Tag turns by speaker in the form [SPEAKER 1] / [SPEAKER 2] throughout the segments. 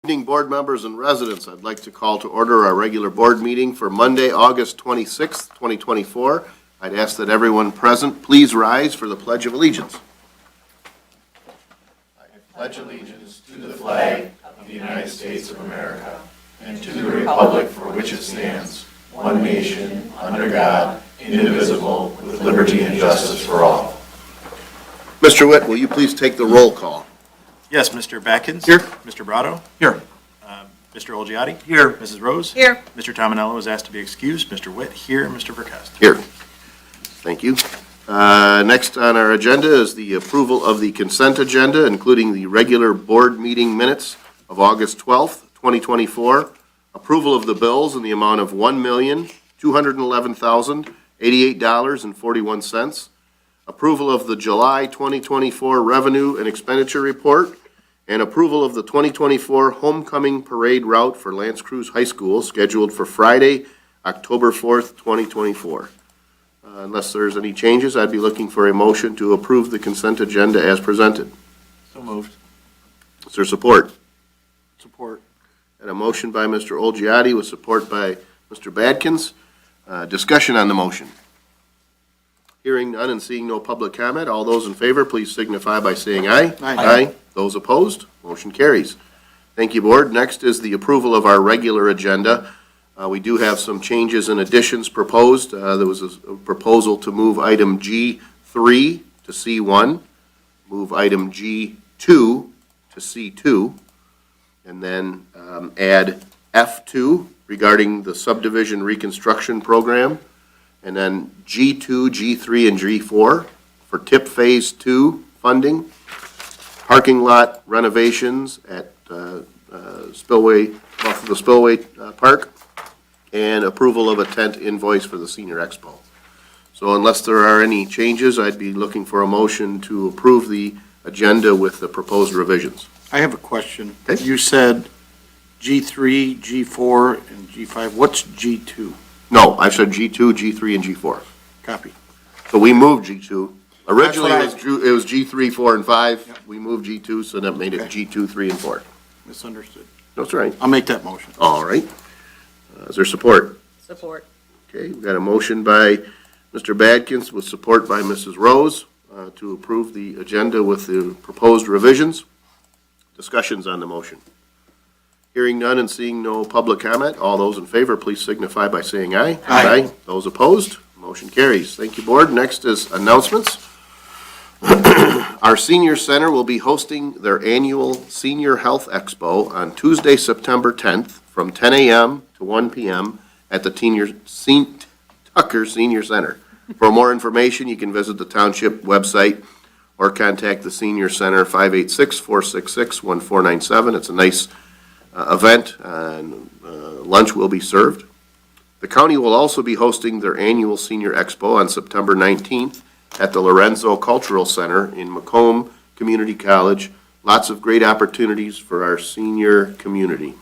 [SPEAKER 1] Evening, board members and residents. I'd like to call to order our regular board meeting for Monday, August 26th, 2024. I'd ask that everyone present please rise for the Pledge of Allegiance.
[SPEAKER 2] I pledge allegiance to the flag of the United States of America and to the republic for which it stands, one nation, under God, indivisible, with liberty and justice for all.
[SPEAKER 1] Mr. Witt, will you please take the roll call?
[SPEAKER 3] Yes, Mr. Batkins.
[SPEAKER 1] Here.
[SPEAKER 3] Mr. Brado.
[SPEAKER 1] Here.
[SPEAKER 3] Mr. Olgiati.
[SPEAKER 1] Here.
[SPEAKER 3] Mrs. Rose.
[SPEAKER 4] Here.
[SPEAKER 3] Mr. Tominello is asked to be excused. Mr. Witt here. Mr. Verkest.
[SPEAKER 1] Here. Thank you. Next on our agenda is the approval of the consent agenda, including the regular board meeting minutes of August 12th, 2024. Approval of the bills in the amount of $1,211,088.41. Approval of the July 2024 revenue and expenditure report, and approval of the 2024 homecoming parade route for L'Anse Creuse High School scheduled for Friday, October 4th, 2024. Unless there's any changes, I'd be looking for a motion to approve the consent agenda as presented.
[SPEAKER 3] So moved.
[SPEAKER 1] Is there support?
[SPEAKER 3] Support.
[SPEAKER 1] And a motion by Mr. Olgiati with support by Mr. Badkins. Discussion on the motion. Hearing none and seeing no public comment, all those in favor, please signify by saying aye.
[SPEAKER 3] Aye.
[SPEAKER 1] Those opposed, motion carries. Thank you, Board. Next is the approval of our regular agenda. We do have some changes and additions proposed. There was a proposal to move item G3 to C1, move item G2 to C2, and then add F2 regarding the subdivision reconstruction program, and then G2, G3, and G4 for TIP Phase 2 funding, parking lot renovations at Spillway, off of the Spillway Park, and approval of a tent invoice for the Senior Expo. So unless there are any changes, I'd be looking for a motion to approve the agenda with the proposed revisions.
[SPEAKER 5] I have a question.
[SPEAKER 1] Okay.
[SPEAKER 5] You said G3, G4, and G5. What's G2?
[SPEAKER 1] No, I said G2, G3, and G4.
[SPEAKER 5] Copy.
[SPEAKER 1] So we moved G2. Originally,
[SPEAKER 5] That's what
[SPEAKER 1] it was G3, 4, and 5.
[SPEAKER 5] Yep.
[SPEAKER 1] We moved G2, so that made it
[SPEAKER 5] Okay.
[SPEAKER 1] G2, 3, and 4.
[SPEAKER 5] Misunderstood.
[SPEAKER 1] That's right.
[SPEAKER 5] I'll make that motion.
[SPEAKER 1] All right. Is there support?
[SPEAKER 4] Support.
[SPEAKER 1] Okay, we've got a motion by Mr. Badkins with support by Mrs. Rose to approve the agenda with the proposed revisions. Discussions on the motion. Hearing none and seeing no public comment, all those in favor, please signify by saying aye.
[SPEAKER 5] Aye.
[SPEAKER 1] Those opposed, motion carries. Thank you, Board. Next is announcements. Our Senior Center will be hosting their annual Senior Health Expo on Tuesday, September 10th from 10 a.m. to 1 p.m. at the Tucker Senior Center. For more information, you can visit the Township website or contact the Senior Center, 586-466-1497. It's a nice event, and lunch will be served. The county will also be hosting their annual Senior Expo on September 19th at the Lorenzo Cultural Center in Macomb Community College. Lots of great opportunities for our senior community.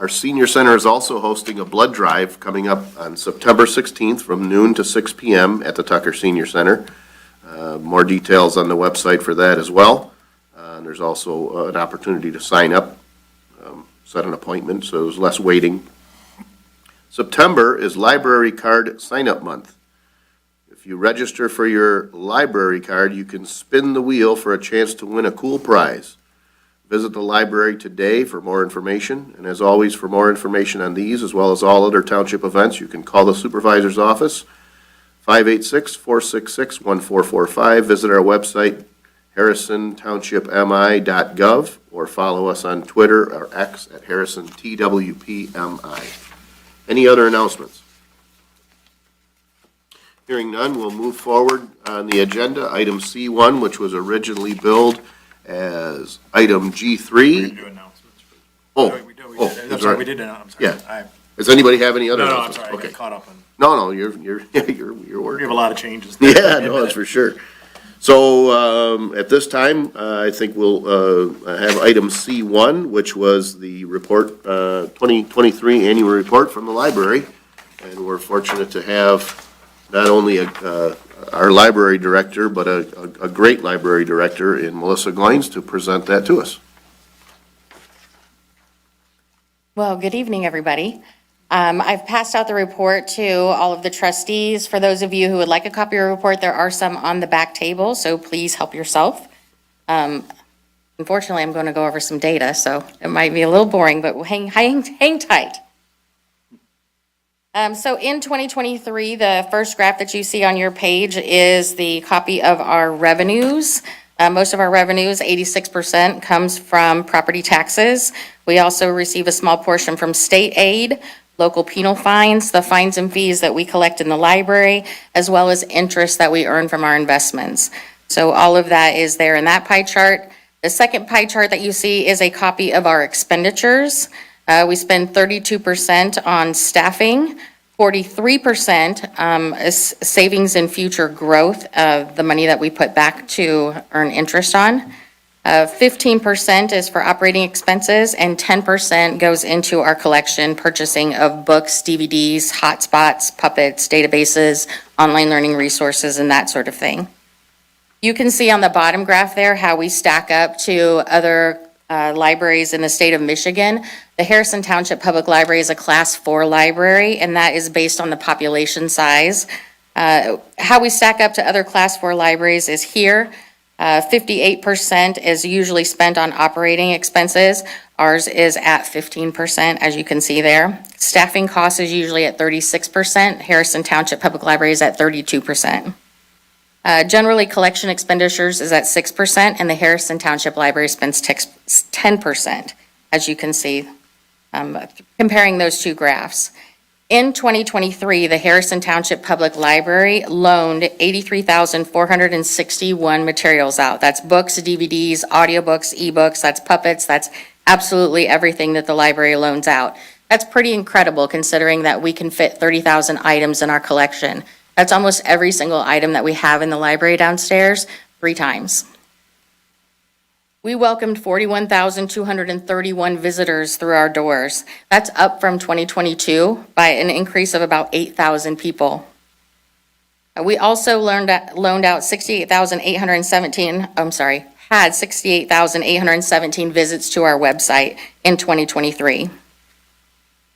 [SPEAKER 1] Our Senior Center is also hosting a blood drive coming up on September 16th from noon to 6 p.m. at the Tucker Senior Center. More details on the website for that as well. And there's also an opportunity to sign up, set an appointment, so there's less waiting. September is Library Card Sign-Up Month. If you register for your library card, you can spin the wheel for a chance to win a cool prize. Visit the library today for more information, and as always, for more information on these as well as all other township events, you can call the supervisor's office, 586-466-1445. Visit our website, harrisontownshipmi.gov, or follow us on Twitter or X at harrisontwpmi. Any other announcements? Hearing none, we'll move forward on the agenda. Item C1, which was originally billed as item G3.
[SPEAKER 3] We're going to do announcements.
[SPEAKER 1] Oh,
[SPEAKER 3] I'm
[SPEAKER 1] that's
[SPEAKER 3] sorry,
[SPEAKER 1] right.
[SPEAKER 3] we did announce.
[SPEAKER 1] Yeah.
[SPEAKER 3] I-
[SPEAKER 1] Does anybody have any other
[SPEAKER 3] No, I'm
[SPEAKER 1] announcements?
[SPEAKER 3] sorry, I
[SPEAKER 1] Okay.
[SPEAKER 3] got caught up on,
[SPEAKER 1] No, you're
[SPEAKER 3] we
[SPEAKER 1] working.
[SPEAKER 3] have a lot of changes.
[SPEAKER 1] Yeah, no, that's for sure. So, at this time, I think we'll, have item C1, which was the report, 2023 annual report from the library. And we're fortunate to have not only our library director, but a great library director in Melissa Glines to present that to us.
[SPEAKER 4] Well, good evening, everybody. I've passed out the report to all of the trustees. For those of you who would like a copy of the report, there are some on the back table, so please help yourself. Unfortunately, I'm going to go over some data, so it might be a little boring, but hang tight. So in 2023, the first graph that you see on your page is the copy of our revenues. Most of our revenues, 86%, comes from property taxes. We also receive a small portion from state aid, local penal fines, the fines and fees that we collect in the library, as well as interest that we earn from our investments. So all of that is there in that pie chart. The second pie chart that you see is a copy of our expenditures. We spend 32% on staffing, 43% is savings in future growth of the money that we put back to earn interest on. 15% is for operating expenses, and 10% goes into our collection, purchasing of books, DVDs, hotspots, puppets, databases, online learning resources, and that sort of thing. You can see on the bottom graph there how we stack up to other libraries in the state of Michigan. The Harrison Township Public Library is a Class 4 library, and that is based on the population size. How we stack up to other Class 4 libraries is here. 58% is usually spent on operating expenses. Ours is at 15%, as you can see there. Staffing costs is usually at 36%. Harrison Township Public Library is at 32%. Generally, collection expenditures is at 6%, and the Harrison Township Library spends 10%, as you can see, comparing those two graphs. In 2023, the Harrison Township Public Library loaned 83,461 materials out. That's books, DVDs, audiobooks, ebooks, that's puppets, that's absolutely everything that the library loans out. That's pretty incredible considering that we can fit 30,000 items in our collection. That's almost every single item that we have in the library downstairs, 3 times. We welcomed 41,231 visitors through our doors. That's up from 2022 by an increase of about 8,000 people. We also loaned out 68,817, had 68,817 visits to our website in 2023.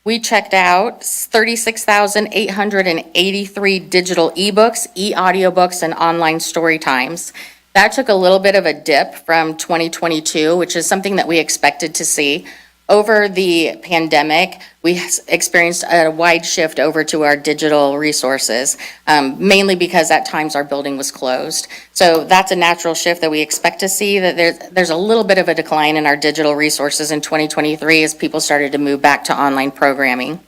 [SPEAKER 4] We checked out 36,883 digital ebooks, e-audiobooks, and online story times. That took a little bit of a dip from 2022, which is something that we expected to see. Over the pandemic, we experienced a wide shift over to our digital resources, mainly because at times our building was closed. So that's a natural shift that we expect to see, that there's a little bit of a decline in our digital resources in 2023 as people started to move back to online programming.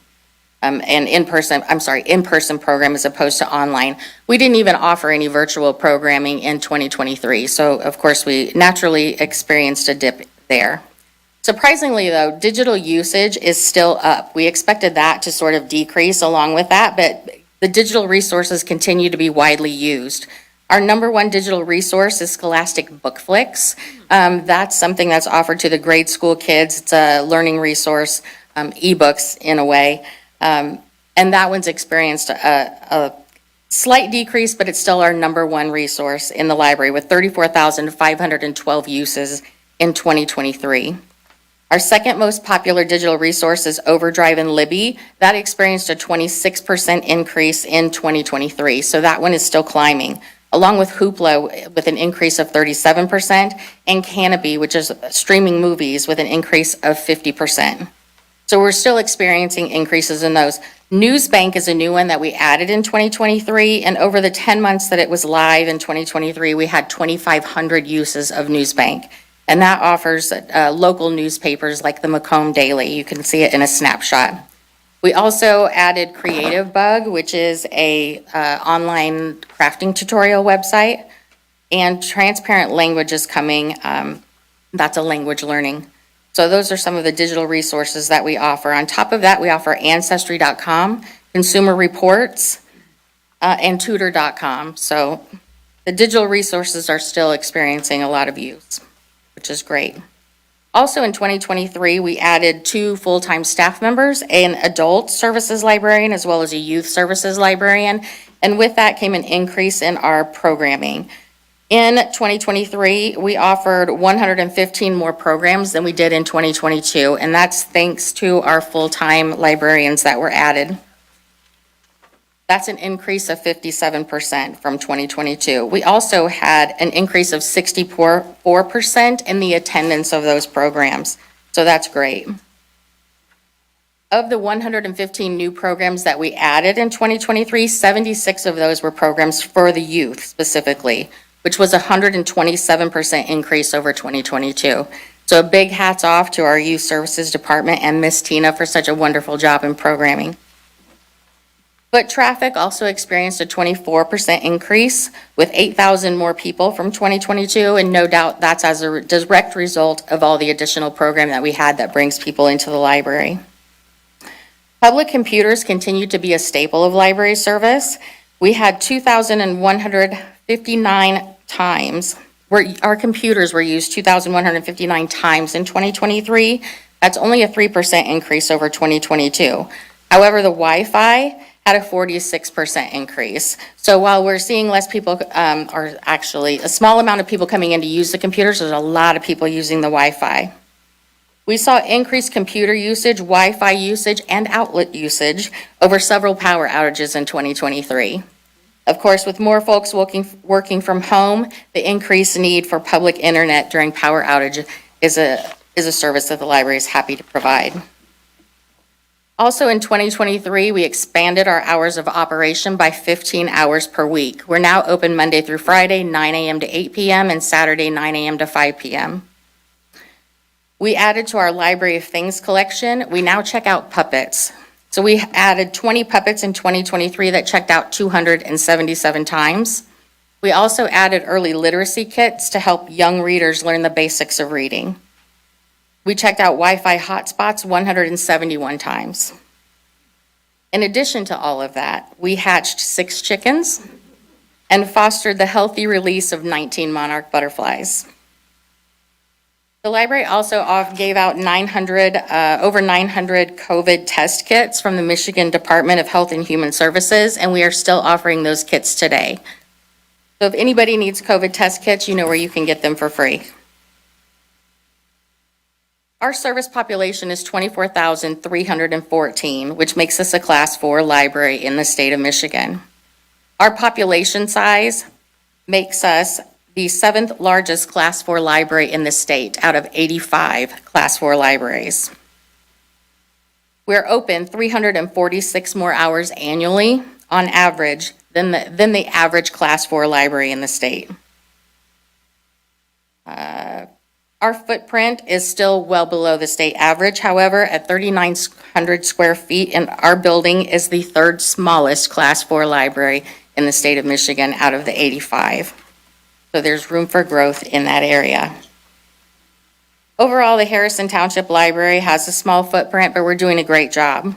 [SPEAKER 4] And in-person program as opposed to online. We didn't even offer any virtual programming in 2023. So of course we naturally experienced a dip there. Surprisingly though, digital usage is still up. We expected that to sort of decrease along with that, but the digital resources continue to be widely used. Our number one digital resource is Scholastic BookFlix. That's something that's offered to the grade school kids. It's a learning resource, ebooks in a way. And that one's experienced a slight decrease, but it's still our number one resource in the library with 34,512 uses in 2023. Our second most popular digital resource is Overdrive and Libby. That experienced a 26% increase in 2023, so that one is still climbing, along with Hoopla with an increase of 37%, and Canopy, which is streaming movies, with an increase of 50%. So we're still experiencing increases in those. Newsbank is a new one that we added in 2023, and over the 10 months that it was live in 2023, we had 2,500 uses of Newsbank. And that offers local newspapers like the Macomb Daily. You can see it in a snapshot. We also added Creative Bug, which is a online crafting tutorial website, and Transparent Language is coming. That's a language learning. So those are some of the digital resources that we offer. On top of that, we offer Ancestry.com, Consumer Reports, and Tutor.com. So the digital resources are still experiencing a lot of use, which is great. Also in 2023, we added 2 full-time staff members, an adult services librarian as well as a youth services librarian. And with that came an increase in our programming. In 2023, we offered 115 more programs than we did in 2022, and that's thanks to our full-time librarians that were added. That's an increase of 57% from 2022. We also had an increase of 64% in the attendance of those programs, so that's great. Of the 115 new programs that we added in 2023, 76 of those were programs for the youth specifically, which was a 127% increase over 2022. So a big hats off to our Youth Services Department and Miss Tina for such a wonderful job in programming. Foot traffic also experienced a 24% increase with 8,000 more people from 2022, and no doubt that's as a direct result of all the additional program that we had that brings people into the library. Public computers continue to be a staple of library service. We had 2,159 times, where our computers were used 2,159 times in 2023. That's only a 3% increase over 2022. However, the Wi-Fi had a 46% increase. So while we're seeing less people, or actually a small amount of people coming in to use the computers, there's a lot of people using the Wi-Fi. We saw increased computer usage, Wi-Fi usage, and outlet usage over several power outages in 2023. Of course, with more folks working from home, the increased need for public internet during power outage is a service that the library is happy to provide. Also in 2023, we expanded our hours of operation by 15 hours per week. We're now open Monday through Friday, 9 a.m. to 8 p.m., and Saturday, 9 a.m. to 5 p.m. We added to our Library of Things collection, we now check out puppets. So we added 20 puppets in 2023 that checked out 277 times. We also added early literacy kits to help young readers learn the basics of reading. We checked out Wi-Fi hotspots 171 times. In addition to all of that, we hatched 6 chickens and fostered the healthy release of 19 monarch butterflies. The library also gave out over 900 COVID test kits from the Michigan Department of Health and Human Services, and we are still offering those kits today. So if anybody needs COVID test kits, you know where you can get them for free. Our service population is 24,314, which makes us a Class 4 library in the state of Michigan. Our population size makes us the 7th largest Class 4 library in the state out of 85 Class 4 libraries. We're open 346 more hours annually on average than the average Class 4 library in the state. Our footprint is still well below the state average. However, at 3,900 square feet, and our building is the 3rd smallest Class 4 library in the state of Michigan out of the 85. So there's room for growth in that area. Overall, the Harrison Township Library has a small footprint, but we're doing a great job.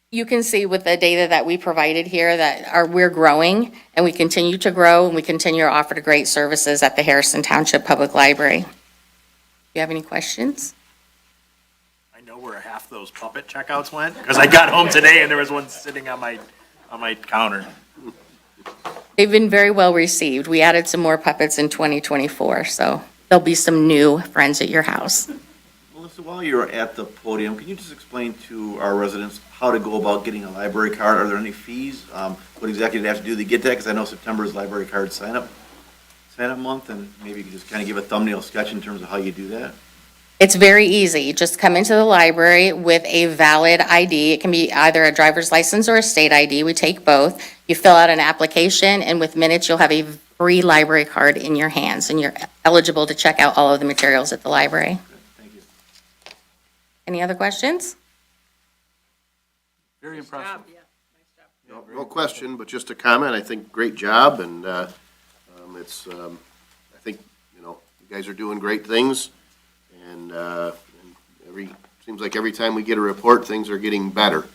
[SPEAKER 4] You can see with the data that we provided here that we're growing, and we continue to grow, and we continue to offer great services at the Harrison Township Public Library. Do you have any questions?
[SPEAKER 3] I know where half those puppet checkouts went, because I got home today and there was one sitting on my counter.
[SPEAKER 4] They've been very well received. We added some more puppets in 2024, so there'll be some new friends at your house.
[SPEAKER 6] Melissa, while you're at the podium, can you just explain to our residents how to go about getting a library card? Are there any fees? What exactly do they have to do to get that? Because I know September is library card sign-up month, and maybe you could just kind of give a thumbnail sketch in terms of how you do that.
[SPEAKER 4] It's very easy. Just come into the library with a valid ID. It can be either a driver's license or a state ID. We take both. You fill out an application, and with minutes, you'll have a free library card in your hands, and you're eligible to check out all of the materials at the library.
[SPEAKER 6] Good, thank you.
[SPEAKER 4] Any other questions?
[SPEAKER 5] Very impressive.
[SPEAKER 1] No question, but just a comment. I think great job, and I think, you guys are doing great things, and seems like every time we get a report, things are getting better.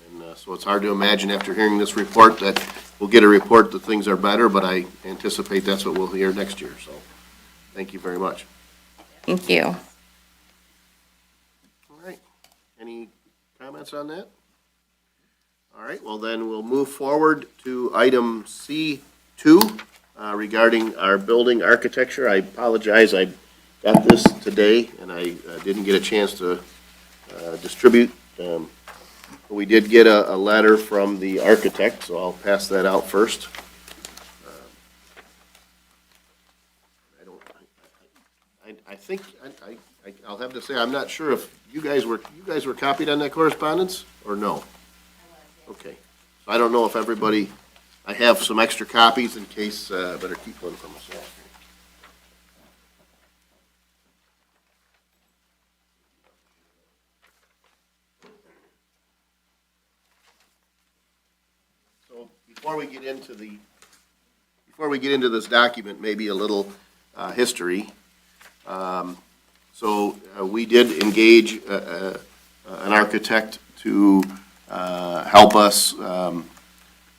[SPEAKER 1] And so it's hard to imagine after hearing this report that we'll get a report that things are better, but I anticipate that's what we'll hear next year. So thank you very much.
[SPEAKER 4] Thank you.
[SPEAKER 1] All right. Any comments on that? All right, well then we'll move forward to item C 2 regarding our building architecture. I apologize, I got this today, and I didn't get a chance to distribute. We did get a letter from the architect, so I'll pass that out first. I think, I'll have to say, I'm not sure if you guys were copied on that correspondence, or no? Okay. So I don't know if everybody, I have some extra copies in case, I better keep one for myself. So before we get into this document, maybe a little history. We did engage an architect to help us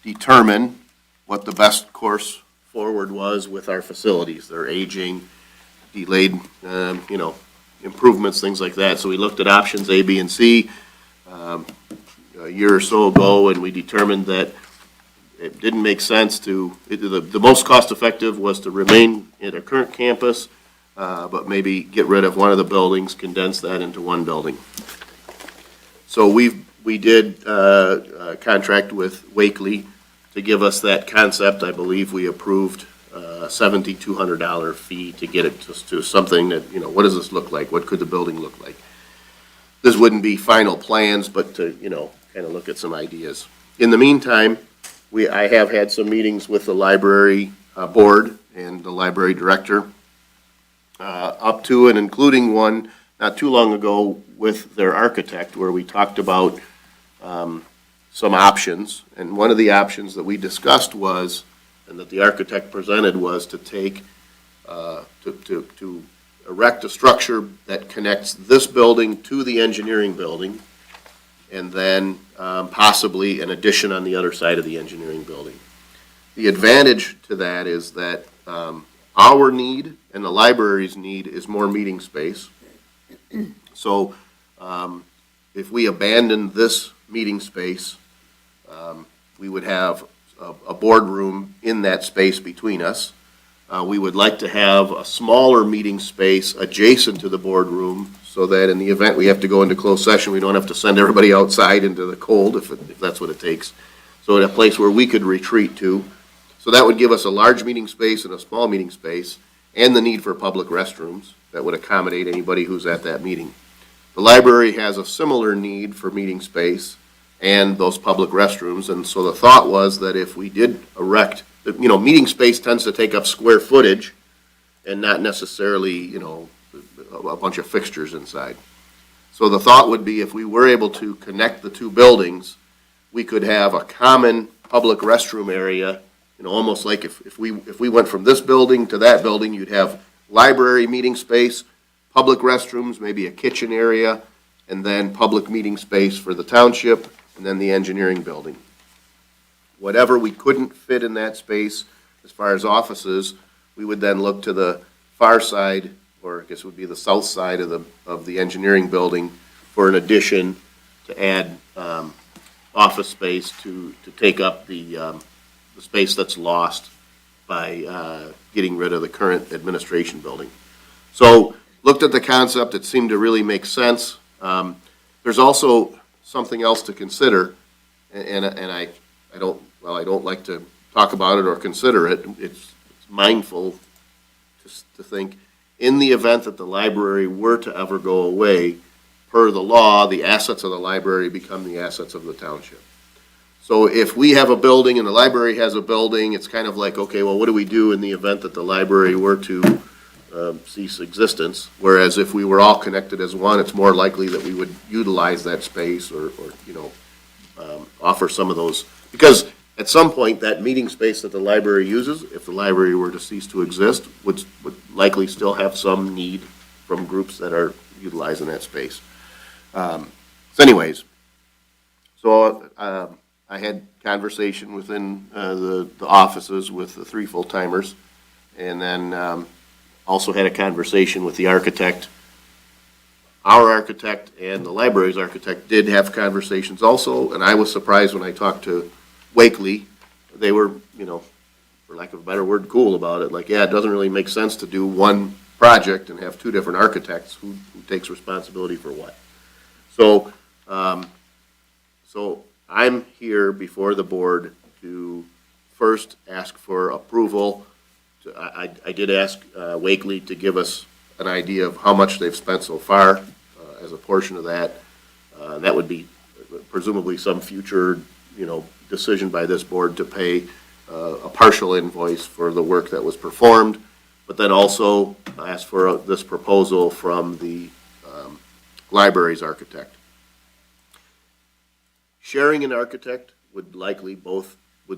[SPEAKER 1] determine what the best course forward was with our facilities. They're aging, delayed, improvements, things like that. So we looked at options A, B, and C a year or so ago, and we determined that it didn't make sense the most cost-effective was to remain at our current campus, but maybe get rid of one of the buildings, condense that into one building. So we did contract with Wakely to give us that concept. I believe we approved a $7,200 fee to get it to something that, what does this look like? What could the building look like? This wouldn't be final plans, but to, kind of look at some ideas. In the meantime, I have had some meetings with the library board and the library director, up to and including one not too long ago with their architect, where we talked about some options. And one of the options that we discussed was, and that the architect presented, was to take, to erect a structure that connects this building to the engineering building, and then possibly an addition on the other side of the engineering building. The advantage to that is that our need and the library's need is more meeting space. So if we abandon this meeting space, we would have a boardroom in that space between us. We would like to have a smaller meeting space adjacent to the boardroom, so that in the event we have to go into closed session, we don't have to send everybody outside into the cold if that's what it takes. So a place where we could retreat to. So that would give us a large meeting space and a small meeting space, and the need for public restrooms that would accommodate anybody who's at that meeting. The library has a similar need for meeting space and those public restrooms, and so the thought was that if we did erect, meeting space tends to take up square footage and not necessarily, a bunch of fixtures inside. So the thought would be, if we were able to connect the two buildings, we could have a common public restroom area, almost like if we went from this building to that building, you'd have library meeting space, public restrooms, maybe a kitchen area, and then public meeting space for the township, and then the engineering building. Whatever we couldn't fit in that space, as far as offices, we would then look to the far side, or I guess it would be the south side of the engineering building, for an addition to add office space to take up the space that's lost by getting rid of the current administration building. So looked at the concept, it seemed to really make sense. There's also something else to consider, and I don't like to talk about it or consider it. It's mindful to think, in the event that the library were to ever go away, per the law, the assets of the library become the assets of the township. So if we have a building and the library has a building, it's kind of like, okay, well, what do we do in the event that the library were to cease existence? Whereas if we were all connected as one, it's more likely that we would utilize that space or offer some of those. Because at some point, that meeting space that the library uses, if the library were to cease to exist, would likely still have some need from groups that are utilizing that space. I had conversation within the offices with the 3 full-timers, and then also had a conversation with the architect. Our architect and the library's architect did have conversations also, and I was surprised when I talked to Wakely. They were, for lack of a better word, cool about it. Like, yeah, it doesn't really make sense to do one project and have two different architects who takes responsibility for what. So, so I'm here before the board to first ask for approval. I did ask Wakely to give us an idea of how much they've spent so far as a portion of that. That would be presumably some future, decision by this board to pay a partial invoice for the work that was performed, but then also ask for this proposal from the library's architect. Sharing an architect would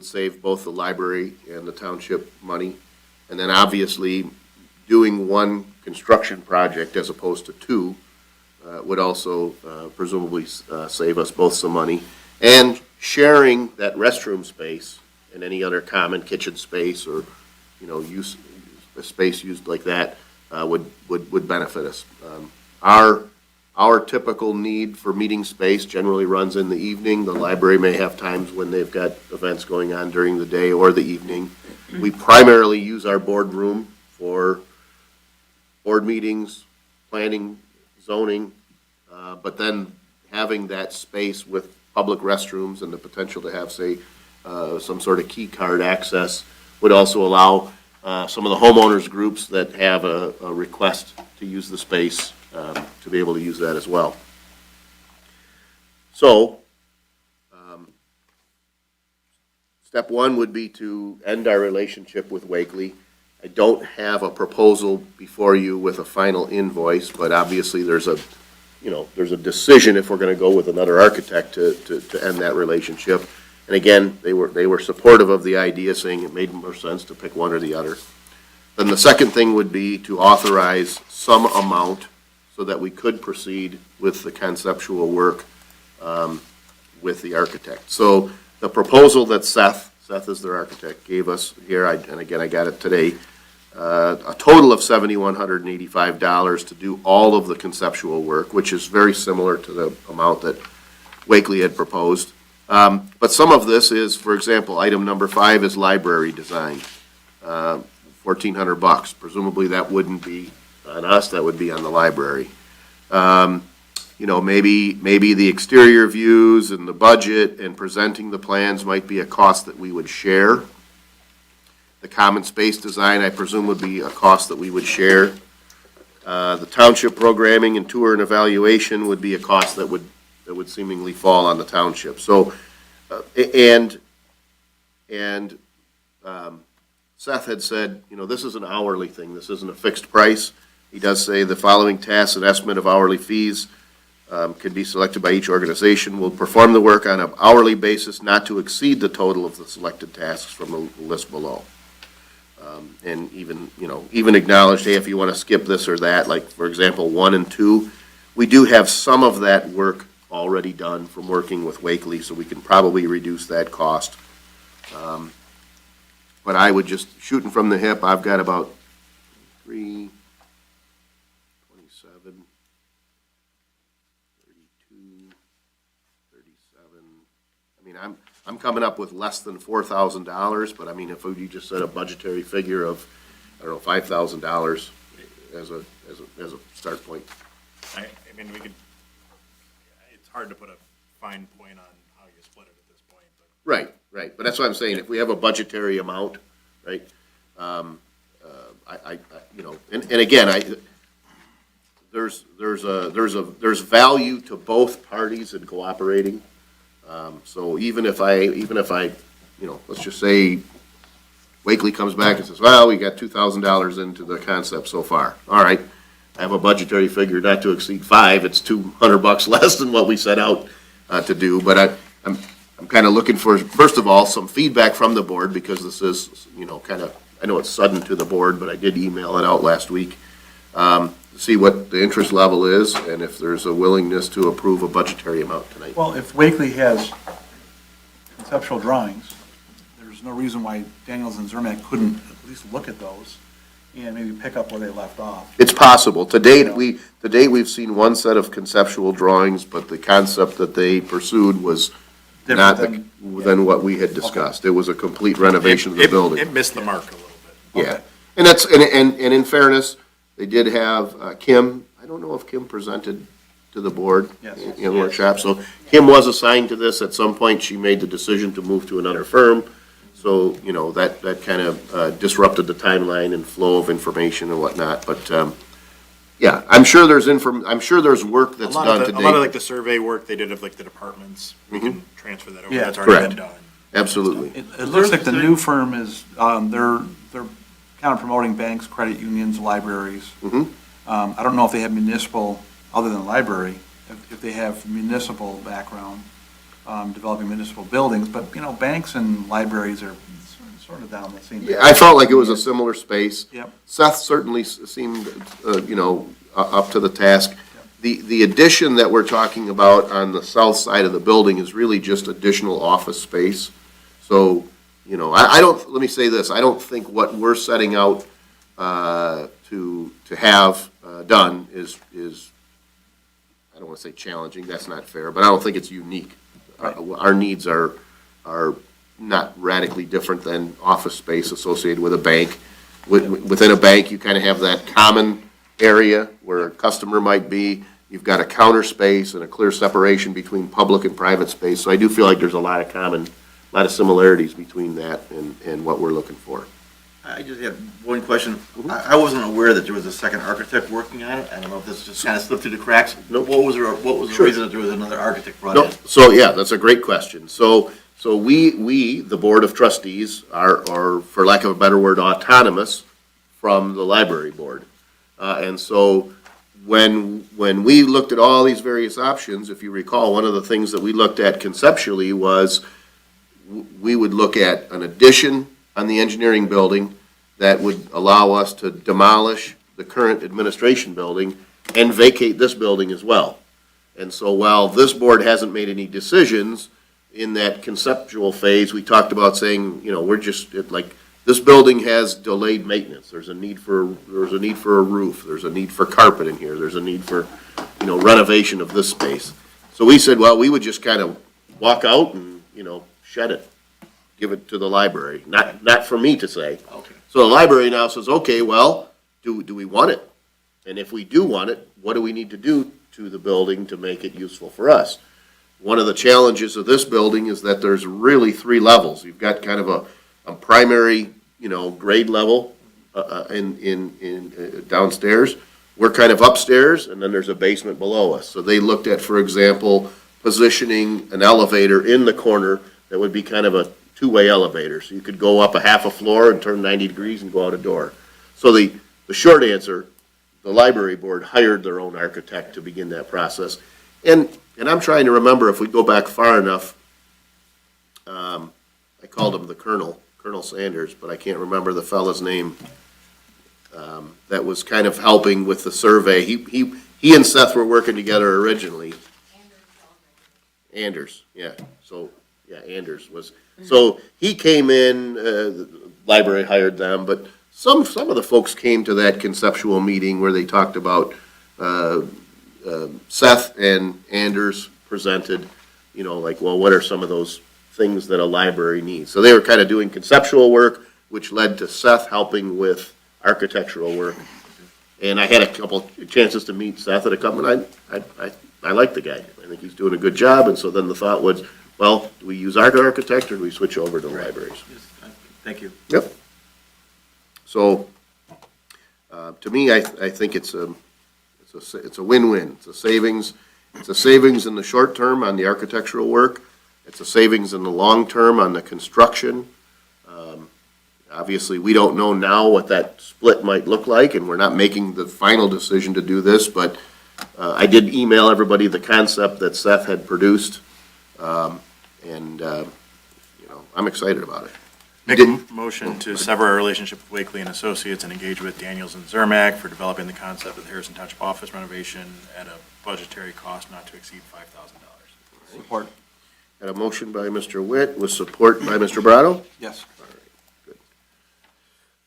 [SPEAKER 1] save both the library and the township money. And then obviously, doing one construction project as opposed to two would also presumably save us both some money. And sharing that restroom space and any other common kitchen space or, use a space used like that would benefit us. Our typical need for meeting space generally runs in the evening. The library may have times when they've got events going on during the day or the evening. We primarily use our boardroom for board meetings, planning, zoning, but then having that space with public restrooms and the potential to have, say, some sort of key card access would also allow some of the homeowners groups that have a request to use the space to be able to use that as well. So, step one would be to end our relationship with Wakely. I don't have a proposal before you with a final invoice, but obviously there's a decision if we're going to go with another architect to end that relationship. And again, they were supportive of the idea, saying it made more sense to pick one or the other. Then the second thing would be to authorize some amount so that we could proceed with the conceptual work with the architect. So the proposal that Seth is their architect, gave us here, and again, I got it today, a total of $7,185 to do all of the conceptual work, which is very similar to the amount that Wakely had proposed. But some of this is, for example, item number 5 is library design, $1,400. Presumably that wouldn't be on us, that would be on the library. Maybe the exterior views and the budget and presenting the plans might be a cost that we would share. The common space design, I presume, would be a cost that we would share. The township programming and tour and evaluation would be a cost that would seemingly fall on the township. So, Seth had said, this is an hourly thing. This isn't a fixed price. He does say the following tasks and estimate of hourly fees can be selected by each organization. Will perform the work on an hourly basis not to exceed the total of the selected tasks from the list below. And even acknowledged, hey, if you want to skip this or that, like, for example, 1 and 2, we do have some of that work already done from working with Wakely, so we can probably reduce that cost. But I would just, shooting from the hip, I've got about 3, 27, 32, 37. I mean, I'm coming up with less than $4,000, but I mean, if you just set a budgetary figure of, I don't know, $5,000 as a start point.
[SPEAKER 3] I mean, we could, it's hard to put a fine point on how you split it at this point, but.
[SPEAKER 1] Right, but that's what I'm saying, if we have a budgetary amount, right, and again, there's value to both parties in cooperating. So even if I, let's just say Wakely comes back and says, well, we got $2,000 into the concept so far. All right, I have a budgetary figure not to exceed 5. It's $200 less than what we set out to do, but I'm kind of looking for, first of all, some feedback from the board, because this is, I know it's sudden to the board, but I did email it out last week, to see what the interest level is, and if there's a willingness to approve a budgetary amount tonight.
[SPEAKER 7] Well, if Wakely has conceptual drawings, there's no reason why Daniels and Zermatt couldn't at least look at those and maybe pick up where they left off.
[SPEAKER 1] It's possible. To date, we've seen one set of conceptual drawings, but the concept that they pursued was not
[SPEAKER 7] Different
[SPEAKER 1] than what we had discussed. It was a complete renovation of the building.
[SPEAKER 3] It missed the mark a little bit.
[SPEAKER 1] Yeah, and that's, and in fairness, they did have Kim, I don't know if Kim presented to the board
[SPEAKER 7] Yes.
[SPEAKER 1] in the workshop, so Kim was assigned to this. At some point, she made the decision to move to another firm, so, you know, that kind of disrupted the timeline and flow of information and whatnot, but, yeah, I'm sure there's work that's done
[SPEAKER 3] A
[SPEAKER 1] today.
[SPEAKER 3] lot of like the survey work they did of like the departments, we can transfer that over.
[SPEAKER 7] Yeah.
[SPEAKER 3] That's already
[SPEAKER 1] Correct.
[SPEAKER 3] been done.
[SPEAKER 1] Absolutely.
[SPEAKER 7] It looks like the new firm is, they're kind of promoting banks, credit unions, libraries.
[SPEAKER 1] Mhm.
[SPEAKER 7] I don't know if they have municipal, other than library, if they have municipal background, developing municipal buildings, but, you know, banks and libraries are sort of down the same.
[SPEAKER 1] Yeah, I felt like it was a similar space.
[SPEAKER 7] Yep.
[SPEAKER 1] Seth certainly seemed, you know, up to the task. The addition that we're talking about on the south side of the building is really just additional office space. So, you know, I don't, let me say this, I don't think what we're setting out to have done is, I don't want to say challenging, that's not fair, but I don't think it's unique. Our needs are not radically different than office space associated with a bank. Within a bank, you kind of have that common area where a customer might be. You've got a counter space and a clear separation between public and private space. So I do feel like there's a lot of similarities between that and what we're looking for.
[SPEAKER 6] I just had one question. I wasn't aware that there was a second architect working on it. I don't know if this just kind of slipped through the cracks.
[SPEAKER 1] Nope.
[SPEAKER 6] What was the
[SPEAKER 1] Sure.
[SPEAKER 6] reason that there was another architect brought
[SPEAKER 1] No,
[SPEAKER 6] in?
[SPEAKER 1] so yeah, that's a great question. So we, the Board of Trustees, are, for lack of a better word, autonomous from the library board. And so when we looked at all these various options, if you recall, one of the things that we looked at conceptually was we would look at an addition on the engineering building that would allow us to demolish the current administration building and vacate this building as well. And so while this board hasn't made any decisions, in that conceptual phase, we talked about saying, you know, we're just, like, this building has delayed maintenance. There's a need for a roof. There's a need for carpet in here. There's a need for, you know, renovation of this space. So we said, well, we would just kind of walk out and, you know, shed it, give it to the library. Not for me to say.
[SPEAKER 6] Okay.
[SPEAKER 1] So the library now says, okay, well, do we want it? And if we do want it, what do we need to do to the building to make it useful for us? One of the challenges of this building is that there's really 3 levels. You've got kind of a primary, you know, grade level in downstairs. We're kind of upstairs, and then there's a basement below us. So they looked at, for example, positioning an elevator in the corner that would be kind of a 2-way elevator. So you could go up a half a floor and turn 90 degrees and go out a door. So the short answer, the library board hired their own architect to begin that process. And I'm trying to remember if we go back far enough, I called him the Colonel Sanders, but I can't remember the fella's name, that was kind of helping with the survey. He and Seth were working together originally. Anders, yeah. So, yeah, Anders was. So he came in, the library hired them, but some of the folks came to that conceptual meeting where they talked about, Seth and Anders presented, you know, like, well, what are some of those things that a library needs? So they were kind of doing conceptual work, which led to Seth helping with architectural work. And I had a couple chances to meet Seth at a couple, and I like the guy. I think he's doing a good job, and so then the thought was, well, do we use our architect, or do we switch over to libraries?
[SPEAKER 6] Thank you.
[SPEAKER 1] Yep. So, to me, I think it's a win-win. It's a savings in the short term on the architectural work. It's a savings in the long term on the construction. Obviously, we don't know now what that split might look like, and we're not making the final decision to do this, but I did email everybody the concept that Seth had produced, and you know, I'm excited about it.
[SPEAKER 3] Make a motion to sever our relationship with Wakely and Associates and engage with Daniels and Zermac for developing the concept of the Harrison Township office renovation at a budgetary cost not to exceed $5,000.
[SPEAKER 7] Support.
[SPEAKER 1] Got a motion by Mr. Witt with support by Mr. Brado.
[SPEAKER 7] Yes.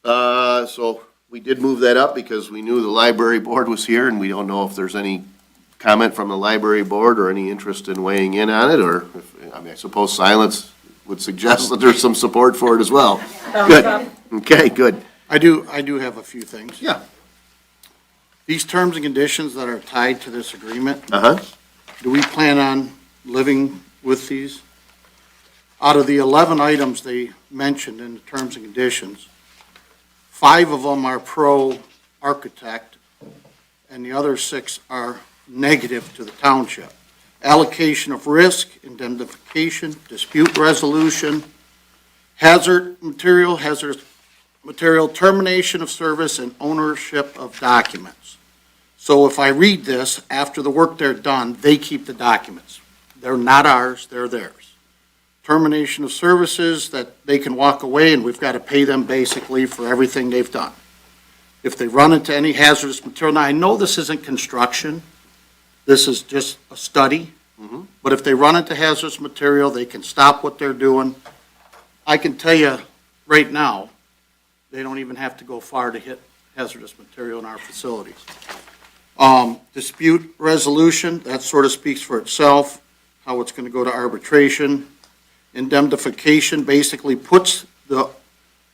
[SPEAKER 1] So we did move that up because we knew the library board was here, and we don't know if there's any comment from the library board or any interest in weighing in on it, or, I suppose silence would suggest that there's some support for it as well. Good. Okay, good.
[SPEAKER 5] I do have a few things.
[SPEAKER 1] Yeah.
[SPEAKER 5] These terms and conditions that are tied to this agreement,
[SPEAKER 1] Uh-huh.
[SPEAKER 5] do we plan on living with these? Out of the 11 items they mentioned in the terms and conditions, 5 of them are pro-architect, and the other 6 are negative to the township. Allocation of risk, indemnification, dispute resolution, hazardous material, termination of service, and ownership of documents. So if I read this, after the work they're done, they keep the documents. They're not ours, they're theirs. Termination of services, that they can walk away and we've got to pay them basically for everything they've done. If they run into any hazardous material, now I know this isn't construction, this is just a study, but if they run into hazardous material, they can stop what they're doing. I can tell you right now, they don't even have to go far to hit hazardous material in our facilities. Dispute resolution, that sort of speaks for itself, how it's going to go to arbitration. Indemnification basically puts the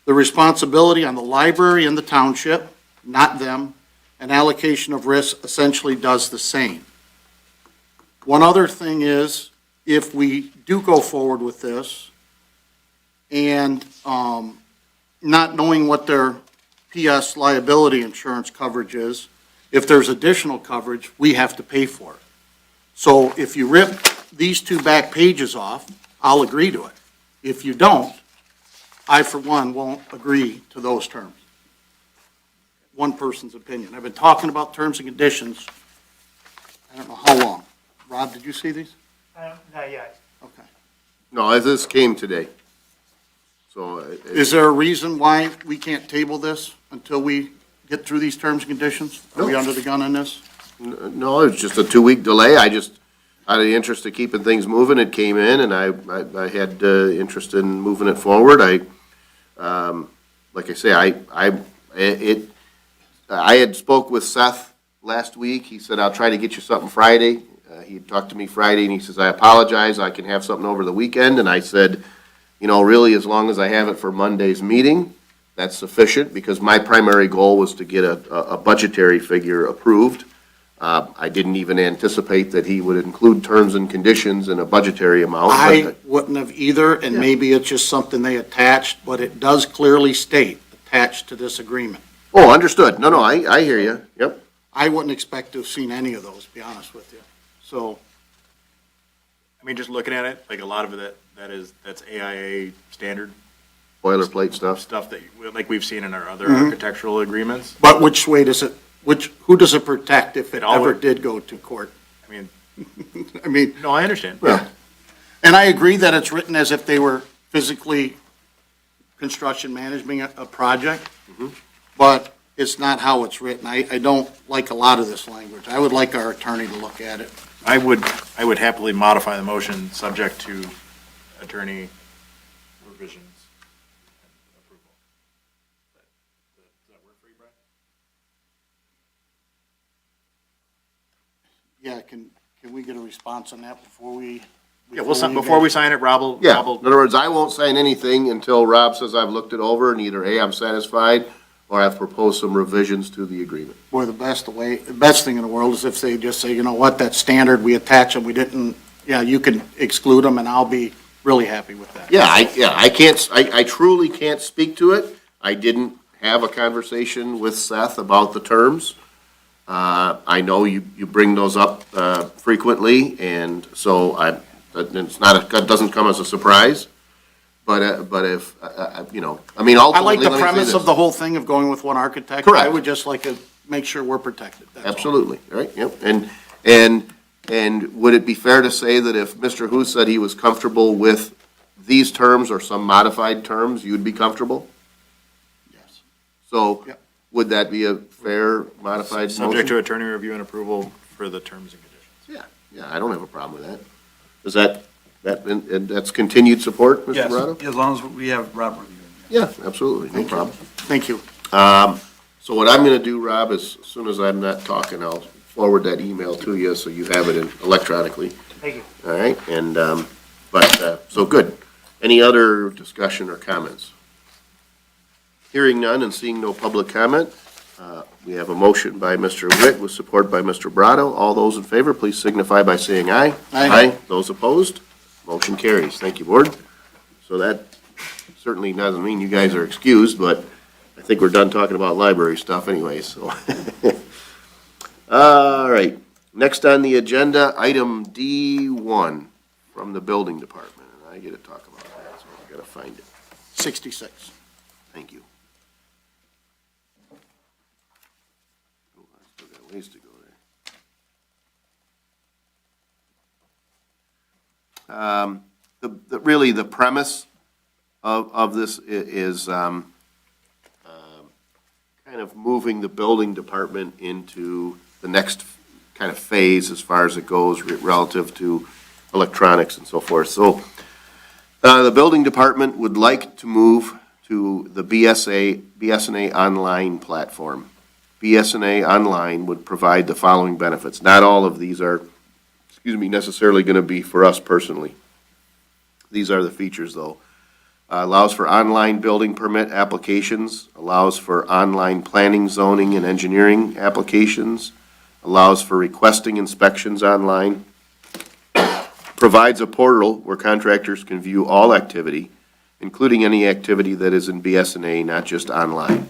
[SPEAKER 5] responsibility on the library and the township, not them, and allocation of risk essentially does the same. One other thing is, if we do go forward with this, and not knowing what their PS liability insurance coverage is, if there's additional coverage, we have to pay for it. So if you rip these 2 back pages off, I'll agree to it. If you don't, I, for one, won't agree to those terms. One person's opinion. I've been talking about terms and conditions, I don't know how long. Rob, did you see these?
[SPEAKER 8] Not yet.
[SPEAKER 5] Okay.
[SPEAKER 1] No, this came today. So.
[SPEAKER 5] Is there a reason why we can't table this until we get through these terms and conditions? Are we under the gun on this?
[SPEAKER 1] No, it's just a 2-week delay. I just, out of the interest of keeping things moving, it came in, and I had interest in moving it forward. Like I say, I had spoke with Seth last week. He said, I'll try to get you something Friday. He talked to me Friday, and he says, I apologize, I can have something over the weekend. And I said, really, as long as I have it for Monday's meeting, that's sufficient, because my primary goal was to get a budgetary figure approved. I didn't even anticipate that he would include terms and conditions in a budgetary amount.
[SPEAKER 5] I wouldn't have either, and
[SPEAKER 1] Yeah.
[SPEAKER 5] maybe it's just something they attached, but it does clearly state attached to this agreement.
[SPEAKER 1] Oh, understood. No, I hear you. Yep.
[SPEAKER 5] I wouldn't expect to have seen any of those, to be honest with you. So,
[SPEAKER 3] I mean, just looking at it, like a lot of it, that's AIA standard
[SPEAKER 1] Boilerplate stuff.
[SPEAKER 3] stuff that, like we've seen in our other
[SPEAKER 5] Mhm.
[SPEAKER 3] architectural agreements.
[SPEAKER 5] but which way does it, who does it protect if it
[SPEAKER 3] It always-
[SPEAKER 5] ever did go to court?
[SPEAKER 3] I mean,
[SPEAKER 5] I mean,
[SPEAKER 3] no, I understand.
[SPEAKER 1] Yeah.
[SPEAKER 5] and I agree that it's written as if they were physically construction managing a project, but it's not how it's written. I don't like a lot of this language. I would like our attorney to look at it.
[SPEAKER 3] I would happily modify the motion subject to attorney revisions and approval. Does that work for you, Brian?
[SPEAKER 5] Yeah, can we get a response on that before we?
[SPEAKER 3] Yeah, we'll sign, before we sign it, Rob will.
[SPEAKER 1] Yeah,
[SPEAKER 3] Rob will-
[SPEAKER 1] in other words, I won't sign anything until Rob says I've looked it over, and either A, I'm satisfied, or I've proposed some revisions to the agreement.
[SPEAKER 5] Boy, the best thing in the world is if they just say, you know what, that's standard, we attach them, we didn't, yeah, you can exclude them, and I'll be really happy with that.
[SPEAKER 1] I truly can't speak to it. I didn't have a conversation with Seth about the terms. I know you bring those up frequently, and so it doesn't come as a surprise. But if,
[SPEAKER 5] I
[SPEAKER 1] ultimately,
[SPEAKER 5] like the
[SPEAKER 1] let me say
[SPEAKER 5] premise
[SPEAKER 1] this.
[SPEAKER 5] of the whole thing of going with one architect.
[SPEAKER 1] Correct.
[SPEAKER 5] I would just like to make sure we're protected, that's all.
[SPEAKER 1] Absolutely, right, yep. And would it be fair to say that if Mr. Hu said he was comfortable with these terms or some modified terms, you'd be comfortable?
[SPEAKER 5] Yes.
[SPEAKER 1] So
[SPEAKER 5] Yep.
[SPEAKER 1] would that be a fair modified motion?
[SPEAKER 3] Subject to attorney review and approval for the terms and conditions.
[SPEAKER 1] Yeah, I don't have a problem with that. Is and that's continued support, Mr.
[SPEAKER 7] Yes,
[SPEAKER 1] Morado?
[SPEAKER 7] as long as we have Rob review.
[SPEAKER 1] Yeah, absolutely, no problem.
[SPEAKER 5] Thank you.
[SPEAKER 1] So what I'm gonna do, Rob, is as soon as I'm not talking, I'll forward that email to you so you have it electronically.
[SPEAKER 8] Thank you.
[SPEAKER 1] All right, and, so good. Any other discussion or comments? Hearing none and seeing no public comment, we have a motion by Mr. Witt with support by Mr. Brado. All those in favor, please signify by saying aye.
[SPEAKER 5] Aye.
[SPEAKER 1] Those opposed, motion carries. Thank you, Board. So that certainly doesn't mean you guys are excused, but I think we're done talking about library stuff anyway, so. All right, next on the agenda, item D1 from the Building Department, and I get to talk about that, so I gotta find it.
[SPEAKER 5] 66.
[SPEAKER 1] Thank you. Oh, I still got ways to go there. Really, the premise of this is kind of moving the building department into the next kind of phase as far as it goes relative to electronics and so forth. So the building department would like to move to the BSNA online platform. BSNA online would provide the following benefits. Not all of these are, necessarily going to be for us personally. These are the features, though. Allows for online building permit applications, allows for online planning, zoning, and engineering applications, allows for requesting inspections online, provides a portal where contractors can view all activity, including any activity that is in BSNA, not just online.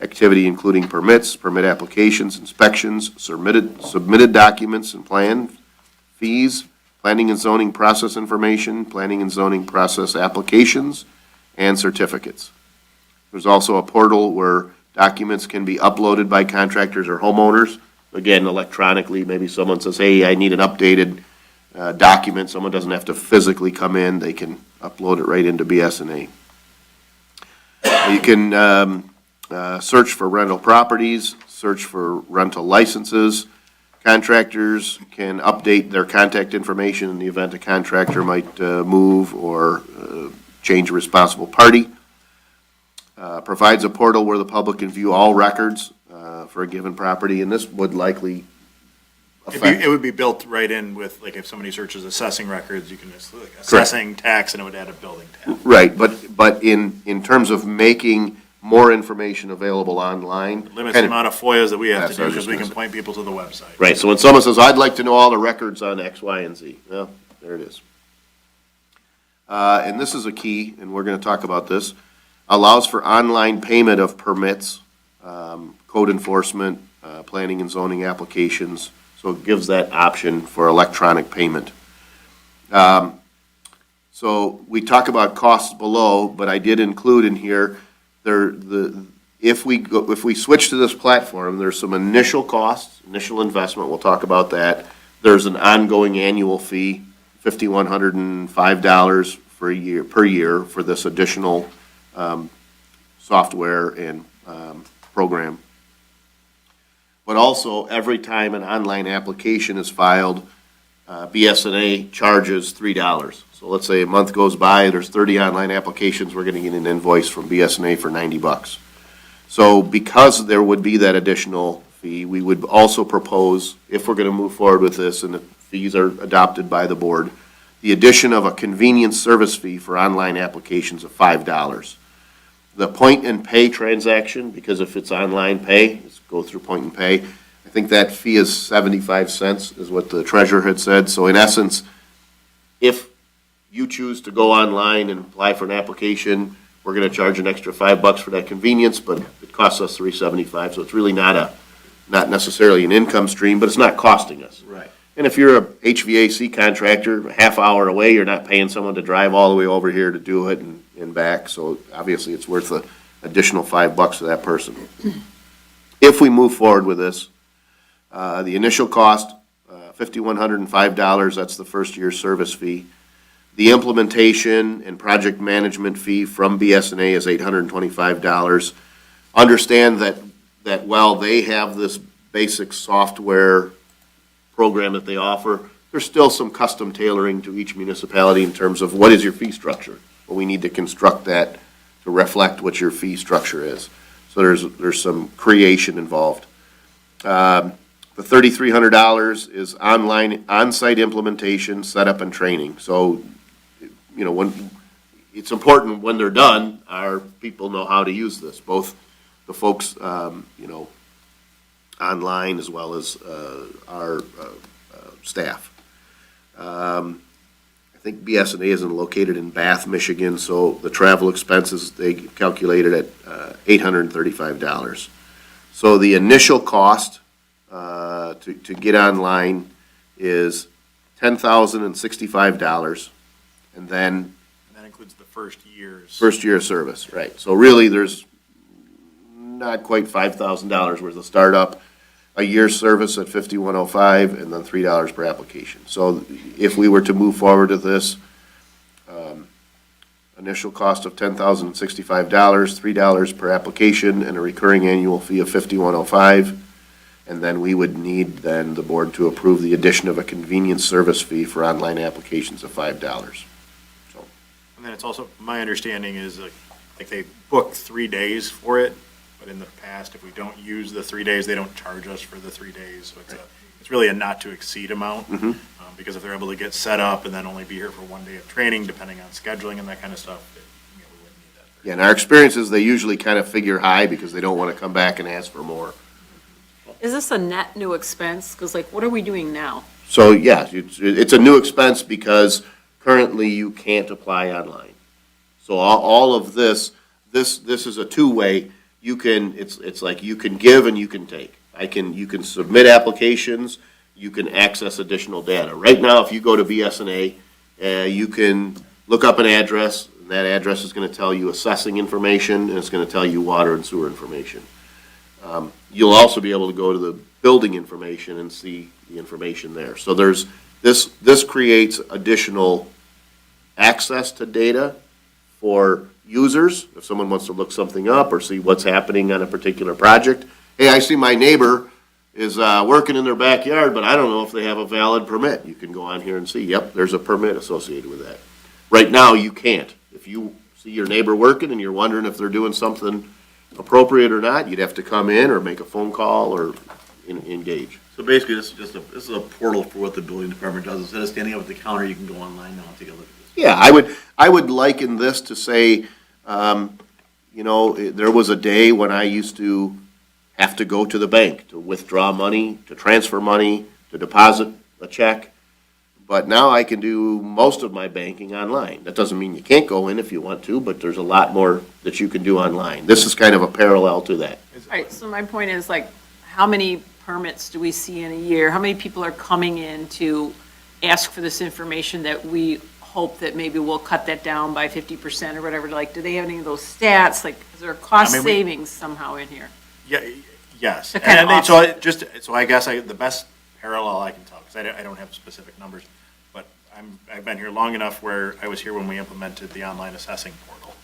[SPEAKER 1] Activity including permits, permit applications, inspections, submitted documents and plan, fees, planning and zoning process information, planning and zoning process applications, and certificates. There's also a portal where documents can be uploaded by contractors or homeowners. Again, electronically, maybe someone says, hey, I need an updated document. Someone doesn't have to physically come in. They can upload it right into BSNA. You can search for rental properties, search for rental licenses. Contractors can update their contact information in the event a contractor might move or change a responsible party. Provides a portal where the public can view all records for a given property, and this would likely affect.
[SPEAKER 3] It would be built right in with, like, if somebody searches assessing records, you can just, like, assessing tax, and it would add a building tab.
[SPEAKER 1] Right, but in terms of making more information available online.
[SPEAKER 3] Limits the amount of FOIAs that we have to
[SPEAKER 1] That's what I
[SPEAKER 3] do,
[SPEAKER 1] was
[SPEAKER 3] because we
[SPEAKER 1] just
[SPEAKER 3] can point people to the website.
[SPEAKER 1] Right, so when someone says, I'd like to know all the records on X, Y, and Z, well, there it is. And this is a key, and we're gonna talk about this, allows for online payment of permits, code enforcement, planning and zoning applications, so it gives that option for electronic payment. So we talk about costs below, but I did include in here, if we switch to this platform, there's some initial costs, initial investment, we'll talk about that. There's an ongoing annual fee, $5,105 per year for this additional software and program. But also, every time an online application is filed, BSNA charges $3. So let's say a month goes by, there's 30 online applications, we're gonna get an invoice from BSNA for $90. So because there would be that additional fee, we would also propose, if we're gonna move forward with this and the fees are adopted by the board, the addition of a convenience service fee for online applications of $5. The point and pay transaction, because if it's online pay, it's go through point and pay, I think that fee is 75 cents is what the treasurer had said. So in essence, if you choose to go online and apply for an application, we're gonna charge an extra $5 for that convenience, but it costs us $3.75, so it's really not necessarily an income stream, but it's not costing us.
[SPEAKER 6] Right.
[SPEAKER 1] And if you're a HVAC contractor, a half hour away, you're not paying someone to drive all the way over here to do it and back, so obviously it's worth an additional $5 to that person. If we move forward with this, the initial cost, $5,105, that's the first year's service fee. The implementation and project management fee from BSNA is $825. Understand that while they have this basic software program that they offer, there's still some custom tailoring to each municipality in terms of what is your fee structure. Well, we need to construct that to reflect what your fee structure is. So there's some creation involved. The $3,300 is online, on-site implementation, setup, and training. So, when, it's important when they're done, our people know how to use this, both the folks, online as well as our staff. I think BS&A is located in Bath, Michigan, so the travel expenses, they calculated at $835. So the initial cost to get online is $10,065, and then
[SPEAKER 3] And that includes the first year's.
[SPEAKER 1] first year of service, right. So really, there's not quite $5,000 worth of startup, a year's service at $5,105, and then $3 per application. So if we were to move forward with this, initial cost of $10,065, $3 per application, and a recurring annual fee of $5,105. And then we would need then the board to approve the addition of a convenience service fee for online applications of $5.
[SPEAKER 3] And then it's also, my understanding is like they book 3 days for it, but in the past, if we don't use the 3 days, they don't charge us for the 3 days. So it's really a not to exceed amount. Because if they're able to get set up and then only be here for 1 day of training, depending on scheduling and that kind of stuff, we wouldn't need that.
[SPEAKER 1] Yeah, and our experience is they usually kind of figure high because they don't want to come back and ask for more.
[SPEAKER 8] Is this a net new expense? Because what are we doing now?
[SPEAKER 1] So, yeah, it's a new expense because currently you can't apply online. So all of this is a two-way. You can, it's like you can give and you can take. You can submit applications, you can access additional data. Right now, if you go to BS&A, you can look up an address, and that address is going to tell you assessing information, and it's going to tell you water and sewer information. You'll also be able to go to the building information and see the information there. So this creates additional access to data for users. If someone wants to look something up or see what's happening on a particular project, hey, I see my neighbor is working in their backyard, but I don't know if they have a valid permit. You can go on here and see, yep, there's a permit associated with that. Right now, you can't. If you see your neighbor working and you're wondering if they're doing something appropriate or not, you'd have to come in or make a phone call or engage.
[SPEAKER 6] So basically, this is a portal for what the building department does. Instead of standing up at the counter, you can go online now and take a look at this.
[SPEAKER 1] Yeah, I would liken this to say, there was a day when I used to have to go to the bank to withdraw money, to transfer money, to deposit a check. But now I can do most of my banking online. That doesn't mean you can't go in if you want to, but there's a lot more that you can do online. This is kind of a parallel to that.
[SPEAKER 8] All right, so my point is how many permits do we see in a year? How many people are coming in to ask for this information that we hope that maybe we'll cut that down by 50% or whatever? Do they have any of those stats? Is there a cost savings somehow in here?
[SPEAKER 3] Yeah, yes.
[SPEAKER 8] To kind of
[SPEAKER 3] And so I guess the best parallel I can tell, because I don't have specific numbers, but I've been here long enough where I was here when we implemented the online assessing portal.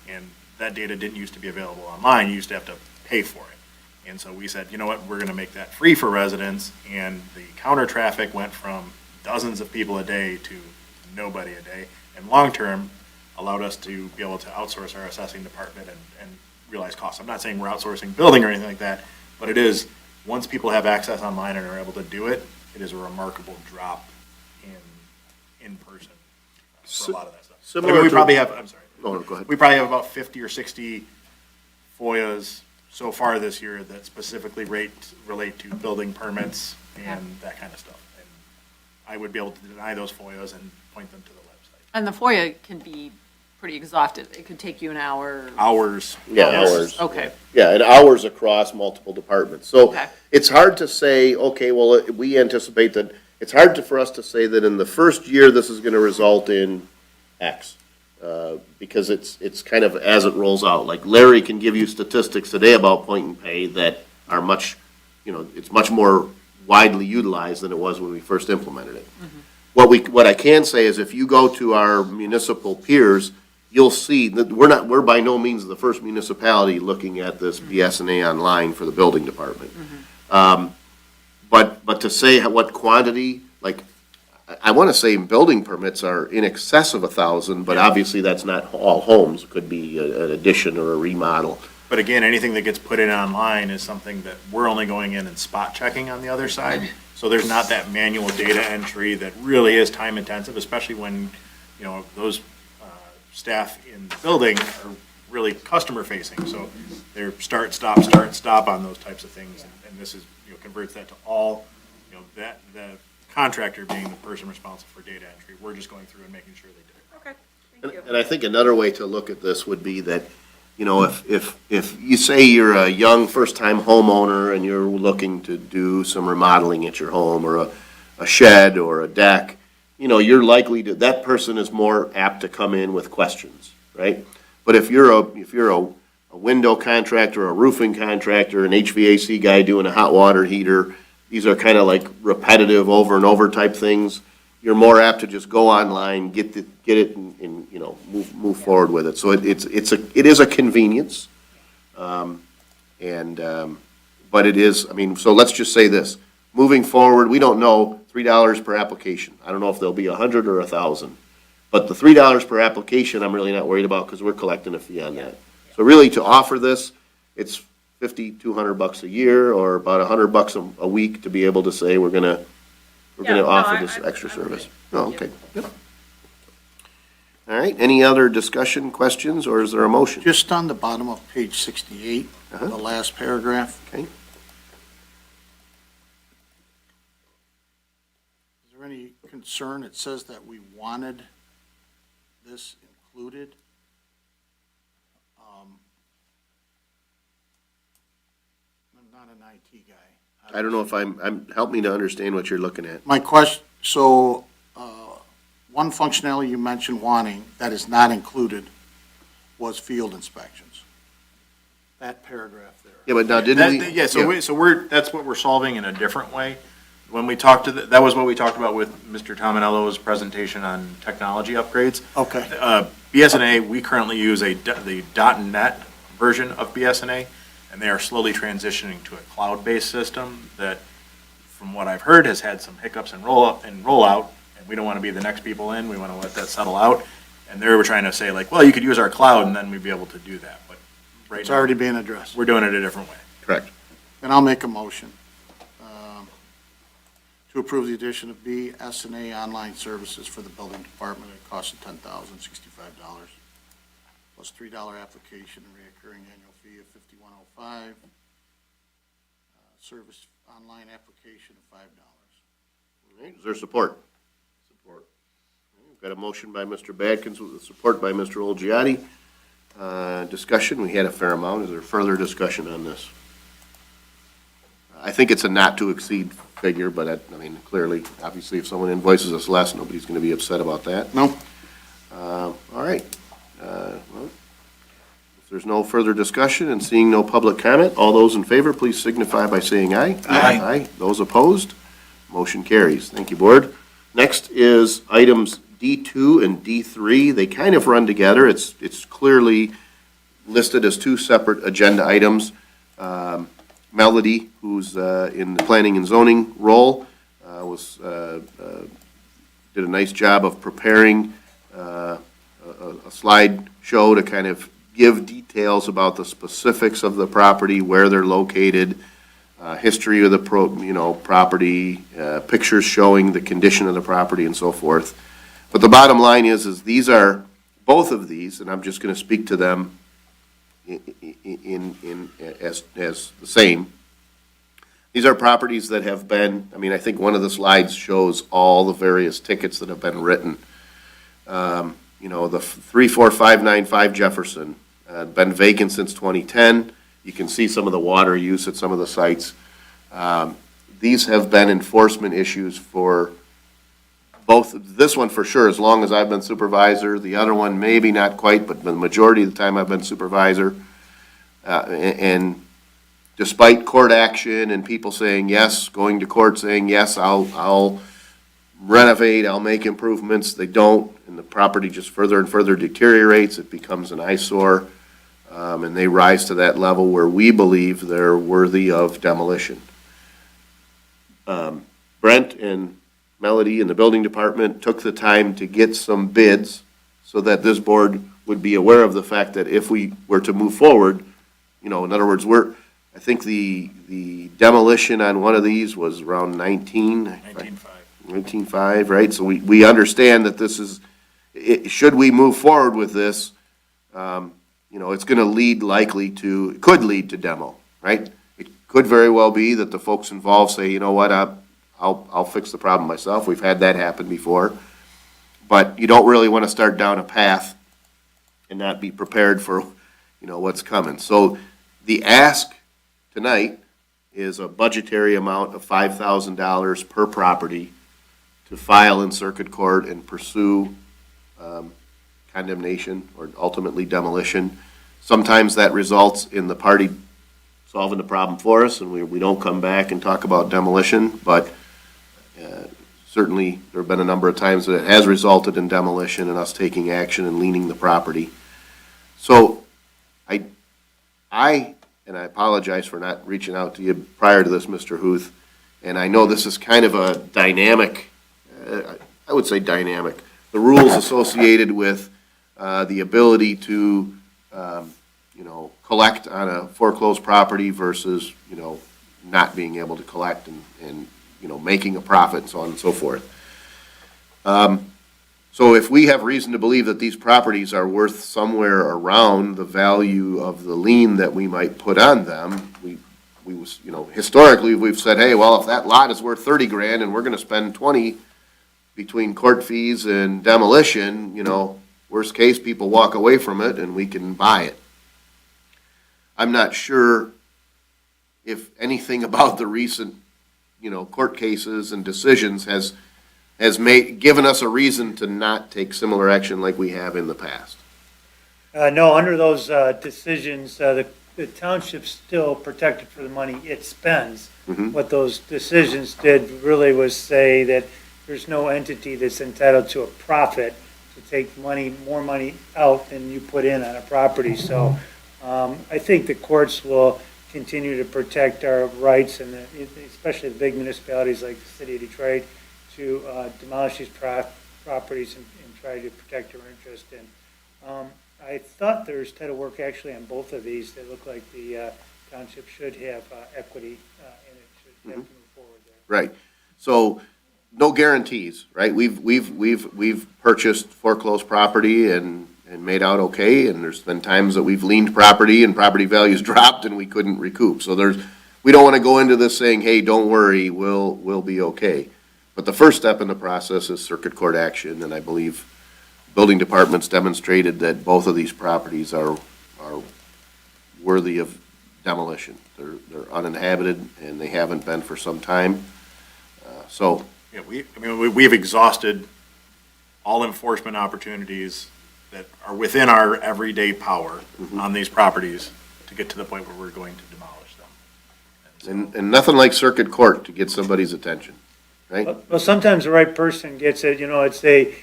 [SPEAKER 3] And that data didn't used to be available online. You used to have to pay for it. And so we said, you know what, we're going to make that free for residents. And the counter traffic went from dozens of people a day to nobody a day. And long-term allowed us to be able to outsource our assessing department and realize costs. I'm not saying we're outsourcing building or anything like that, but it is, once people have access online and are able to do it, it is a remarkable drop in person for a lot of that stuff.
[SPEAKER 1] Similar
[SPEAKER 3] we
[SPEAKER 1] to-
[SPEAKER 3] probably have, I'm sorry.
[SPEAKER 1] Oh, go ahead.
[SPEAKER 3] We probably have about 50 or 60 FOIAs so far this year that specifically relate to building permits and that kind of stuff. And I would be able to deny those FOIAs and point them to the website.
[SPEAKER 8] And the FOIA can be pretty exhaustive. It could take you an hour.
[SPEAKER 3] Hours.
[SPEAKER 1] Yeah,
[SPEAKER 3] Yes.
[SPEAKER 1] hours.
[SPEAKER 8] Okay.
[SPEAKER 1] Yeah, and hours across multiple departments. So
[SPEAKER 8] Okay.
[SPEAKER 1] it's hard to say, okay, well, we anticipate that, it's hard for us to say that in the first year, this is going to result in X. Because it's kind of as it rolls out. Like Larry can give you statistics today about point and pay that are much, it's much more widely utilized than it was when we first implemented it. What I can say is if you go to our municipal peers, you'll see that we're by no means the first municipality looking at this BS&A online for the building department. But to say what quantity, I want to say building permits are in excess of 1,000, but obviously that's not all homes. It could be an addition or a remodel.
[SPEAKER 3] But again, anything that gets put in online is something that we're only going in and spot checking on the other side. So there's not that manual data entry that really is time intensive, especially when, those staff in the building are really customer facing. So they're start, stop on those types of things. And this is, converts that to all, that, the contractor being the person responsible for data entry. We're just going through and making sure they did it.
[SPEAKER 8] Okay, thank you.
[SPEAKER 1] And I think another way to look at this would be that, if you say you're a young first-time homeowner and you're looking to do some remodeling at your home or a shed or a deck, you're likely to, that person is more apt to come in with questions, right? But if you're a window contractor, a roofing contractor, an HVAC guy doing a hot water heater, these are kind of like repetitive over and over type things. You're more apt to just go online, get it, and move forward with it. So it is a convenience, but it is. I mean, so let's just say this: moving forward, we don't know $3 per application. I don't know if there'll be 100 or 1,000, but the $3 per application, I'm really not worried about because we're collecting a fee on that. So really, to offer this, it's $200 a year or about $100 a week to be able to say we're gonna offer this extra service. Oh, okay. Yep. All right, any other discussion, questions, or is there a motion?
[SPEAKER 5] Just on the bottom of page 68,
[SPEAKER 1] Uh-huh.
[SPEAKER 5] the last paragraph.
[SPEAKER 1] Okay.
[SPEAKER 5] Is there any concern? It says that we wanted this included. I'm not an IT guy.
[SPEAKER 1] I don't know if help me to understand what you're looking at.
[SPEAKER 5] My question, so, one functionality you mentioned wanting that is not included was field inspections. That paragraph there.
[SPEAKER 1] Yeah, but now didn't we?
[SPEAKER 3] Yeah, that's what we're solving in a different way. When we talked that was what we talked about with Mr. Tominello's presentation on technology upgrades.
[SPEAKER 5] Okay.
[SPEAKER 3] BSNA, we currently use the .NET version of BSNA, and they are slowly transitioning to a cloud-based system that, from what I've heard, has had some hiccups and rollout, and we don't want to be the next people in. We want to let that settle out. And they were trying to say, like, well, you could use our cloud, and then we'd be able to do that. But right
[SPEAKER 5] It's
[SPEAKER 3] now,
[SPEAKER 5] already being addressed.
[SPEAKER 3] we're doing it a different way.
[SPEAKER 1] Correct.
[SPEAKER 5] And I'll make a motion to approve the addition of BSNA online services for the building department at a cost of $10,065, plus $3 application and reoccurring annual fee of $51.05. Service online application of $5.
[SPEAKER 1] All right, is there support? Support. We've got a motion by Mr. Badkins with support by Mr. Olgiati. Discussion, we had a fair amount. Is there further discussion on this? I think it's a not to exceed figure, but I mean, clearly, obviously, if someone invoices us less, nobody's going to be upset about that.
[SPEAKER 5] No?
[SPEAKER 1] All right. Well, if there's no further discussion and seeing no public comment, all those in favor, please signify by saying aye.
[SPEAKER 7] Aye.
[SPEAKER 1] Aye. Those opposed? Motion carries. Thank you, Board. Next is items D2 and D3. They kind of run together. It's clearly listed as two separate agenda items. Melody, who's in the planning and zoning role, did a nice job of preparing a slide show to kind of give details about the specifics of the property, where they're located, history of the property, pictures showing the condition of the property and so forth. But the bottom line is these are, both of these, and I'm just going to speak to them as the same. These are properties that have been, I think one of the slides shows all the various tickets that have been written. The 34595 Jefferson, been vacant since 2010. You can see some of the water use at some of the sites. These have been enforcement issues for both, this one for sure, as long as I've been supervisor. The other one, maybe not quite, but the majority of the time I've been supervisor. And despite court action and people saying yes, going to court saying yes, I'll renovate, I'll make improvements, they don't, and the property just further and further deteriorates. It becomes an eyesore, and they rise to that level where we believe they're worthy of demolition. Brent and Melody in the building department took the time to get some bids so that this board would be aware of the fact that if we were to move forward, you know, in other words, I think the demolition on one of these was around
[SPEAKER 3] 19.5.
[SPEAKER 1] 19.5, right? So we understand that this is, should we move forward with this, you know, it's gonna it could lead to demo, right? It could very well be that the folks involved say, you know what, I'll fix the problem myself. We've had that happen before. But you don't really wanna start down a path and not be prepared for, you know, what's coming. So the ask tonight is a budgetary amount of $5,000 per property to file in circuit court and pursue condemnation or ultimately demolition. Sometimes that results in the party solving the problem for us, and we don't come back and talk about demolition, but certainly there have been a number of times that it has resulted in demolition and us taking action and leaning the property. So and I apologize for not reaching out to you prior to this, Mr. Huth, and I know this is kind of a dynamic, I would say dynamic. The rules associated with the ability to, you know, collect on a foreclosed property versus, you know, not being able to collect and you know, making a profit and so on and so forth. So if we have reason to believe that these properties are worth somewhere around the value of the lien that we might put on them, we you know, historically, we've said, hey, well, if that lot is worth 30 grand and we're gonna spend 20 between court fees and demolition, you know, worst case, people walk away from it and we can buy it. I'm not sure if anything about the recent, you know, court cases and decisions has given us a reason to not take similar action like we have in the past.
[SPEAKER 9] No, under those decisions, the township's still protected for the money it spends.
[SPEAKER 1] Mhm.
[SPEAKER 9] What those decisions did really was say that there's no entity that's entitled to a profit to take more money out than you put in on a property. So I think the courts will continue to protect our rights, and especially the big municipalities like the city of Detroit, to demolish these properties and try to protect our interest. And I thought there's title work actually on both of these. They look like the township should have equity and it should have to move forward there.
[SPEAKER 1] Right. So no guarantees, right? We've purchased foreclosed property and made out okay, and there's been times that we've liened property and property values dropped and we couldn't recoup. So we don't want to go into this saying, hey, don't worry, we'll be okay. But the first step in the process is circuit court action, and I believe building departments demonstrated that both of these properties are worthy of demolition. They're uninhabited and they haven't been for some time. So
[SPEAKER 3] Yeah, we've exhausted all enforcement opportunities that are within our everyday power on these properties to get to the point where we're going to demolish them.
[SPEAKER 1] and nothing like circuit court to get somebody's attention, right?
[SPEAKER 9] Well, sometimes the right person gets it, you know, it's a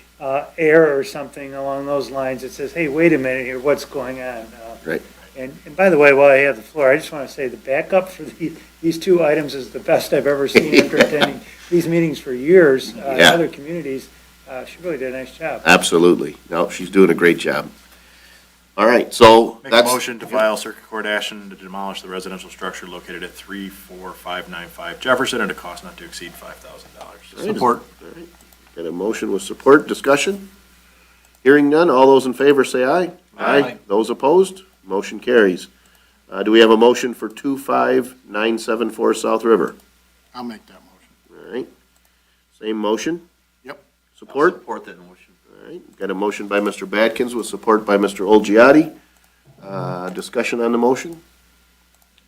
[SPEAKER 9] error or something along those lines. It says, hey, wait a minute here, what's going on?
[SPEAKER 1] Right.
[SPEAKER 9] And by the way, while I have the floor, I just want to say the backup for these two items is the best I've ever seen after attending these meetings for years in
[SPEAKER 1] Yeah.
[SPEAKER 9] other communities. She really did a nice job.
[SPEAKER 1] Absolutely. No, she's doing a great job. All right, so
[SPEAKER 3] Make a
[SPEAKER 1] that's.
[SPEAKER 3] motion to file circuit court action to demolish the residential structure located at 34595 Jefferson at a cost not to exceed $5,000.
[SPEAKER 7] Support.
[SPEAKER 1] All right. Got a motion with support, discussion? Hearing none, all those in favor say aye.
[SPEAKER 7] Aye.
[SPEAKER 1] Those opposed, motion carries. Do we have a motion for 25974 South River?
[SPEAKER 5] I'll make that motion.
[SPEAKER 1] All right, same motion?
[SPEAKER 5] Yep.
[SPEAKER 1] Support?
[SPEAKER 6] Support that motion.
[SPEAKER 1] All right, got a motion by Mr. Badkins with support by Mr. Olgiati. Discussion on the motion?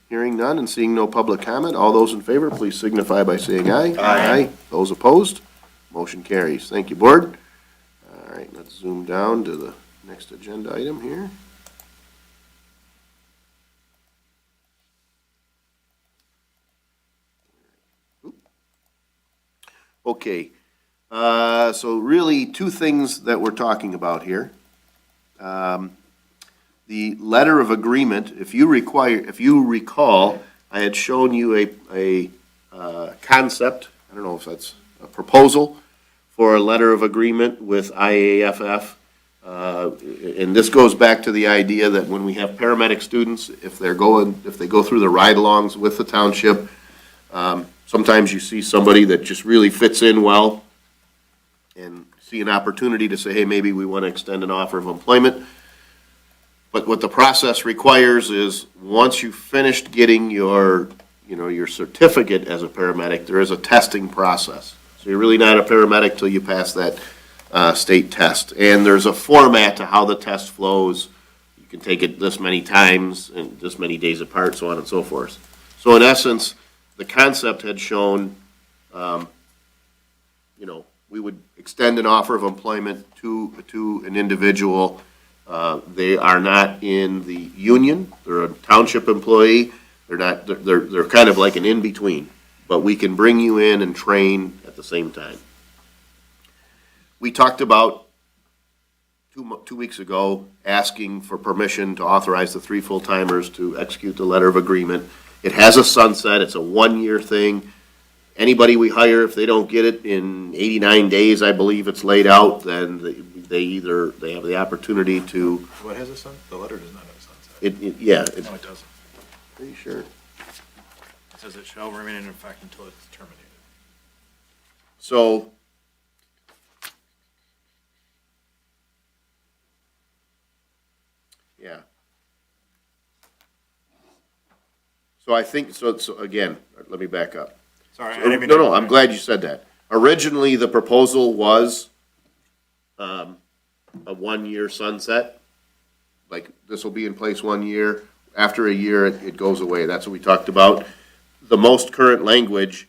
[SPEAKER 1] Hearing none and seeing no public comment, all those in favor, please signify by saying aye.
[SPEAKER 6] Aye.
[SPEAKER 1] Those opposed, motion carries. Thank you, board. All right, let's zoom down to the next agenda item here. Okay, so really two things that we're talking about here. The letter of agreement, if you recall, I had shown you a concept, I don't know if that's a proposal for a letter of agreement with IAFF And this goes back to the idea that when we have paramedic students, if they go through the ride-alongs with the township, sometimes you see somebody that just really fits in well and see an opportunity to say, hey, maybe we want to extend an offer of employment. But what the process requires is, once you've finished getting your certificate as a paramedic, there is a testing process. So you're really not a paramedic till you pass that state test. And there's a format to how the test flows. You can take it this many times and this many days apart, so on and so forth. So in essence, the concept had shown, we would extend an offer of employment to an individual. They are not in the union. They're a township employee. They're kind of like an in-between, but we can bring you in and train at the same time. We talked about 2 weeks ago asking for permission to authorize the 3 full-timers to execute the letter of agreement. It has a sunset. It's a 1-year thing. Anybody we hire, if they don't get it in 89 days, I believe it's laid out, then they have the opportunity to.
[SPEAKER 3] What has a sun? The letter does not have a sunset.
[SPEAKER 1] Yeah.
[SPEAKER 3] No, it doesn't.
[SPEAKER 1] Pretty sure.
[SPEAKER 3] It says it shall remain in effect until it's terminated.
[SPEAKER 1] So. Yeah. So I think, so again, let me back up.
[SPEAKER 3] Sorry, I didn't mean to.
[SPEAKER 1] No, I'm glad you said that. Originally, the proposal was a 1-year sunset. Like, this will be in place 1 year. After a year, it goes away. That's what we talked about. The most current language,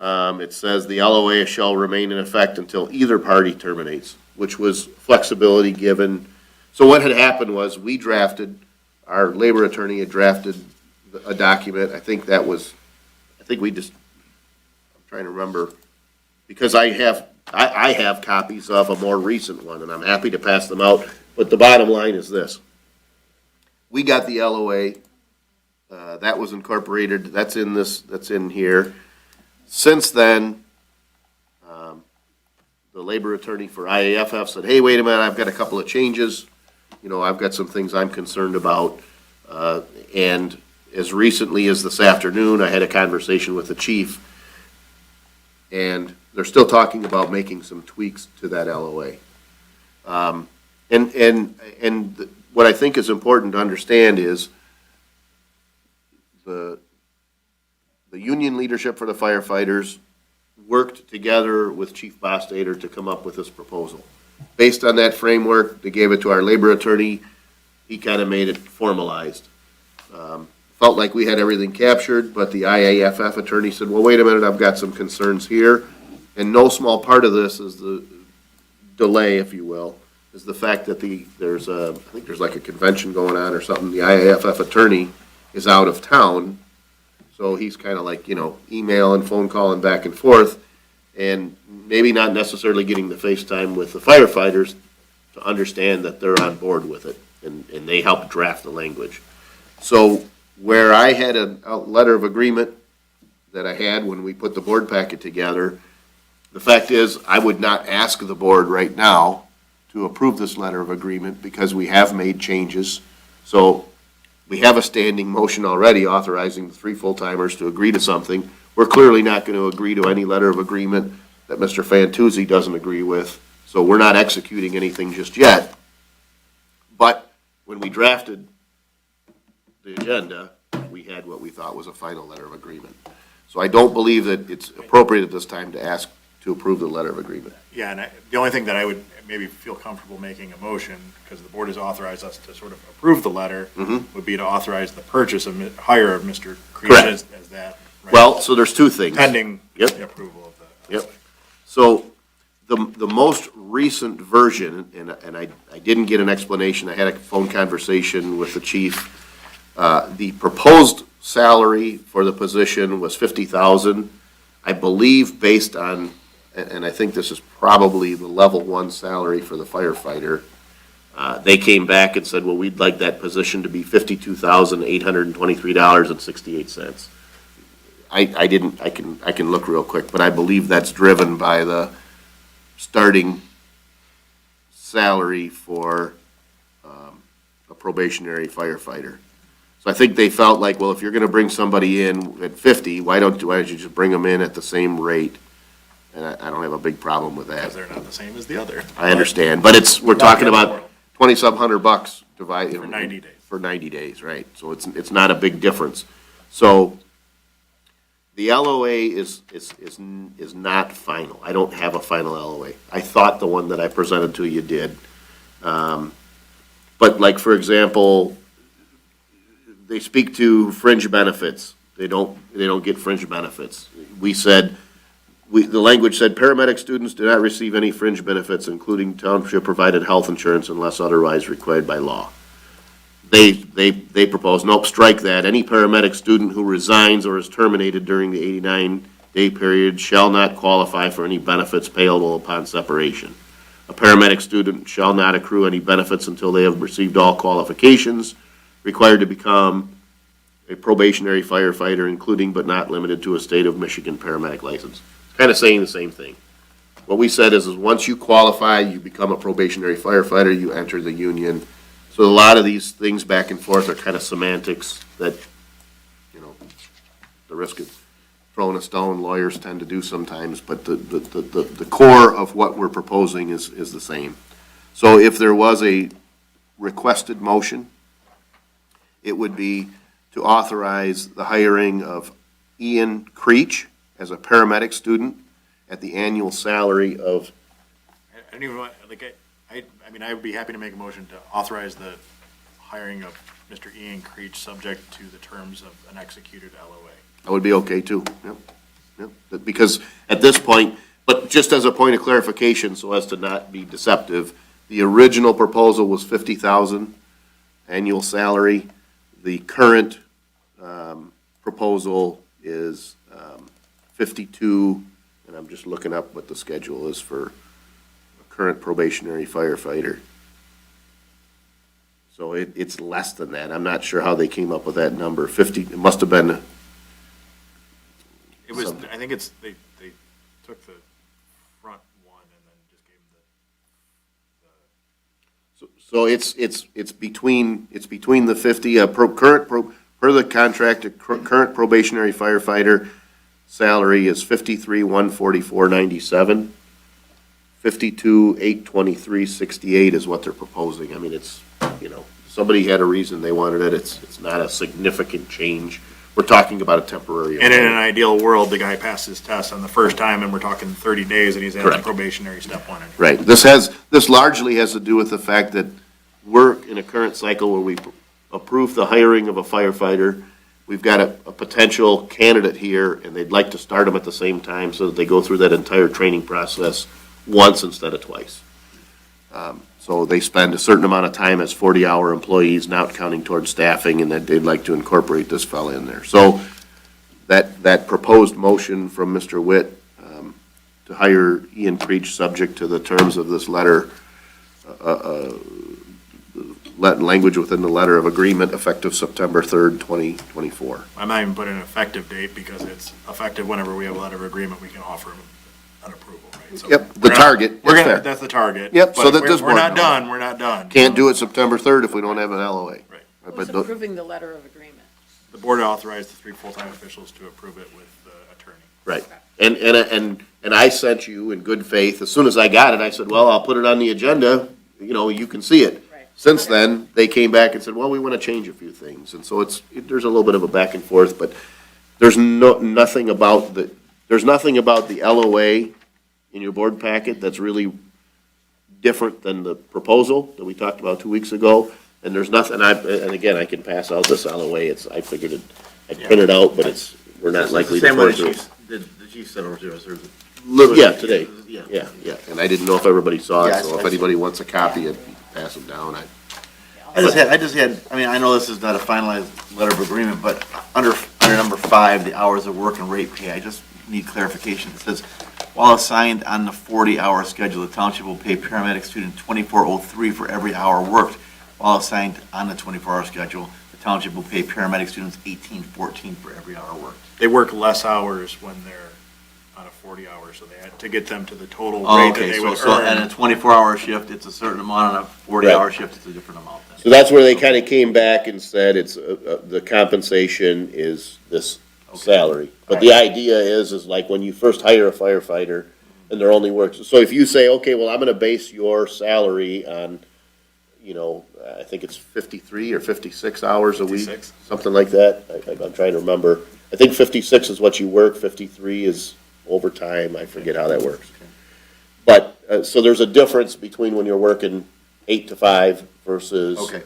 [SPEAKER 1] it says the LOA shall remain in effect until either party terminates, which was flexibility given. So what had happened was our labor attorney had drafted a document. I'm trying to remember, because I have copies of a more recent one, and I'm happy to pass them out. But the bottom line is this. We got the LOA, that was incorporated, that's in here. Since then, the labor attorney for IAFF said, hey, wait a minute, I've got a couple of changes. I've got some things I'm concerned about. And as recently as this afternoon, I had a conversation with the chief, and they're still talking about making some tweaks to that LOA. And what I think is important to understand is the union leadership for the firefighters worked together with Chief Bostater to come up with this proposal. Based on that framework, they gave it to our labor attorney. He kind of made it formalized. Felt like we had everything captured, but the IAFF attorney said, well, wait a minute, I've got some concerns here. And no small part of this is the delay, if you will, is the fact that I think there's like a convention going on or something. The IAFF attorney is out of town, so he's kind of like, email and phone calling back and forth, and maybe not necessarily getting the FaceTime with the firefighters to understand that they're on board with it, and they helped draft the language. So where I had a letter of agreement that I had when we put the board packet together, the fact is, I would not ask the board right now to approve this letter of agreement because we have made changes. So we have a standing motion already authorizing the 3 full-timers to agree to something. We're clearly not going to agree to any letter of agreement that Mr. Fantuzzi doesn't agree with. So we're not executing anything just yet. But when we drafted the agenda, we had what we thought was a final letter of agreement. So I don't believe that it's appropriate at this time to ask to approve the letter of agreement.
[SPEAKER 3] Yeah, and the only thing that I would maybe feel comfortable making a motion, because the board has authorized us to sort of approve the letter, would be to authorize the hire of Mr. Creech as that. Right?
[SPEAKER 1] Well, so there's 2 things.
[SPEAKER 3] Pending
[SPEAKER 1] Yep.
[SPEAKER 3] the approval of the.
[SPEAKER 1] Yep. So the most recent version, and I didn't get an explanation, I had a phone conversation with the chief. The proposed salary for the position was $50,000. I believe based on, and I think this is probably the level 1 salary for the firefighter, they came back and said, well, we'd like that position to be $52,823.68. I can look real quick, but I believe that's driven by the starting salary for a probationary firefighter. So I think they felt like, well, if you're gonna bring somebody in at 50, why don't you just bring them in at the same rate? And I don't have a big problem with that.
[SPEAKER 3] Because they're not the same as the other.
[SPEAKER 1] I understand, but we're talking about 20-some hundred bucks divided.
[SPEAKER 3] For 90 days.
[SPEAKER 1] For 90 days, right. So it's not a big difference. So the LOA is not final. I don't have a final LOA. I thought the one that I presented to you did. But like, for example, they speak to fringe benefits. They don't get fringe benefits. The language said paramedic students do not receive any fringe benefits, including township-provided health insurance unless otherwise required by law. They propose, nope, strike that. Any paramedic student who resigns or is terminated during the 89-day period shall not qualify for any benefits payable upon separation. A paramedic student shall not accrue any benefits until they have received all qualifications required to become a probationary firefighter, including but not limited to a state of Michigan paramedic license. Kind of saying the same thing. What we said is once you qualify, you become a probationary firefighter, you enter the union. So a lot of these things back and forth are kind of semantics that, the risk of throwing a stone, lawyers tend to do sometimes, but the core of what we're proposing is the same. So if there was a requested motion, it would be to authorize the hiring of Ian Creech as a paramedic student at the annual salary of,
[SPEAKER 3] I don't even want, I mean, I would be happy to make a motion to authorize the hiring of Mr. Ian Creech, subject to the terms of an executed LOA.
[SPEAKER 1] that would be okay too, yep. Because at this point, but just as a point of clarification, so as to not be deceptive, the original proposal was 50,000 annual salary. The current proposal is 52, and I'm just looking up what the schedule is for a current probationary firefighter. So it's less than that. I'm not sure how they came up with that number. 50, it must have been.
[SPEAKER 3] It was, I think they took the front one and then just gave them
[SPEAKER 1] So it's between the 50, per the contract, current probationary firefighter salary is 53,144.97. 52,823.68 is what they're proposing. I mean, it's, somebody had a reason they wanted it. It's not a significant change. We're talking about a temporary.
[SPEAKER 3] And in an ideal world, the guy passed his test on the first time, and we're talking 30 days, and he's at
[SPEAKER 1] Correct.
[SPEAKER 3] probationary step one.
[SPEAKER 1] Right. This largely has to do with the fact that we're in a current cycle where we approve the hiring of a firefighter. We've got a potential candidate here, and they'd like to start them at the same time so that they go through that entire training process once instead of twice. So they spend a certain amount of time as 40-hour employees, not counting towards staffing, and that they'd like to incorporate this fella in there. So that proposed motion from Mr. Witt to hire Ian Creech, subject to the terms of this letter, language within the letter of agreement, effective September 3rd, 2024.
[SPEAKER 3] I'm not even putting an effective date because it's effective whenever we have a letter of agreement, we can offer him an approval, right? So
[SPEAKER 1] Yep, the
[SPEAKER 3] we're not-
[SPEAKER 1] target,
[SPEAKER 3] We're
[SPEAKER 1] that's
[SPEAKER 3] gonna,
[SPEAKER 1] fair.
[SPEAKER 3] that's the target.
[SPEAKER 1] Yep, so
[SPEAKER 3] but
[SPEAKER 1] that
[SPEAKER 3] we're-
[SPEAKER 1] this
[SPEAKER 3] We're
[SPEAKER 1] board
[SPEAKER 3] not
[SPEAKER 1] knows.
[SPEAKER 3] done, we're not done.
[SPEAKER 1] Can't do it September 3rd if we don't have an LOA.
[SPEAKER 3] Right.
[SPEAKER 1] But
[SPEAKER 8] Who's
[SPEAKER 1] don't-
[SPEAKER 8] approving the letter of agreement?
[SPEAKER 3] The board authorized the 3 full-time officials to approve it with the attorney.
[SPEAKER 1] Right. And I sent you in good faith, as soon as I got it, I said, well, I'll put it on the agenda, you can see it.
[SPEAKER 8] Right.
[SPEAKER 1] Since then, they came back and said, well, we want to change a few things. And so there's a little bit of a back and forth, but there's nothing about the LOA in your board packet that's really different than the proposal that we talked about 2 weeks ago. And there's nothing, and again, I can pass out this LOA, I figured I'd print it out, but we're not likely to.
[SPEAKER 6] Same way the chief sent over to us, or?
[SPEAKER 1] Yeah, today.
[SPEAKER 6] Yeah.
[SPEAKER 1] Yeah, and I didn't know if everybody saw it,
[SPEAKER 6] Yeah,
[SPEAKER 1] so
[SPEAKER 6] I
[SPEAKER 1] if
[SPEAKER 6] see.
[SPEAKER 1] anybody wants a copy, I'd pass them down.
[SPEAKER 6] I mean, I know this is not a finalized letter of agreement, but under number 5, the hours of work and rate pay, I just need clarification. It says, while assigned on the 40-hour schedule, the township will pay paramedic student $24.03 for every hour worked. While assigned on the 24-hour schedule, the township will pay paramedic students $18.14 for every hour worked.
[SPEAKER 3] They work less hours when they're on a 40 hours, so they had to get them to the total
[SPEAKER 6] Oh,
[SPEAKER 3] rate that
[SPEAKER 6] okay,
[SPEAKER 3] they
[SPEAKER 6] so,
[SPEAKER 3] would
[SPEAKER 6] so at a
[SPEAKER 3] earn.
[SPEAKER 6] 24-hour shift, it's a certain amount, on a 40-hour shift, it's a different amount then.
[SPEAKER 1] So that's where they kind of came back and said it's, the compensation is this salary. But the idea is like when you first hire a firefighter and they're only works, so if you say, okay, well, I'm gonna base your salary on, I think it's 53 or 56 hours a week.
[SPEAKER 3] 56.
[SPEAKER 1] Something like that. I'm trying to remember. I think 56 is what you work, 53 is overtime. I forget how that works. But, so there's a difference between when you're working 8 to 5 versus,
[SPEAKER 6] Okay.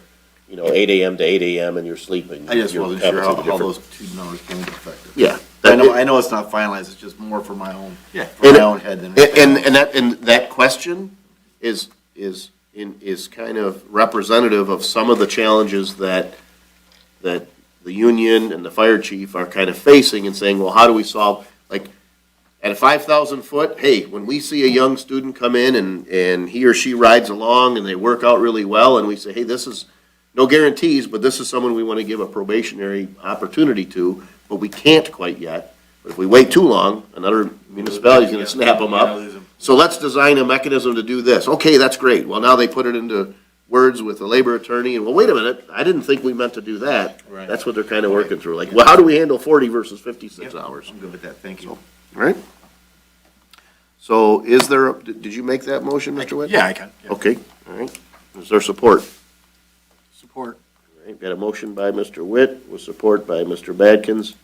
[SPEAKER 1] 8 AM to 8 AM and you're sleeping.
[SPEAKER 6] I just
[SPEAKER 1] You're
[SPEAKER 6] wasn't sure how
[SPEAKER 1] compensated
[SPEAKER 6] those
[SPEAKER 1] different.
[SPEAKER 6] two numbers came into effect.
[SPEAKER 1] Yeah.
[SPEAKER 6] I know it's not finalized, it's just more for my own,
[SPEAKER 1] And-
[SPEAKER 6] for my own head than anything else.
[SPEAKER 1] And that question is kind of representative of some of the challenges that the union and the fire chief are kind of facing and saying, well, how do we solve, like, at a 5,000 foot, hey, when we see a young student come in and he or she rides along and they work out really well, and we say, hey, this is, no guarantees, but this is someone we want to give a probationary opportunity to, but we can't quite yet. But if we wait too long, another municipality's gonna snap them up. So let's design a mechanism to do this. Okay, that's great. Well, now they put it into words with the labor attorney, and well, wait a minute, I didn't think we meant to do that.
[SPEAKER 6] Right.
[SPEAKER 1] That's what they're kind of working through. Like, well, how do we handle 40 versus 56 hours?
[SPEAKER 6] I'm good with that, thank you.
[SPEAKER 1] Right? So is there, did you make that motion, Mr. Witt?
[SPEAKER 3] Yeah, I can. yeah.
[SPEAKER 1] Okay, all right. Is there support?
[SPEAKER 5] Support.
[SPEAKER 1] All right, got a motion by Mr. Witt with support by Mr. Badkins.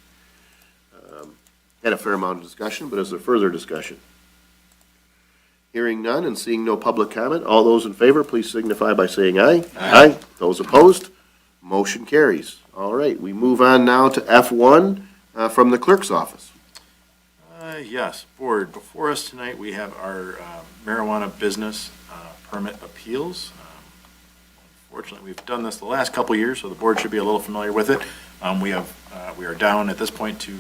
[SPEAKER 1] Had a fair amount of discussion, but is there further discussion? Hearing none and seeing no public comment, all those in favor, please signify by saying aye. Aye. Those opposed, motion carries. All right, we move on now to F1 from the clerk's office.
[SPEAKER 3] Yes, Board, before us tonight, we have our marijuana business permit appeals. Unfortunately, we've done this the last couple of years, so the board should be a little familiar with it. We are down at this point to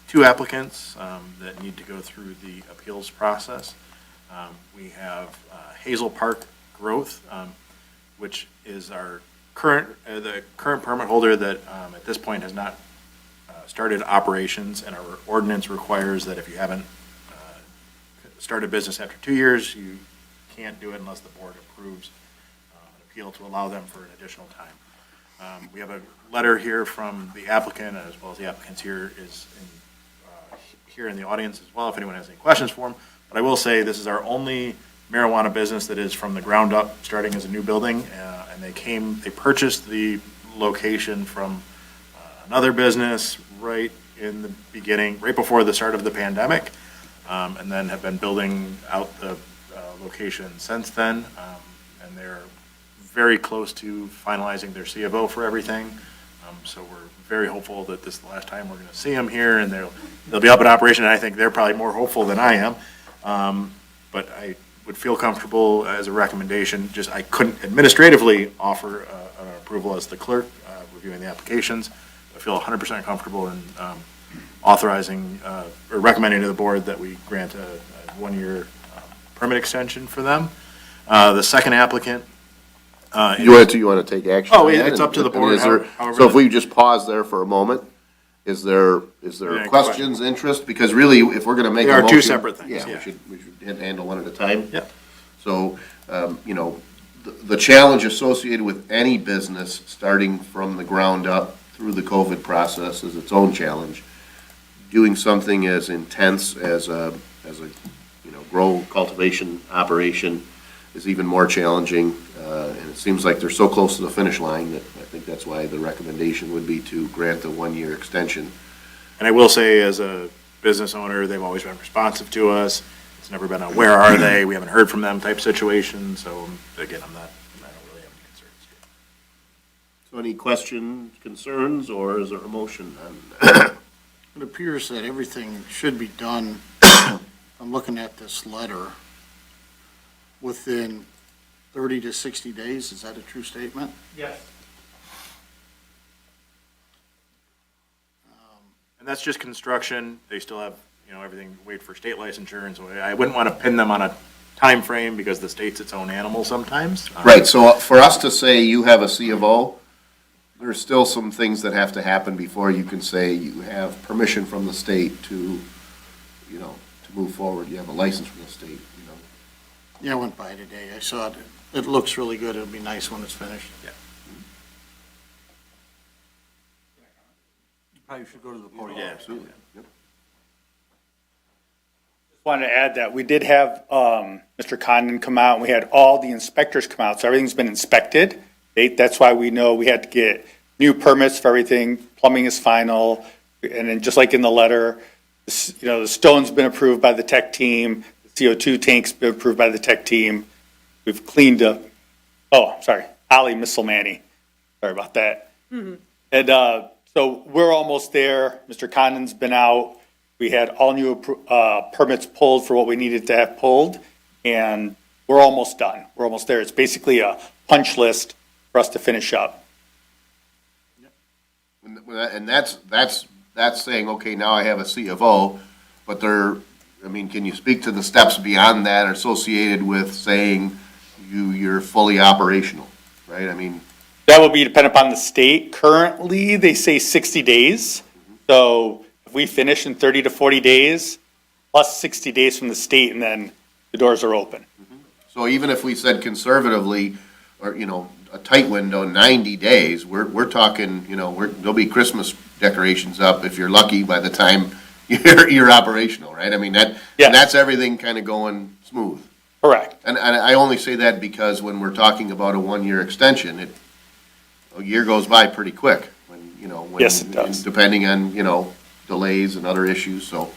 [SPEAKER 3] two applicants that need to go through the appeals process. We have Hazel Park Growth, which is our the current permit holder that at this point has not started operations, and our ordinance requires that if you haven't started business after 2 years, you can't do it unless the board approves an appeal to allow them for an additional time. We have a letter here from the applicant, as well as the applicants here here in the audience as well, if anyone has any questions for them. But I will say, this is our only marijuana business that is from the ground up, starting as a new building, and they purchased the location from another business right in the beginning, right before the start of the pandemic, and then have been building out the location since then, and they're very close to finalizing their C of O for everything. So we're very hopeful that this is the last time we're going to see them here, and they'll be up in operation, and I think they're probably more hopeful than I am. But I would feel comfortable as a recommendation, I couldn't administratively offer an approval as the clerk reviewing the applications. I feel 100% comfortable in authorizing or recommending to the board that we grant a 1-year permit extension for them. The second applicant.
[SPEAKER 1] You want to take action?
[SPEAKER 3] Oh,
[SPEAKER 1] on
[SPEAKER 3] yeah,
[SPEAKER 1] that?
[SPEAKER 3] it's up to the
[SPEAKER 1] And
[SPEAKER 3] board,
[SPEAKER 1] is there-
[SPEAKER 3] however
[SPEAKER 1] So if
[SPEAKER 3] the-
[SPEAKER 1] we just pause there for a moment, is there
[SPEAKER 3] Yeah,
[SPEAKER 1] questions, interest? Because really, if we're going to make a
[SPEAKER 3] They are
[SPEAKER 1] motion.
[SPEAKER 3] two separate things,
[SPEAKER 1] Yeah,
[SPEAKER 3] yeah.
[SPEAKER 1] we should handle one at a time.
[SPEAKER 3] Yeah.
[SPEAKER 1] So, the challenge associated with any business, starting from the ground up through the COVID process, is its own challenge. Doing something as intense as a grow cultivation operation is even more challenging, and it seems like they're so close to the finish line that I think that's why the recommendation would be to grant the 1-year extension.
[SPEAKER 3] And I will say, as a business owner, they've always been responsive to us. It's never been a where are they, we haven't heard from them type situation. So again, I don't really have any concerns.
[SPEAKER 1] So any questions, concerns, or is there a motion on?
[SPEAKER 5] It appears that everything should be done, I'm looking at this letter, within 30 to 60 days. Is that a true statement?
[SPEAKER 9] Yes.
[SPEAKER 3] And that's just construction. They still have, everything, wait for state licensure. And so I wouldn't want to pin them on a time frame because the state's its own animal sometimes.
[SPEAKER 1] Right, so for us to say you have a C of O, there's still some things that have to happen before you can say you have permission from the state to you know, to move forward, you have a license from the state, you know.
[SPEAKER 5] Yeah, I went by today. I saw it. It looks really good. It'll be nice when it's finished.
[SPEAKER 7] You probably should go to the podium.
[SPEAKER 1] Yeah, absolutely. Yep.
[SPEAKER 10] Wanted to add that we did have Mr. Condon come out, and we had all the inspectors come out, so everything's been inspected. That's why we know we had to get new permits for everything, plumbing is final, and then just like in the letter, you know, the stone's been approved by the tech team, the CO2 tank's been approved by the tech team. We've cleaned up, Ollie Misselmanny, sorry about that. And so we're almost there, Mr. Condon's been out. We had all new permits pulled for what we needed to have pulled, and we're almost done. We're almost there. It's basically a punch list for us to finish up.
[SPEAKER 1] And that's saying, okay, now I have a C of O, but can you speak to the steps beyond that associated with saying you're fully operational, right? I mean.
[SPEAKER 10] That will be dependent upon the state. Currently, they say 60 days. So if we finish in 30 to 40 days, plus 60 days from the state, and then the doors are open.
[SPEAKER 1] So even if we said conservatively, or, you know, a tight window, 90 days, we're talking, you know, there'll be Christmas decorations up if you're lucky by the time you're operational, right? I mean, that's everything kind of going smooth.
[SPEAKER 10] Correct.
[SPEAKER 1] And I only say that because when we're talking about a one-year extension, a year goes by pretty quick, when, you know.
[SPEAKER 10] Yes, it does.
[SPEAKER 1] Depending on, you know, delays and other issues, so.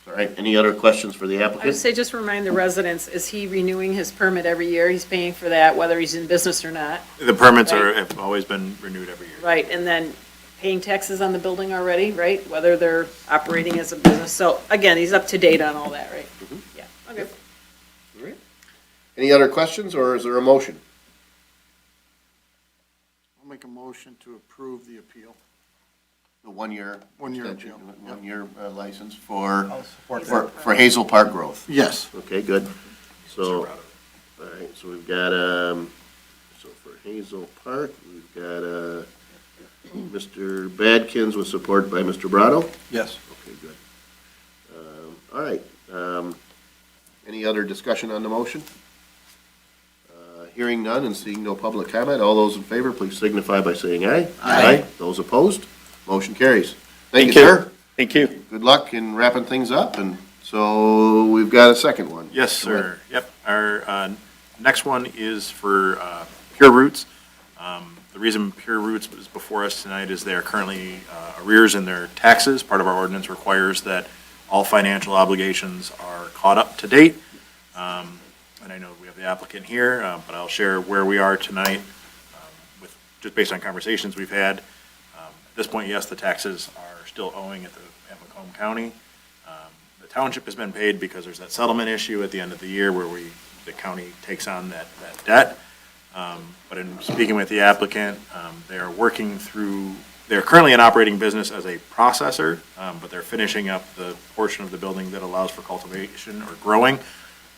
[SPEAKER 1] All right, any other questions for the
[SPEAKER 8] I would
[SPEAKER 1] applicant?
[SPEAKER 8] say just remind the residents, is he renewing his permit every year? He's paying for that, whether he's in business or not,
[SPEAKER 3] The permits have always been renewed every year.
[SPEAKER 8] right? And then paying taxes on the building already, right? Whether they're operating as a business. So again, he's up to date on all that, right? Yeah, okay.
[SPEAKER 1] All right. Any other questions, or is there a motion?
[SPEAKER 5] I'll make a motion to approve the appeal.
[SPEAKER 1] The one-year.
[SPEAKER 5] One-year
[SPEAKER 1] extension,
[SPEAKER 5] appeal, yep.
[SPEAKER 1] One-year license for,
[SPEAKER 7] I'll support
[SPEAKER 1] for,
[SPEAKER 7] that.
[SPEAKER 1] for Hazel Park growth.
[SPEAKER 5] Yes.
[SPEAKER 1] Okay, good. So, all right, so we've got, so for Hazel Park, we've got, Mr. Badkins with support by Mr. Brado.
[SPEAKER 7] Yes.
[SPEAKER 1] Okay, good. All right, any other discussion on the motion? Hearing none and seeing no public comment, all those in favor, please signify by saying aye.
[SPEAKER 6] Aye.
[SPEAKER 1] Those opposed, motion carries. Thank you,
[SPEAKER 10] Thank you.
[SPEAKER 1] sir.
[SPEAKER 10] Thank you.
[SPEAKER 1] Good luck in wrapping things up, and so we've got a second one.
[SPEAKER 3] Yes,
[SPEAKER 1] Go ahead.
[SPEAKER 3] sir. Yep. Our next one is for Pure Roots. The reason Pure Roots is before us tonight is they are currently arrears in their taxes. Part of our ordinance requires that all financial obligations are caught up to date. And I know we have the applicant here, but I'll share where we are tonight with, just based on conversations we've had. At this point, yes, the taxes are still owing at the Macomb County. The township has been paid because there's that settlement issue at the end of the year where the county takes on that debt. But in speaking with the applicant, they are working through, they're currently an operating business as a processor, but they're finishing up the portion of the building that allows for cultivation or growing.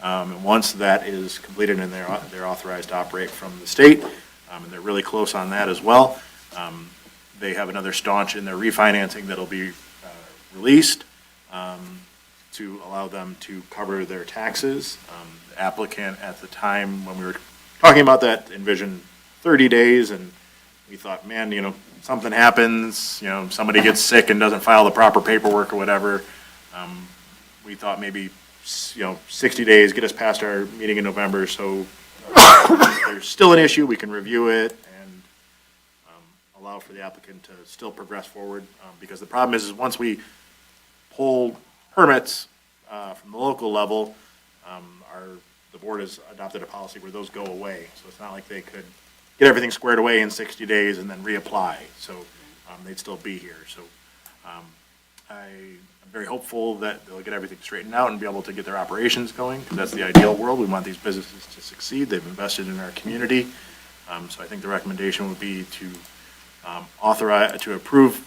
[SPEAKER 3] And once that is completed and they're authorized to operate from the state, and they're really close on that as well, they have another staunch in their refinancing that'll be released to allow them to cover their taxes. The applicant at the time when we were talking about that envisioned 30 days, and we thought, man, you know, something happens, you know, somebody gets sick and doesn't file the proper paperwork or whatever. We thought maybe, you know, 60 days, get us past our meeting in November, so if there's still an issue, we can review it and allow for the applicant to still progress forward. Because the problem is once we pull permits from the local level, the board has adopted a policy where those go away. So it's not like they could get everything squared away in 60 days and then reapply. So they'd still be here. So I'm very hopeful that they'll get everything straightened out and be able to get their operations going, because that's the ideal world. We want these businesses to succeed. They've invested in our community. So I think the recommendation would be to approve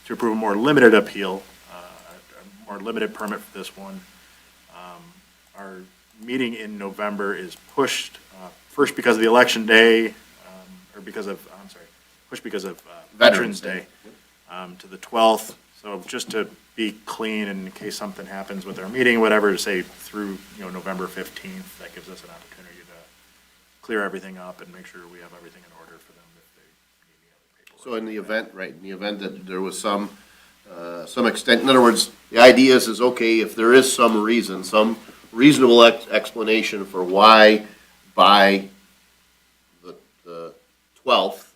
[SPEAKER 3] a more limited appeal, a more limited permit for this one. Our meeting in November is pushed, first because of the election day, pushed because of Veterans Day, to the 12th. So just to be clean in case something happens with our meeting, whatever, say through, November 15th, that gives us an opportunity to clear everything up and make sure we have everything in order for them if they need any other paperwork.
[SPEAKER 1] So in the event, right, in the event that there was some extent, in other words, the idea is, okay, if there is some reason, some reasonable explanation for why by the 12th,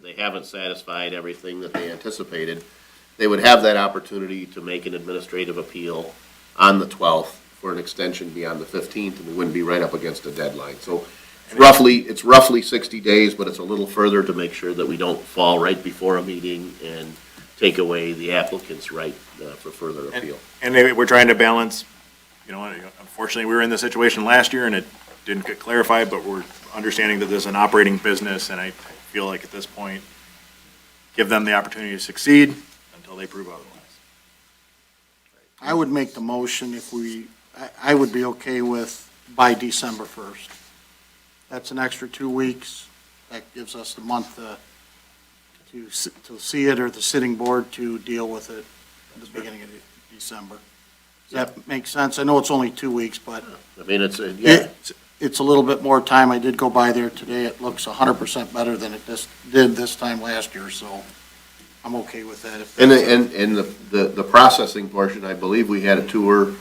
[SPEAKER 1] they haven't satisfied everything that they anticipated, they would have that opportunity to make an administrative appeal on the 12th for an extension beyond the 15th, and we wouldn't be right up against a deadline. So it's roughly 60 days, but it's a little further to make sure that we don't fall right before a meeting and take away the applicant's right for further appeal.
[SPEAKER 3] And we're trying to balance, unfortunately, we were in this situation last year and it didn't get clarified, but we're understanding that there's an operating business, and I feel like at this point, give them the opportunity to succeed until they prove otherwise.
[SPEAKER 5] I would make the motion if I would be okay with by December 1st. That's an extra 2 weeks. That gives us the month to see it, or the sitting board to deal with it at the beginning of December. Does that make sense? I know it's only 2 weeks, but
[SPEAKER 1] I mean, yeah.
[SPEAKER 5] it's a little bit more time. I did go by there today. It looks 100% better than it did this time last year, so I'm okay with that.
[SPEAKER 1] And the processing portion, I believe we had a tour,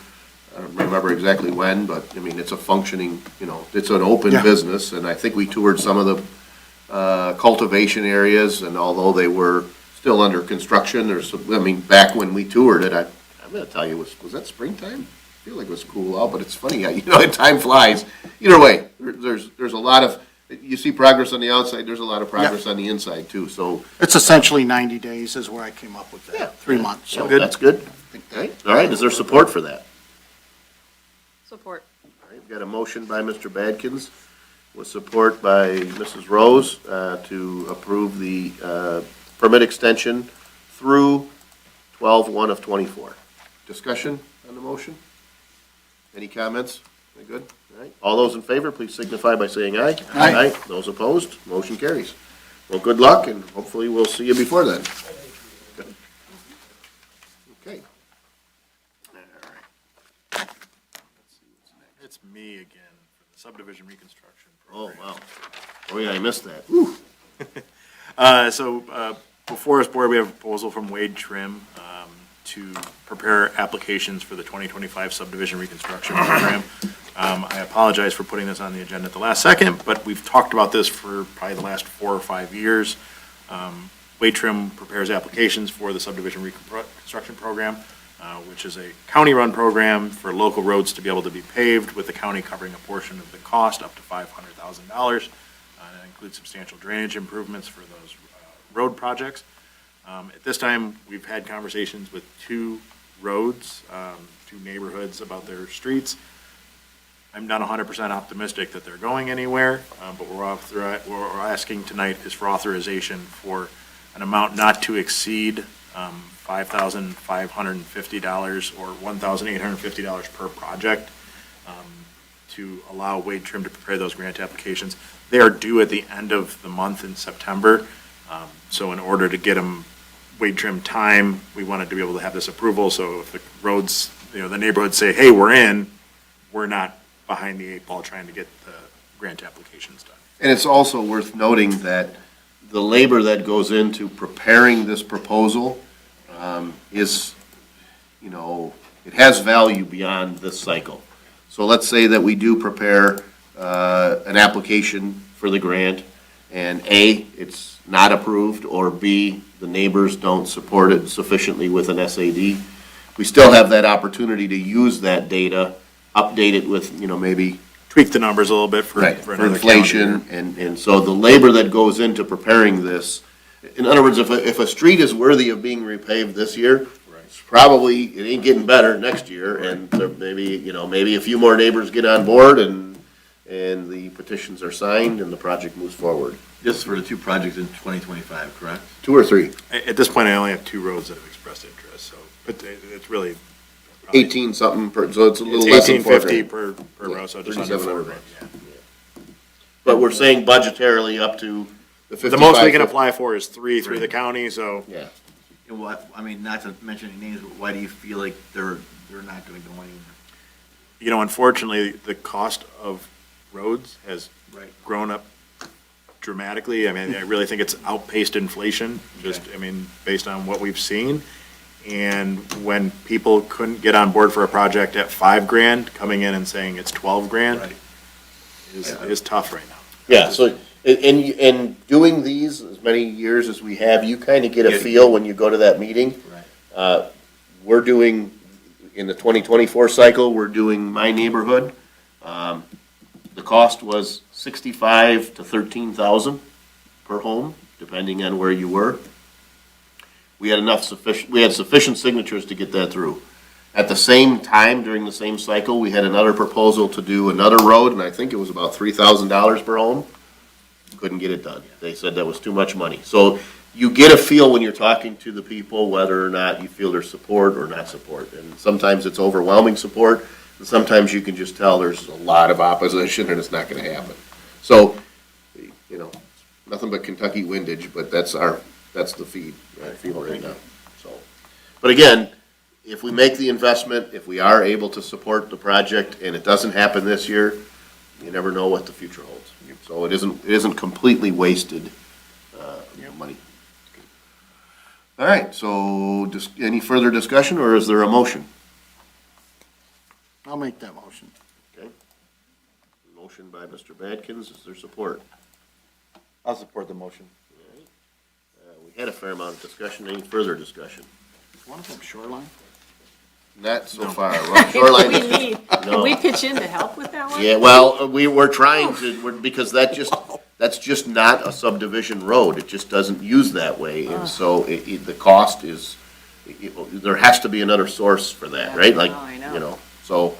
[SPEAKER 1] I don't remember exactly when, but, I mean, it's a functioning, it's an open
[SPEAKER 5] Yeah.
[SPEAKER 1] business, and I think we toured some of the cultivation areas, and although they were still under construction, back when we toured it, I'm gonna tell you, was that springtime? I feel like it was cool out, but it's funny how, time flies. Either way, there's a lot of, you see progress on the outside, there's a lot of progress on the inside too, so.
[SPEAKER 5] It's essentially 90 days is where I came up with that, 3 months. So
[SPEAKER 1] That's good. All right, is there support for that?
[SPEAKER 8] Support.
[SPEAKER 1] All right, we've got a motion by Mr. Badkins with support by Mrs. Rose to approve the permit extension through 12/1 of '24. Discussion on the motion? Any comments? Any good? All right, all those in favor, please signify by saying aye.
[SPEAKER 5] Aye.
[SPEAKER 1] Those opposed, motion carries. Well, good luck, and hopefully we'll see you before then. Good. Okay. All right.
[SPEAKER 3] It's me again for the subdivision reconstruction
[SPEAKER 1] Oh,
[SPEAKER 3] program.
[SPEAKER 1] wow. Oh, yeah, I missed that. Whew.
[SPEAKER 3] Before us, board, we have a proposal from Wade Trim to prepare applications for the 2025 subdivision reconstruction program. I apologize for putting this on the agenda at the last second, but we've talked about this for probably the last 4 or 5 years. Wade Trim prepares applications for the subdivision reconstruction program, which is a county-run program for local roads to be able to be paved, with the county covering a portion of the cost, up to $500,000. That includes substantial drainage improvements for those road projects. At this time, we've had conversations with 2 roads, 2 neighborhoods about their streets. I'm not 100% optimistic that they're going anywhere, but we're asking tonight is for authorization for an amount not to exceed $5,550 or $1,850 per project to allow Wade Trim to prepare those grant applications. They are due at the end of the month in September, so in order to get them Wade Trim time, we wanted to be able to have this approval, so if the roads, the neighborhoods say, hey, we're in, we're not behind the 8 ball trying to get the grant applications done.
[SPEAKER 1] And it's also worth noting that the labor that goes into preparing this proposal is, it has value beyond this cycle. So let's say that we do prepare an application for the grant, and A, it's not approved, or B, the neighbors don't support it sufficiently with an SAD. We still have that opportunity to use that data, update it with, maybe
[SPEAKER 3] Tweak the numbers a little bit for
[SPEAKER 1] for
[SPEAKER 3] another
[SPEAKER 1] inflation,
[SPEAKER 3] calendar year.
[SPEAKER 1] and so the labor that goes into preparing this, in other words, if a street is worthy of being repaved this year, it's probably, it ain't getting better next year, and there maybe a few more neighbors get on board, and the petitions are signed, and the project moves forward.
[SPEAKER 6] This is for the 2 projects in 2025, correct?
[SPEAKER 1] 2 or 3,
[SPEAKER 3] At this point, I only have 2 roads that have expressed interest, so, but it's really. probably-
[SPEAKER 1] 18 something per, so it's a little
[SPEAKER 3] It's
[SPEAKER 1] less than 4
[SPEAKER 3] $1,850
[SPEAKER 1] grand.
[SPEAKER 3] per row, so just under 4
[SPEAKER 1] 3,700
[SPEAKER 3] grand.
[SPEAKER 1] bucks. But we're saying budgetarily up to the 55.
[SPEAKER 3] The most we can apply for is 3 through the county, so
[SPEAKER 1] Yeah.
[SPEAKER 6] And what, I mean, not to mention any names, but why do you feel like they're not gonna go anywhere?
[SPEAKER 3] You know, unfortunately, the cost of roads has
[SPEAKER 6] Right.
[SPEAKER 3] grown up dramatically. I mean, I really think it's outpaced inflation, just, I mean, based on what we've seen. And when people couldn't get on board for a project at $5,000, coming in and saying it's 12,000
[SPEAKER 6] Right.
[SPEAKER 3] is tough right now.
[SPEAKER 1] Yeah, so, and doing these as many years as we have, you kind of get a
[SPEAKER 6] Yeah.
[SPEAKER 1] feel when you go to that meeting.
[SPEAKER 6] Right.
[SPEAKER 1] We're doing, in the 2024 cycle, we're doing My Neighborhood. The cost was 65 to 13,000 per home, depending on where you were. We had sufficient signatures to get that through. At the same time, during the same cycle, we had another proposal to do another road, and I think it was about $3,000 per home. Couldn't get it done. They said that was too much money. So you get a feel when you're talking to the people whether or not you feel there's support or not support. And sometimes it's overwhelming support, and sometimes you can just tell there's a lot of opposition and it's not gonna happen. So, you know, nothing but Kentucky windage, but that's the feed, I feel right now, so. But again, if we make the investment, if we are able to support the project and it doesn't happen this year, you never know what the future holds. So it isn't completely wasted, money. All right, so just any further discussion, or is there a motion?
[SPEAKER 5] I'll make that motion.
[SPEAKER 1] Okay. Motion by Mr. Badkins, is there support?
[SPEAKER 6] I'll support the motion.
[SPEAKER 1] We had a fair amount of discussion, any further discussion?
[SPEAKER 5] One of them shoreline?
[SPEAKER 1] Not so far. Well, shoreline,
[SPEAKER 8] Can we pitch in to help with that one?
[SPEAKER 1] yeah, well, we were trying to, because that's just not a subdivision road. It just doesn't use that way, and so the cost is, there has to be another source for that,
[SPEAKER 8] Yeah,
[SPEAKER 1] right? Like,
[SPEAKER 8] I know.
[SPEAKER 1] you know, so,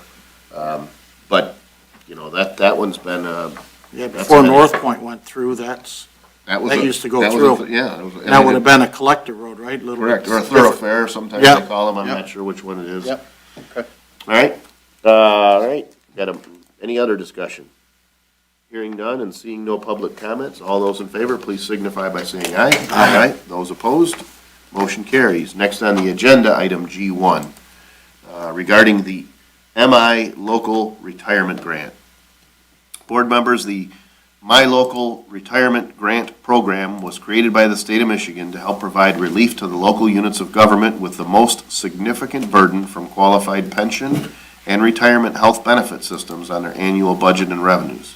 [SPEAKER 1] but, you know, that one's been,
[SPEAKER 5] Yeah,
[SPEAKER 1] That's
[SPEAKER 5] before
[SPEAKER 1] been-
[SPEAKER 5] North Point went through, that used to go through.
[SPEAKER 1] Yeah. That was- and
[SPEAKER 5] That would
[SPEAKER 1] it-
[SPEAKER 5] have been a collector road, right? Little
[SPEAKER 1] Correct, or a
[SPEAKER 5] different.
[SPEAKER 1] thoroughfare, sometimes
[SPEAKER 5] Yep.
[SPEAKER 1] they call them, I'm
[SPEAKER 5] Yep.
[SPEAKER 1] not sure which one it is.
[SPEAKER 5] Yep. Okay.
[SPEAKER 1] All right, any other discussion? Hearing none and seeing no public comments, all those in favor, please signify by saying aye. Aye. Those opposed, motion carries. Next on the agenda, item G1, regarding the MI Local Retirement Grant. Board members, the My Local Retirement Grant Program was created by the state of Michigan to help provide relief to the local units of government with the most significant burden from qualified pension and retirement health benefit systems on their annual budget and revenues.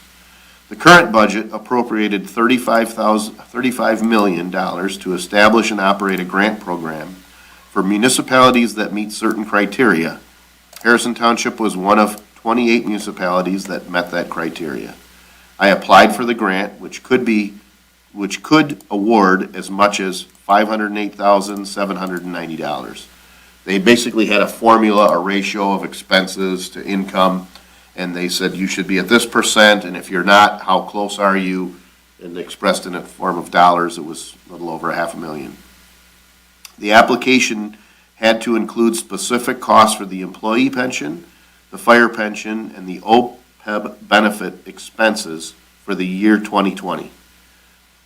[SPEAKER 1] The current budget appropriated $35 million to establish and operate a grant program for municipalities that meet certain criteria. Harrison Township was one of 28 municipalities that met that criteria. I applied for the grant, which could award as much as $508,790. They basically had a formula, a ratio of expenses to income, and they said you should be at this percent, and if you're not, how close are you? And expressed in a form of dollars, it was a little over $500,000. The application had to include specific costs for the employee pension, the fire pension, and the OPEB benefit expenses for the year 2020.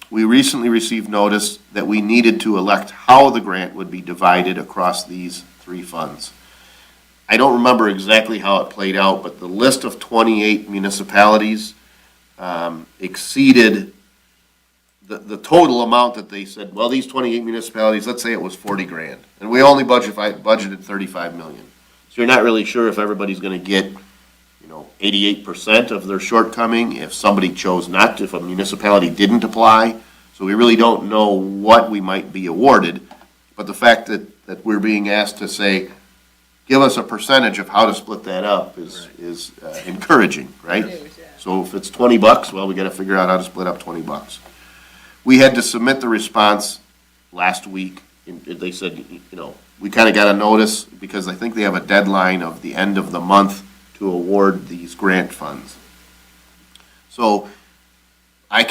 [SPEAKER 1] We recently received notice that we needed to elect how the grant would be divided across these three funds. I don't remember exactly how it played out, but the list of 28 municipalities exceeded the total amount that they said, well, these 28 municipalities, let's say it was 40 grand, and we only budgeted 35 million. So you're not really sure if everybody's gonna get, 88% of their shortcoming, if somebody chose not to, if a municipality didn't apply. So we really don't know what we might be awarded, but the fact that we're being asked to say, give us a percentage of how to split that up is encouraging, right? So if it's $20, well, we gotta figure out how to split up $20. We had to submit the response last week. They said, we kind of got a notice because I think they have a deadline of the end of the month to award these grant funds. So I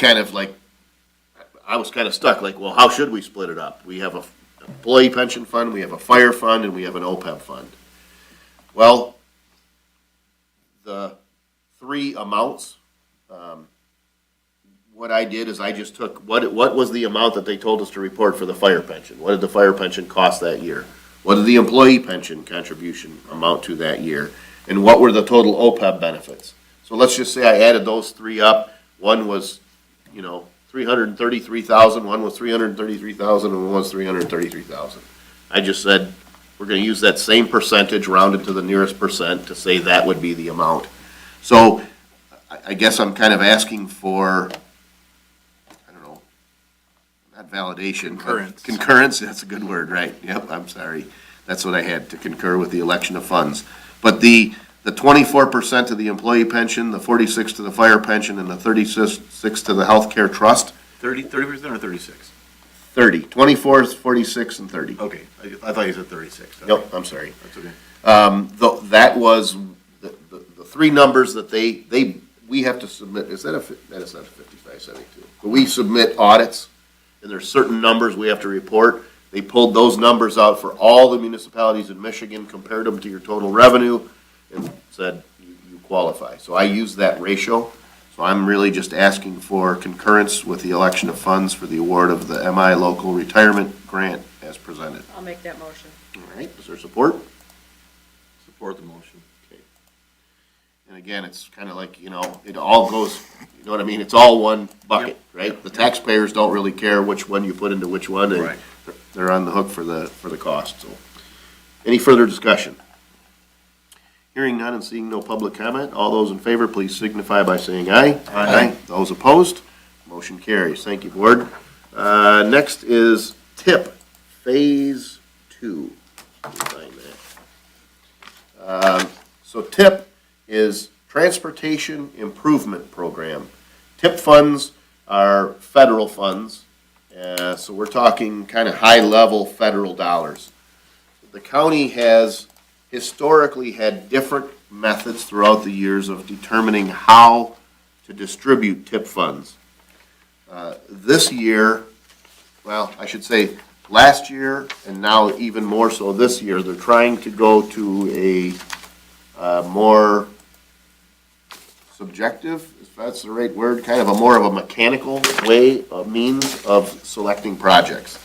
[SPEAKER 1] was kind of stuck, like, well, how should we split it up? We have an employee pension fund, we have a fire fund, and we have an OPEB fund. Well, the three amounts what I did is I just took, what was the amount that they told us to report for the fire pension? What did the fire pension cost that year? What did the employee pension contribution amount to that year? And what were the total OPEB benefits? So let's just say I added those three up. One was, 333,000, one was 333,000, and one was 333,000. I just said, we're gonna use that same percentage rounded to the nearest percent to say that would be the amount. So I guess I'm kind of asking for, I don't know, not validation. but
[SPEAKER 3] Concurrence.
[SPEAKER 1] Concurrence, that's a good word, right? Yep, I'm sorry. That's what I had, to concur with the election of funds. But the 24% to the employee pension, the 46 to the fire pension, and the 36 to the healthcare trust,
[SPEAKER 6] 30% or 36?
[SPEAKER 1] 30. 24, 46, and 30.
[SPEAKER 6] Okay, I thought you said 36. Okay.
[SPEAKER 1] Nope, I'm sorry.
[SPEAKER 6] That's okay.
[SPEAKER 1] That was the three numbers that we have to submit. That is not a 5572. But we submit audits, and there's certain numbers we have to report. They pulled those numbers out for all the municipalities in Michigan, compared them to your total revenue, and said you qualify. So I use that ratio. So I'm really just asking for concurrence with the election of funds for the award of the MI local retirement grant as presented.
[SPEAKER 8] I'll make that motion.
[SPEAKER 1] All right, is there support?
[SPEAKER 6] Support the motion.
[SPEAKER 1] Okay. And again, it's kind of like, it all goes, you know what I mean? It's all one bucket, right? The taxpayers don't really care which one you put into which one, and
[SPEAKER 6] Right.
[SPEAKER 1] they're on the hook for the cost, so. Any further discussion? Hearing none and seeing no public comment, all those in favor, please signify by saying aye. Aye. Those opposed, motion carries. Thank you, board. Next is TIP, Phase 2. Let me find that. So TIP is Transportation Improvement Program. TIP funds are federal funds, so we're talking kind of high-level federal dollars. The county has historically had different methods throughout the years of determining how to distribute TIP funds. This year, well, I should say last year, and now even more so this year, they're trying to go to a more subjective, if that's the right word, kind of more of a mechanical way, a means of selecting projects.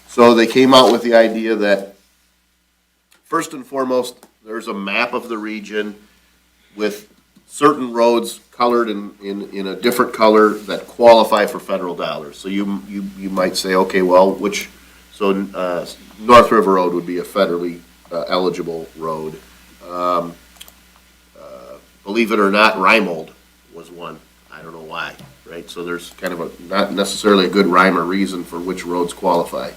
[SPEAKER 1] So they came out with the idea that first and foremost, there's a map of the region with certain roads colored in a different color that qualify for federal dollars. So you might say, okay, well, North River Road would be a federally eligible road. Believe it or not, Reimold was one. I don't know why, right? So there's kind of not necessarily a good rhyme or reason for which roads qualify.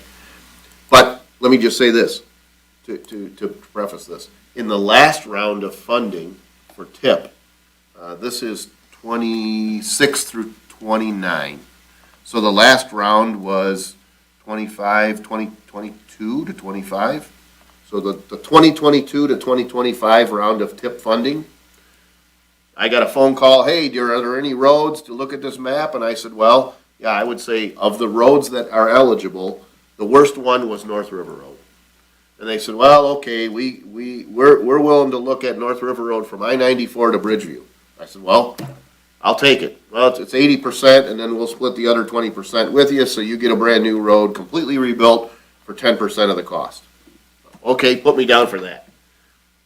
[SPEAKER 1] But let me just say this. To preface this, in the last round of funding for TIP, this is 26 through 29. So the last round was 2022 to 25. So the 2022 to 2025 round of TIP funding, I got a phone call, hey, are there any roads to look at this map? And I said, well, yeah, I would say of the roads that are eligible, the worst one was North River Road. And they said, well, okay, we're willing to look at North River Road from I-94 to Bridgeview. I said, well, I'll take it. Well, it's 80%, and then we'll split the other 20% with you, so you get a brand-new road, completely rebuilt, for 10% of the cost. Okay, put me down for that.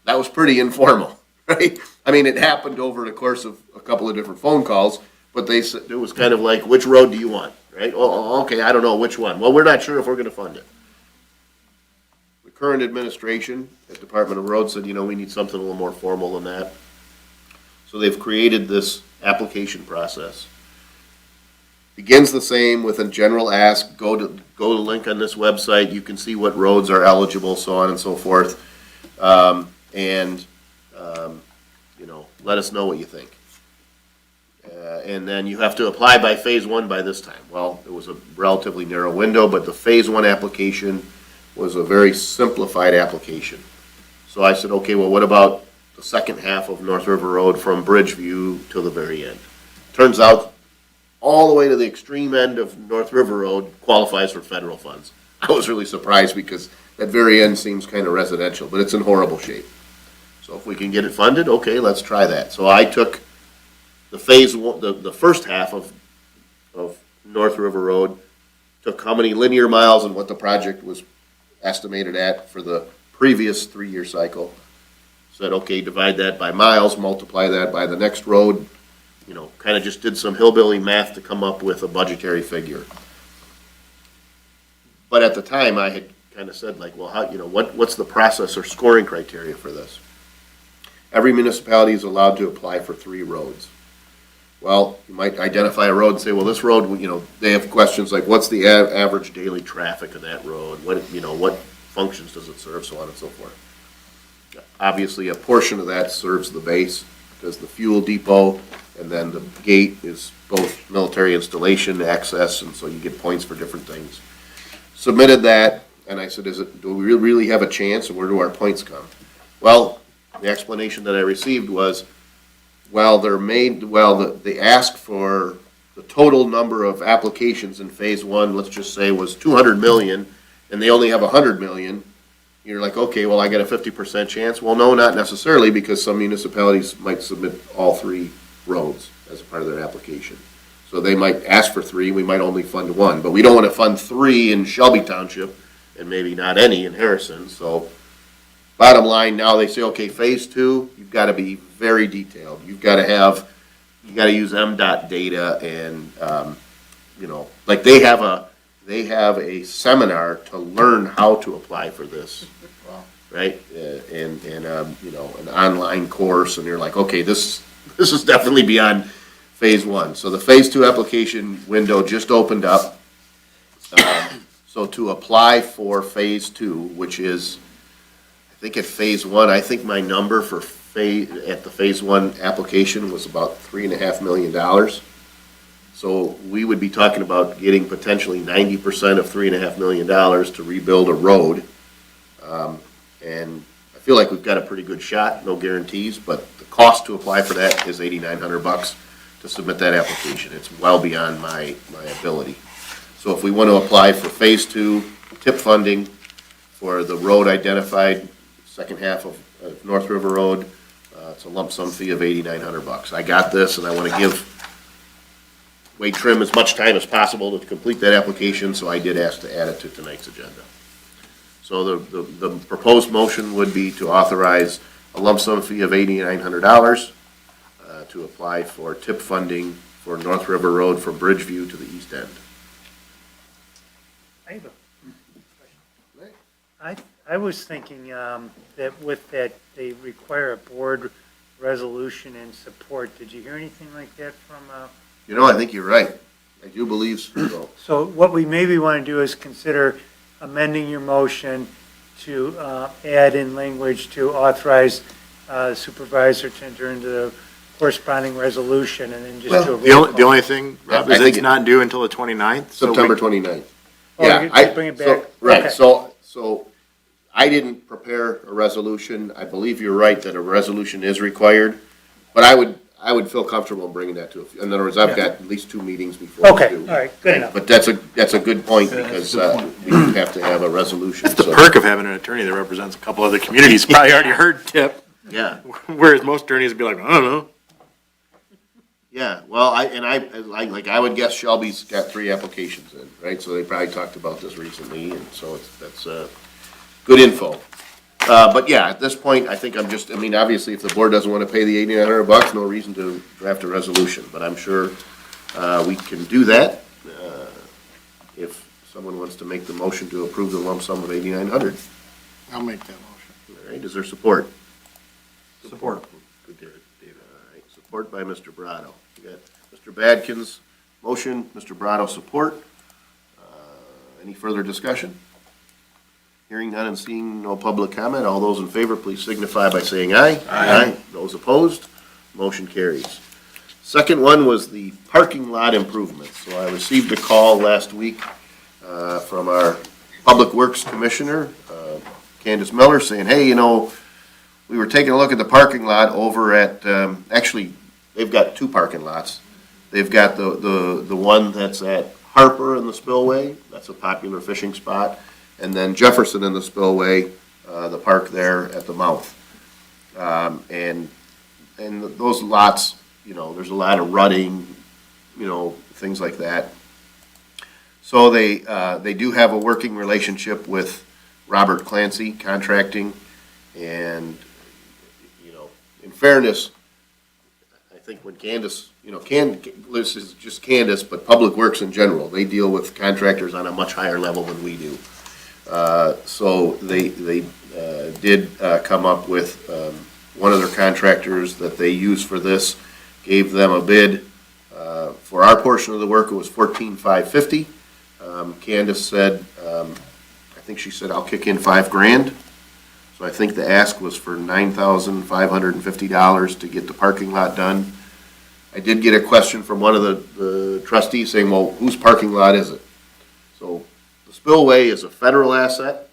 [SPEAKER 1] That was pretty informal, right? I mean, it happened over the course of a couple of different phone calls, but they said, it was kind of like, which road do you want, right? Oh, okay, I don't know, which one? Well, we're not sure if we're gonna fund it. Current administration at Department of Roads said, we need something a little more formal than that. So they've created this application process. Begins the same with a general ask, go to link on this website, you can see what roads are eligible, so on and so forth. Let us know what you think. And then you have to apply by phase 1 by this time. Well, it was a relatively narrow window, but the phase 1 application was a very simplified application. So I said, okay, well, what about the second half of North River Road from Bridgeview to the very end? Turns out, all the way to the extreme end of North River Road qualifies for federal funds. I was really surprised because that very end seems kind of residential, but it's in horrible shape. So if we can get it funded, okay, let's try that. So I took the phase 1, the first half of of North River Road, took how many linear miles and what the project was estimated at for the previous 3-year cycle. Said, okay, divide that by miles, multiply that by the next road, kind of just did some hillbilly math to come up with a budgetary figure. But at the time, I had kind of said like, well, how, what's the process or scoring criteria for this? Every municipality is allowed to apply for 3 roads. Well, you might identify a road and say, well, this road, they have questions like, what's the average daily traffic of that road? What functions does it serve, so on and so forth. Obviously, a portion of that serves the base, because the fuel depot and then the gate is both military installation access, and so you get points for different things. Submitted that, and I said, do we really have a chance, and where do our points come? Well, the explanation that I received was, they asked for the total number of applications in phase 1, let's just say, was 200 million, and they only have 100 million. You're like, okay, well, I got a 50% chance. Well, no, not necessarily, because some municipalities might submit all 3 roads as a part of their application. So they might ask for 3, we might only fund 1, but we don't want to fund 3 in Shelby Township and maybe not any in Harrison. So bottom line, now they say, okay, phase 2, you've got to be very detailed. You got to use MDOT data and, like they have a seminar to learn how to apply for this, right? And an online course, and you're like, okay, this is definitely beyond phase 1. So the phase 2 application window just opened up. So to apply for phase 2, which is, I think at phase 1, I think my number for at the phase 1 application was about $3.5 million. So we would be talking about getting potentially 90% of $3.5 million to rebuild a road. And I feel like we've got a pretty good shot, no guarantees, but the cost to apply for that is $8,900 to submit that application. It's well beyond my ability. So if we want to apply for phase 2 TIP funding for the road identified, second half of North River Road, it's a lump sum fee of $8,900. I got this, and I want to give Wade Trim as much time as possible to complete that application, so I did ask to add it to tonight's agenda. So the proposed motion would be to authorize a lump sum fee of $8,900 to apply for TIP funding for North River Road from Bridgeview to the east end.
[SPEAKER 9] I have a question. I was thinking that with that, they require a board resolution and support. Did you hear anything like that from?
[SPEAKER 1] I think you're right. I do believe so.
[SPEAKER 9] So what we maybe want to do is consider amending your motion to add in language to authorize supervisor to enter into the corresponding resolution, and then just do a roll call.
[SPEAKER 3] The only thing, Rob,
[SPEAKER 1] I
[SPEAKER 3] is
[SPEAKER 1] think
[SPEAKER 3] it's not due until the 29th. so we-
[SPEAKER 1] September 29th.
[SPEAKER 9] Oh,
[SPEAKER 1] Yeah,
[SPEAKER 9] you just bring it back?
[SPEAKER 1] Right,
[SPEAKER 9] Okay.
[SPEAKER 1] so I didn't prepare a resolution. I believe you're right that a resolution is required, but I would feel comfortable bringing that to, in other words, I've got at least 2 meetings before.
[SPEAKER 9] Okay,
[SPEAKER 1] we do.
[SPEAKER 9] all right, good enough.
[SPEAKER 1] But that's a good point, because we have to have a resolution.
[SPEAKER 3] That's the
[SPEAKER 1] so-
[SPEAKER 3] perk of having an attorney that represents a couple other communities. Probably already heard TIP,
[SPEAKER 1] Yeah,
[SPEAKER 3] whereas most attorneys would be like, I don't know.
[SPEAKER 1] yeah, well, I would guess Shelby's got 3 applications in, right? So they probably talked about this recently, and so that's good info. But yeah, at this point, I think obviously, if the board doesn't want to pay the $8,900, no reason to draft a resolution, but I'm sure we can do that if someone wants to make the motion to approve the lump sum of $8,900.
[SPEAKER 5] I'll make that motion.
[SPEAKER 1] All right, is there support?
[SPEAKER 7] Support.
[SPEAKER 1] Good, David, all right, support by Mr. Brado. You got Mr. Badkin's motion, Mr. Brado support. Any further discussion? Hearing none and seeing no public comment, all those in favor, please signify by saying aye. Aye. Those opposed, motion carries. Second one was the parking lot improvements. So I received a call last week from our Public Works Commissioner, Candace Miller, saying, hey, we were taking a look at the parking lot over at, actually, they've got 2 parking lots. They've got the one that's at Harper in the Spillway, that's a popular fishing spot, and then Jefferson in the Spillway, the park there at the mouth. And those lots, there's a lot of rutting, things like that. So they do have a working relationship with Robert Clancy Contracting, and, in fairness, I think when Candace, this is just Candace, but Public Works in general, they deal with contractors on a much higher level than we do. So they did come up with, one of their contractors that they use for this, gave them a bid. For our portion of the work, it was $14,550. Candace said, I think she said, I'll kick in $5,000. So I think the ask was for $9,550 to get the parking lot done. I did get a question from one of the trustees saying, well, whose parking lot is it? So the spillway is a federal asset.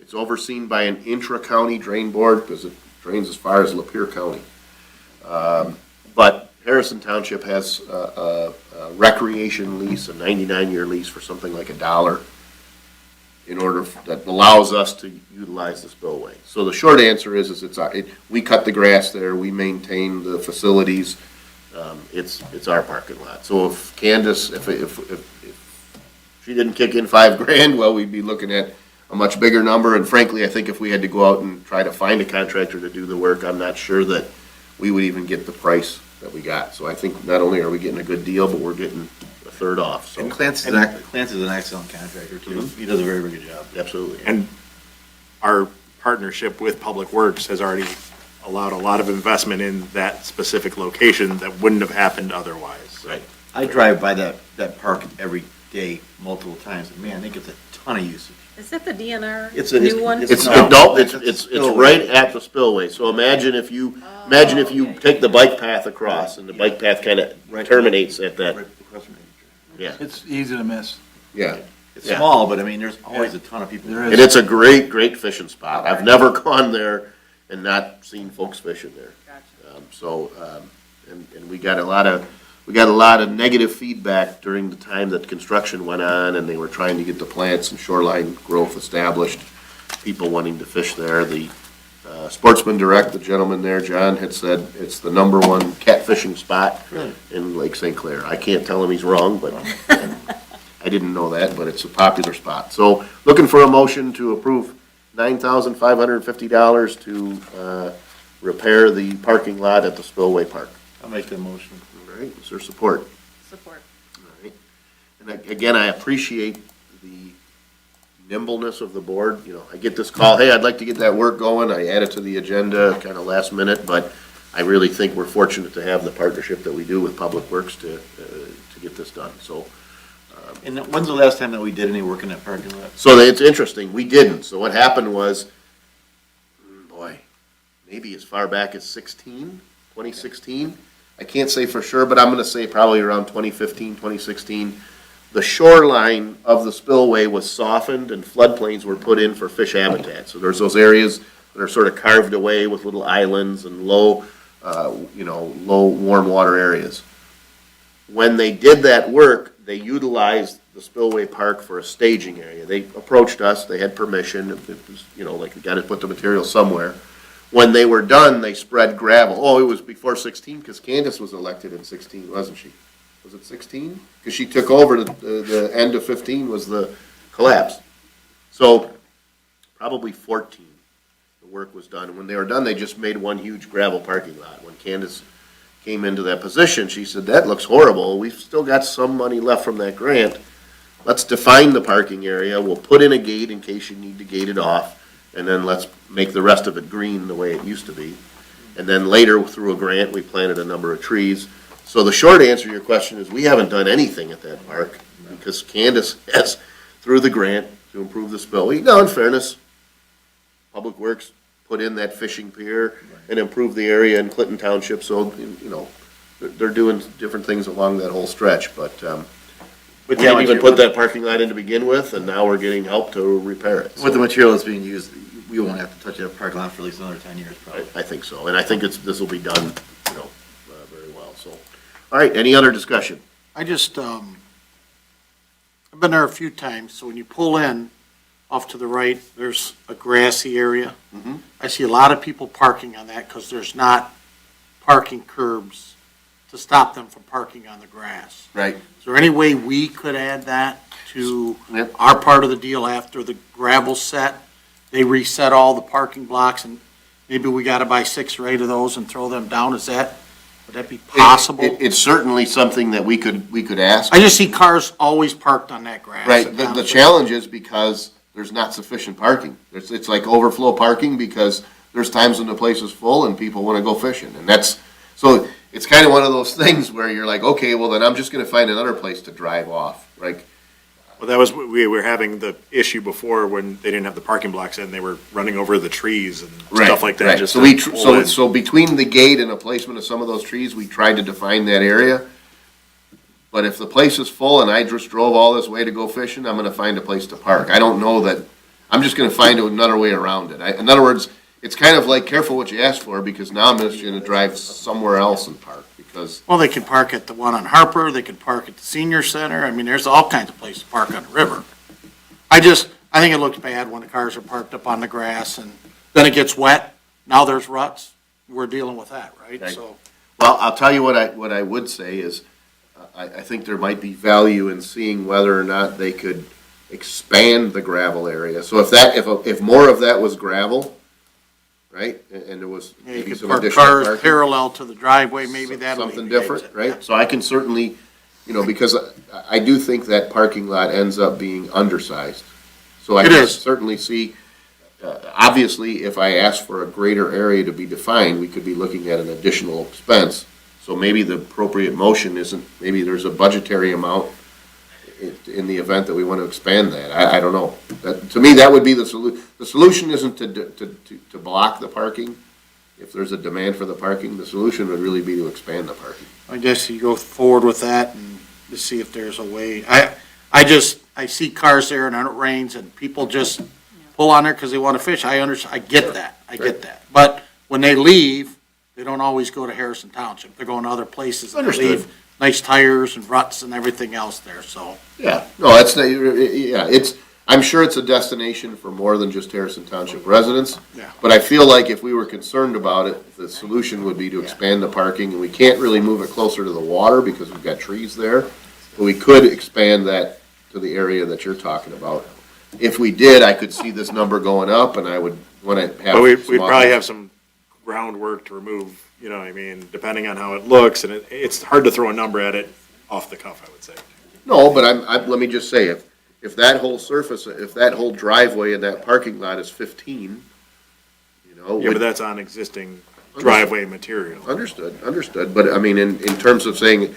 [SPEAKER 1] It's overseen by an intra-county drain board because it drains as far as Lapeer County. But Harrison Township has a recreation lease, a 99-year lease for something like $1 that allows us to utilize the spillway. So the short answer is we cut the grass there, we maintain the facilities, it's our parking lot. So if Candace, if she didn't kick in $5,000, well, we'd be looking at a much bigger number, and frankly, I think if we had to go out and try to find a contractor to do the work, I'm not sure that we would even get the price that we got. So I think not only are we getting a good deal, but we're getting a third off, so.
[SPEAKER 6] And Clancy's an excellent contractor too. He does a very, very good job.
[SPEAKER 1] Absolutely.
[SPEAKER 3] And our partnership with Public Works has already allowed a lot of investment in that specific location that wouldn't have happened otherwise.
[SPEAKER 1] Right.
[SPEAKER 6] I drive by that park every day, multiple times, and man, they get a ton of usage.
[SPEAKER 8] Is that the DNR
[SPEAKER 6] It's
[SPEAKER 8] new one?
[SPEAKER 1] It's
[SPEAKER 6] It's
[SPEAKER 1] right at the spillway. So imagine if you take the bike path across, and the bike path kind of terminates at that.
[SPEAKER 6] Right across from it.
[SPEAKER 1] Yeah,
[SPEAKER 7] It's easy to miss.
[SPEAKER 1] yeah.
[SPEAKER 6] It's
[SPEAKER 1] Yeah.
[SPEAKER 6] small, but I mean, there's always a ton of people.
[SPEAKER 7] There
[SPEAKER 1] And
[SPEAKER 7] is.
[SPEAKER 1] it's a great fishing spot. I've never gone there and not seen folks fishing there. And we got a lot of negative feedback during the time that construction went on, and they were trying to get the plants and shoreline growth established, people wanting to fish there. The Sportsman Direct, the gentleman there, John, had said it's the #1 catfishing spot in Lake St. Clair. I can't tell him he's wrong, but I didn't know that, but it's a popular spot. So looking for a motion to approve $9,550 to repair the parking lot at the Spillway Park.
[SPEAKER 6] I'll make that motion.
[SPEAKER 1] All right, is there support?
[SPEAKER 8] Support.
[SPEAKER 1] All right. And again, I appreciate the nimbleness of the board. I get this call, hey, I'd like to get that work going. I add it to the agenda kind of last minute, but I really think we're fortunate to have the partnership that we do with Public Works to get this done. So
[SPEAKER 6] And when's the last time that we did any work in that parking lot?
[SPEAKER 1] it's interesting, we didn't. So what happened was, maybe as far back as 2016. I can't say for sure, but I'm gonna say probably around 2015, 2016. The shoreline of the spillway was softened and floodplains were put in for fish habitat. So there's those areas that are sort of carved away with little islands and low warm water areas. When they did that work, they utilized the Spillway Park for a staging area. They approached us, they had permission, it was, like we gotta put the material somewhere. When they were done, they spread gravel. Oh, it was before 16, because Candace was elected in 16, wasn't she? Was it 16? Because she took over, the end of 15 was the collapse. So, probably 14, the work was done. When they were done, they just made one huge gravel parking lot. When Candace came into that position, she said, that looks horrible. We've still got some money left from that grant. Let's define the parking area. We'll put in a gate in case you need to gate it off. And then let's make the rest of it green the way it used to be. And then later, through a grant, we planted a number of trees. So the short answer to your question is we haven't done anything at that park because Candace has, through the grant, to improve the spillway. Now, in fairness, Public Works put in that fishing pier and improved the area in Clinton Township. So, they're doing different things along that whole stretch. But we didn't even put that parking lot in to begin with, and now we're getting help to repair it.
[SPEAKER 6] With the material that's being used, we won't have to touch that parking lot for at least another 10 years, probably.
[SPEAKER 1] I think so, and I think this will be done, very well, so. All right, any other discussion?
[SPEAKER 5] I just, I've been there a few times, so when you pull in, off to the right, there's a grassy area. I see a lot of people parking on that because there's not parking curbs to stop them from parking on the grass.
[SPEAKER 1] Right.
[SPEAKER 5] Is there any way we could add that to
[SPEAKER 1] Yep.
[SPEAKER 5] our part of the deal after the gravel's set? They reset all the parking blocks and maybe we gotta buy 6 or 8 of those and throw them down. Would that be possible?
[SPEAKER 1] It's certainly something that we could ask.
[SPEAKER 5] I just see cars always parked on that grass.
[SPEAKER 1] Right, the challenge is because there's not sufficient parking. It's like overflow parking because there's times when the place is full and people want to go fishing. And so it's kind of one of those things where you're like, okay, well then I'm just going to find another place to drive off, right?
[SPEAKER 3] Well, we were having the issue before when they didn't have the parking blocks in, they were running over the trees and stuff like that.
[SPEAKER 1] Right.
[SPEAKER 3] Just
[SPEAKER 1] So
[SPEAKER 3] to pull in.
[SPEAKER 1] so between the gate and the placement of some of those trees, we tried to define that area. But if the place is full and I just drove all this way to go fishing, I'm gonna find a place to park. I don't know that, I'm just gonna find another way around it. In other words, it's kind of like careful what you ask for, because now I'm just gonna drive somewhere else and park, because,
[SPEAKER 5] Well, they could park at the one on Harper, they could park at the senior center. I mean, there's all kinds of places to park on the river. I think it looks bad when the cars are parked up on the grass and then it gets wet. Now there's ruts. We're dealing with that, right?
[SPEAKER 1] Right.
[SPEAKER 5] So,
[SPEAKER 1] well, I'll tell you what I would say is, I think there might be value in seeing whether or not they could expand the gravel area. So if more of that was gravel, right, and there was
[SPEAKER 5] yeah, you
[SPEAKER 1] maybe
[SPEAKER 5] could
[SPEAKER 1] some
[SPEAKER 5] park
[SPEAKER 1] additional
[SPEAKER 5] cars
[SPEAKER 1] parking.
[SPEAKER 5] parallel to the driveway, maybe that'll.
[SPEAKER 1] Something
[SPEAKER 5] alleviate
[SPEAKER 1] different,
[SPEAKER 5] it.
[SPEAKER 1] right? So I can certainly, because I do think that parking lot ends up being undersized. So I
[SPEAKER 5] It
[SPEAKER 1] can
[SPEAKER 5] is.
[SPEAKER 1] certainly see, obviously, if I ask for a greater area to be defined, we could be looking at an additional expense. So maybe the appropriate motion isn't, maybe there's a budgetary amount in the event that we want to expand that. I don't know. To me, that would be the solution. The solution isn't to block the parking. If there's a demand for the parking, the solution would really be to expand the parking.
[SPEAKER 5] I guess you go forward with that and to see if there's a way. I see cars there and it rains and people just pull on there because they want to fish. I get that. But when they leave, they don't always go to Harrison Township. They're going to other places. And they
[SPEAKER 1] Understood.
[SPEAKER 5] leave nice tires and ruts and everything else there, so.
[SPEAKER 1] Yeah, no, I'm sure it's a destination for more than just Harrison Township residents.
[SPEAKER 5] Yeah.
[SPEAKER 1] But I feel like if we were concerned about it, the solution would be to expand the parking, and we can't really move it closer to the water because we've got trees there. But we could expand that to the area that you're talking about. If we did, I could see this number going up, and I would want to have.
[SPEAKER 3] But we'd
[SPEAKER 1] some
[SPEAKER 3] probably have some groundwork to remove, depending on how it looks, and it's hard to throw a number at it off the cuff, I would say.
[SPEAKER 1] No, but let me just say, if that whole surface, if that whole driveway in that parking lot is 15,
[SPEAKER 3] Yeah, but that's on existing driveway material.
[SPEAKER 1] Understood, but I mean, in terms of saying,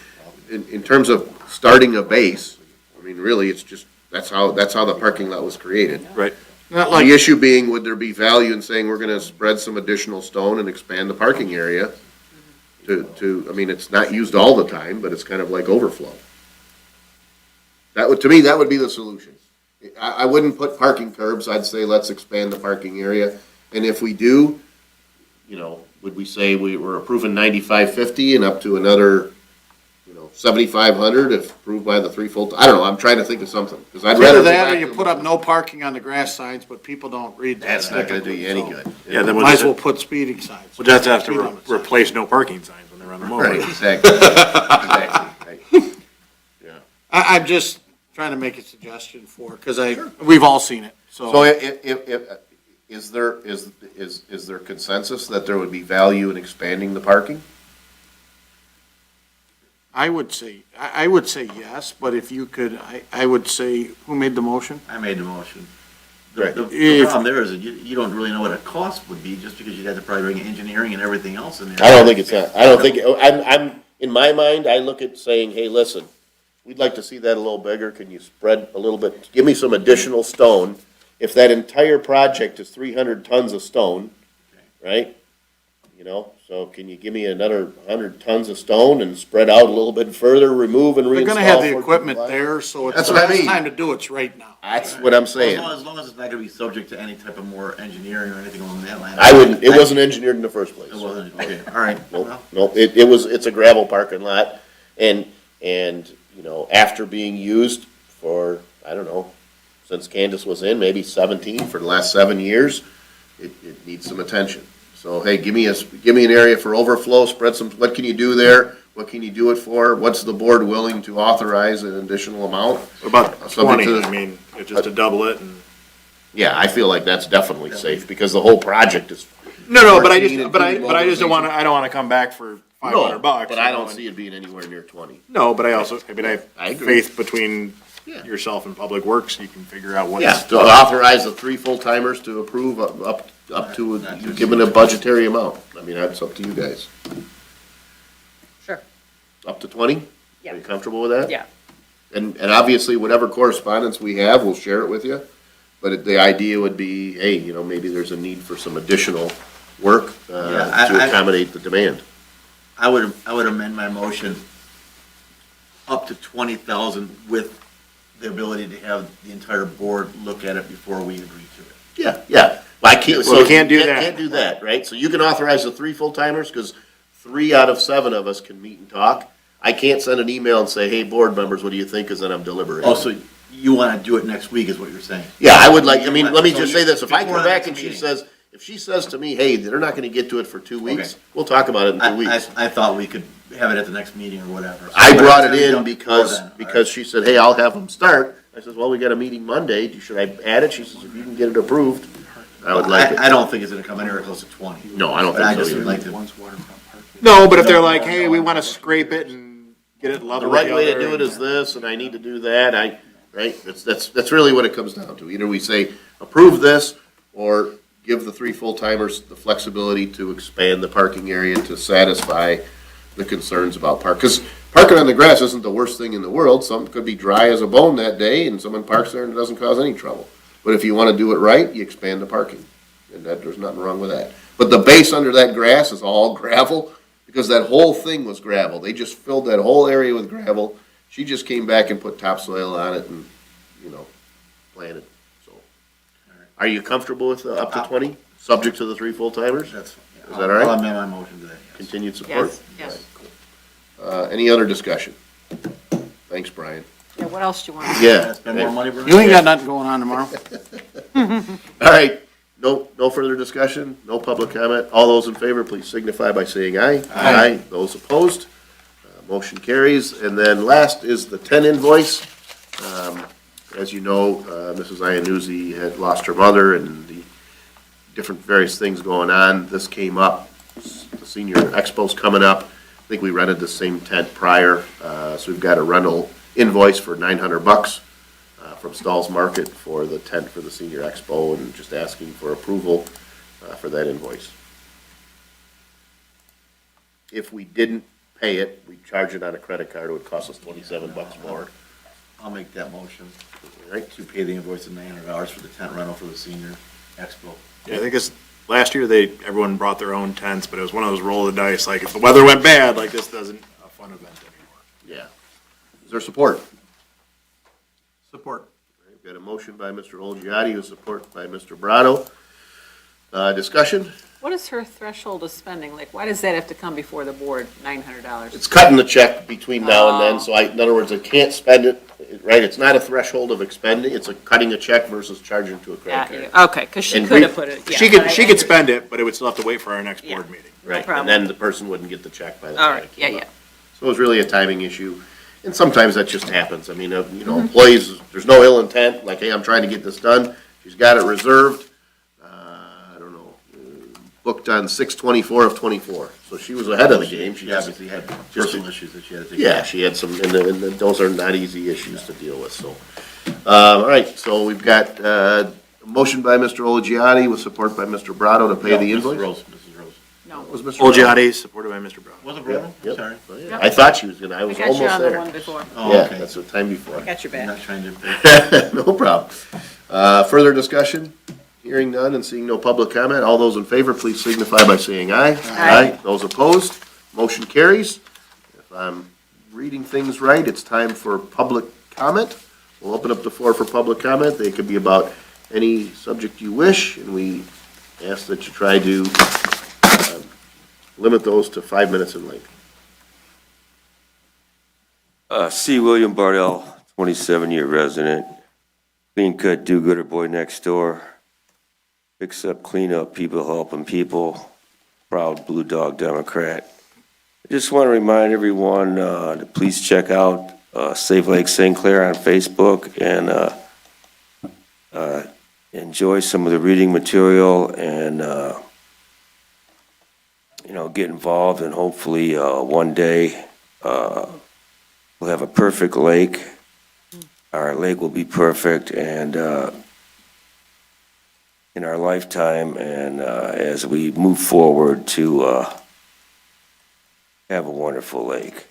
[SPEAKER 1] in terms of starting a base, I mean, really, it's just, that's how the parking lot was created.
[SPEAKER 3] Right.
[SPEAKER 5] Not like,
[SPEAKER 1] The issue being, would there be value in saying we're gonna spread some additional stone and expand the parking area I mean, it's not used all the time, but it's kind of like overflow. To me, that would be the solution. I wouldn't put parking curbs, I'd say let's expand the parking area, and if we do, would we say we're approving 9550 and up to another, 7,500 if approved by the I don't know, I'm trying to think of something, because I'd rather
[SPEAKER 5] either
[SPEAKER 1] go
[SPEAKER 5] that
[SPEAKER 1] back
[SPEAKER 5] or you
[SPEAKER 1] to-
[SPEAKER 5] put up no parking on the grass signs, but people don't read that.
[SPEAKER 1] That's not gonna do you any
[SPEAKER 5] So,
[SPEAKER 1] good.
[SPEAKER 3] Yeah, then we'll
[SPEAKER 5] Might as
[SPEAKER 3] just,
[SPEAKER 5] well put speeding signs.
[SPEAKER 3] we'll just have to
[SPEAKER 5] Speed limit signs.
[SPEAKER 3] replace no parking signs when they're on the
[SPEAKER 1] Right,
[SPEAKER 3] mower.
[SPEAKER 1] exactly, right.
[SPEAKER 5] I'm just trying to make a suggestion because we've all seen it,
[SPEAKER 1] So is there consensus that there would be value in expanding the parking?
[SPEAKER 5] I would say yes, but if you could, I would say, who made the motion?
[SPEAKER 6] I made the motion.
[SPEAKER 1] Right.
[SPEAKER 6] The
[SPEAKER 5] If-
[SPEAKER 6] problem there is that you don't really know what a cost would be, just because you'd have to probably bring engineering and everything else in there.
[SPEAKER 1] I don't think it's that, I'm, in my mind, I look at saying, hey, listen, we'd like to see that a little bigger, can you spread a little bit, give me some additional stone? If that entire project is 300 tons of stone, right? So can you give me another 100 tons of stone and spread out a little bit further, remove and reinstall?
[SPEAKER 5] They're gonna have the
[SPEAKER 1] 14
[SPEAKER 5] equipment
[SPEAKER 1] ply?
[SPEAKER 5] there, so it's
[SPEAKER 1] That's
[SPEAKER 5] the
[SPEAKER 1] what I
[SPEAKER 5] best
[SPEAKER 1] mean.
[SPEAKER 5] time to do it's right now.
[SPEAKER 1] That's what I'm saying.
[SPEAKER 6] As long as it's not gonna be subject to any type of more engineering or anything along that line.
[SPEAKER 1] It wasn't engineered in the first place.
[SPEAKER 6] It wasn't, okay, all right. Well,
[SPEAKER 1] Nope, it's a gravel parking lot, and, after being used for, I don't know, since Candace was in, maybe 17, for the last 7 years, it needs some attention. So, hey, give me an area for overflow, spread some, what can you do there? What can you do it for? What's the board willing to authorize an additional amount?
[SPEAKER 3] What about
[SPEAKER 1] Subject
[SPEAKER 3] 20?
[SPEAKER 1] to the-
[SPEAKER 3] I mean, just to double it and.
[SPEAKER 1] Yeah, I feel like that's definitely safe, because the whole project is.
[SPEAKER 3] No, but I
[SPEAKER 1] 14
[SPEAKER 3] just, but I
[SPEAKER 1] including
[SPEAKER 3] just don't wanna, I don't wanna come back for $500.
[SPEAKER 1] But I
[SPEAKER 3] you know,
[SPEAKER 1] don't
[SPEAKER 3] and-
[SPEAKER 1] see it being anywhere near 20.
[SPEAKER 3] No, but I also, I mean, I
[SPEAKER 1] I
[SPEAKER 3] have
[SPEAKER 1] agree.
[SPEAKER 3] faith between
[SPEAKER 1] Yeah.
[SPEAKER 3] yourself and Public Works, you can figure out
[SPEAKER 1] Yeah,
[SPEAKER 3] what's.
[SPEAKER 1] to authorize the 3 full-timers to approve up to, given a budgetary amount. I mean, that's up to you guys.
[SPEAKER 8] Sure.
[SPEAKER 1] Up to 20?
[SPEAKER 8] Yeah.
[SPEAKER 1] Are you comfortable with that?
[SPEAKER 8] Yeah.
[SPEAKER 1] And obviously, whatever correspondence we have, we'll share it with you. But the idea would be, hey, maybe there's a need for some additional work
[SPEAKER 6] Yeah,
[SPEAKER 1] to accommodate the demand.
[SPEAKER 6] I would amend my motion up to 20,000 with the ability to have the entire board look at it before we agree to it.
[SPEAKER 1] Yeah, yeah. Well, I can't,
[SPEAKER 3] Well,
[SPEAKER 1] so
[SPEAKER 3] we can't do
[SPEAKER 1] you
[SPEAKER 3] that.
[SPEAKER 1] Can't do that, right? So you can authorize the 3 full-timers, because 3 out of 7 of us can meet and talk. I can't send an email and say, hey, board members, what do you think, because then I'm deliberating.
[SPEAKER 6] Also, you want to do it next week is what you're saying.
[SPEAKER 1] Yeah, I would like, I mean, let me
[SPEAKER 6] So
[SPEAKER 1] just
[SPEAKER 6] you-
[SPEAKER 1] say this, if I
[SPEAKER 6] before
[SPEAKER 1] come
[SPEAKER 6] the
[SPEAKER 1] back
[SPEAKER 6] next
[SPEAKER 1] and she
[SPEAKER 6] meeting.
[SPEAKER 1] says, if she says to me, hey, they're not gonna get to it for 2 weeks,
[SPEAKER 6] Okay.
[SPEAKER 1] we'll talk about it in 2 weeks.
[SPEAKER 6] I thought we could have it at the next meeting or whatever. So
[SPEAKER 1] I brought it
[SPEAKER 6] whatever you
[SPEAKER 1] in
[SPEAKER 6] done before then, all
[SPEAKER 1] because she said, hey, I'll have them start. I said, well, we got a meeting Monday, should I add it? She says, if you can get it approved, I would like
[SPEAKER 6] I
[SPEAKER 1] it.
[SPEAKER 6] don't think it's gonna come anywhere close to 20.
[SPEAKER 1] No, I don't
[SPEAKER 6] But I
[SPEAKER 1] think so
[SPEAKER 6] just would
[SPEAKER 1] either.
[SPEAKER 6] like to,
[SPEAKER 7] Once waterfront park.
[SPEAKER 3] No, but if they're like, hey, we wanna scrape it and get it
[SPEAKER 1] The
[SPEAKER 3] level with
[SPEAKER 1] right
[SPEAKER 3] the
[SPEAKER 1] way to
[SPEAKER 3] other
[SPEAKER 1] do it is this, and I need to do that, right? That's really what it comes down to. Either we say, approve this, or give the 3 full-timers the flexibility to expand the parking area to satisfy the concerns about because parking on the grass isn't the worst thing in the world. Some could be dry as a bone that day, and someone parks there and it doesn't cause any trouble. But if you wanna do it right, you expand the parking, and there's nothing wrong with that. But the base under that grass is all gravel, because that whole thing was gravel. They just filled that whole area with gravel. She just came back and put topsoil on it and, planted, so. Are you comfortable with up to 20, subject to the 3 full-timers?
[SPEAKER 6] that's,
[SPEAKER 1] Is that all right?
[SPEAKER 6] I'll amend my motion to that. Yes.
[SPEAKER 1] Continued support?
[SPEAKER 8] Yes, yes.
[SPEAKER 1] All right, cool. Any other discussion? Thanks, Brian.
[SPEAKER 8] Yeah, what else do you want?
[SPEAKER 1] Yeah.
[SPEAKER 6] Spend more money, Brian?
[SPEAKER 5] You ain't got nothing going on tomorrow?
[SPEAKER 1] All right, no further discussion, no public comment. All those in favor, please signify by saying aye. Aye. Those opposed, motion carries. And then last is the 10 invoice. As you know, Mrs. Iannuzzi had lost her mother and the different various things going on. This came up, the senior expo's coming up. I think we rented the same tent prior, so we've got a rental invoice for $900 from Stahl's Market for the tent for the senior expo, and just asking for approval for that invoice. If we didn't pay it, we'd charge it on a credit card, it would cost us $27 more.
[SPEAKER 6] I'll make that motion
[SPEAKER 1] Right?
[SPEAKER 6] to pay the invoice of $900 for the tent rental for the senior expo.
[SPEAKER 3] Yeah, I think it's, last year everyone brought their own tents, but it was one of those roll of the dice, like if the weather went bad, like this doesn't a fun event anymore.
[SPEAKER 1] Yeah. Is there support?
[SPEAKER 7] Support.
[SPEAKER 1] We've got a motion by Mr. Olgiati, with support by Mr. Brado. Discussion?
[SPEAKER 8] What is her threshold of spending? Like, why does that have to come before the board, $900?
[SPEAKER 1] It's cutting the check between now and then, so in other words, I can't spend it, right? It's not a threshold of expending, it's cutting a check versus charging to a credit card.
[SPEAKER 8] Yeah, okay, because she
[SPEAKER 1] And
[SPEAKER 8] could have put it, yeah.
[SPEAKER 3] She
[SPEAKER 8] but I
[SPEAKER 3] could
[SPEAKER 8] under-
[SPEAKER 3] spend it, but it would still have to wait for our next board
[SPEAKER 8] Yeah.
[SPEAKER 3] meeting.
[SPEAKER 1] Right,
[SPEAKER 8] problem.
[SPEAKER 1] and then the person wouldn't get the check by the
[SPEAKER 8] All
[SPEAKER 1] time
[SPEAKER 8] right,
[SPEAKER 1] it
[SPEAKER 8] yeah,
[SPEAKER 1] came
[SPEAKER 8] yeah.
[SPEAKER 1] up. So it was really a timing issue, and sometimes that just happens. I mean, employees, there's no ill intent, like, hey, I'm trying to get this done. She's got it reserved, I don't know, booked on 6/24 of '24. So she was ahead of the game. She
[SPEAKER 6] She
[SPEAKER 1] just,
[SPEAKER 6] obviously had personal issues that she had to take.
[SPEAKER 1] yeah, she had some, and those are not easy issues to deal with, so. All right, so we've got, a motion by Mr. Olgiati with support by Mr. Brado to pay the invoice.
[SPEAKER 6] Mrs. Rose.
[SPEAKER 8] No,
[SPEAKER 1] Was Mr. Brado?
[SPEAKER 3] Olgiati, supported by Mr. Brown.
[SPEAKER 6] Was it
[SPEAKER 1] Yep,
[SPEAKER 6] Brown?
[SPEAKER 1] yep.
[SPEAKER 6] Sorry.
[SPEAKER 1] Oh, yeah. I thought she was gonna, I
[SPEAKER 8] I
[SPEAKER 1] was
[SPEAKER 8] got you
[SPEAKER 1] almost
[SPEAKER 8] on the
[SPEAKER 1] there.
[SPEAKER 8] one before.
[SPEAKER 6] Oh,
[SPEAKER 1] Yeah,
[SPEAKER 6] okay.
[SPEAKER 1] that's the time before.
[SPEAKER 8] I got your
[SPEAKER 6] I'm
[SPEAKER 8] back.
[SPEAKER 6] not trying to.
[SPEAKER 1] No problem. Further discussion? Hearing none and seeing no public comment, all those in favor, please signify by saying aye.
[SPEAKER 8] Aye.
[SPEAKER 1] Those opposed, motion carries. If I'm reading things right, it's time for public comment. We'll open up the floor for public comment. They could be about any subject you wish, and we ask that you try to limit those to 5 minutes in length.
[SPEAKER 11] C. William Bardell, 27-year resident, clean cut, do-gooder boy next door, fix up, clean up, people helping people, proud Blue Dog Democrat. I just want to remind everyone to please check out Save Lake St. Clair on Facebook and enjoy some of the reading material and, get involved, and hopefully one day we'll have a perfect lake. Our lake will be perfect and in our lifetime, and as we move forward to have a wonderful lake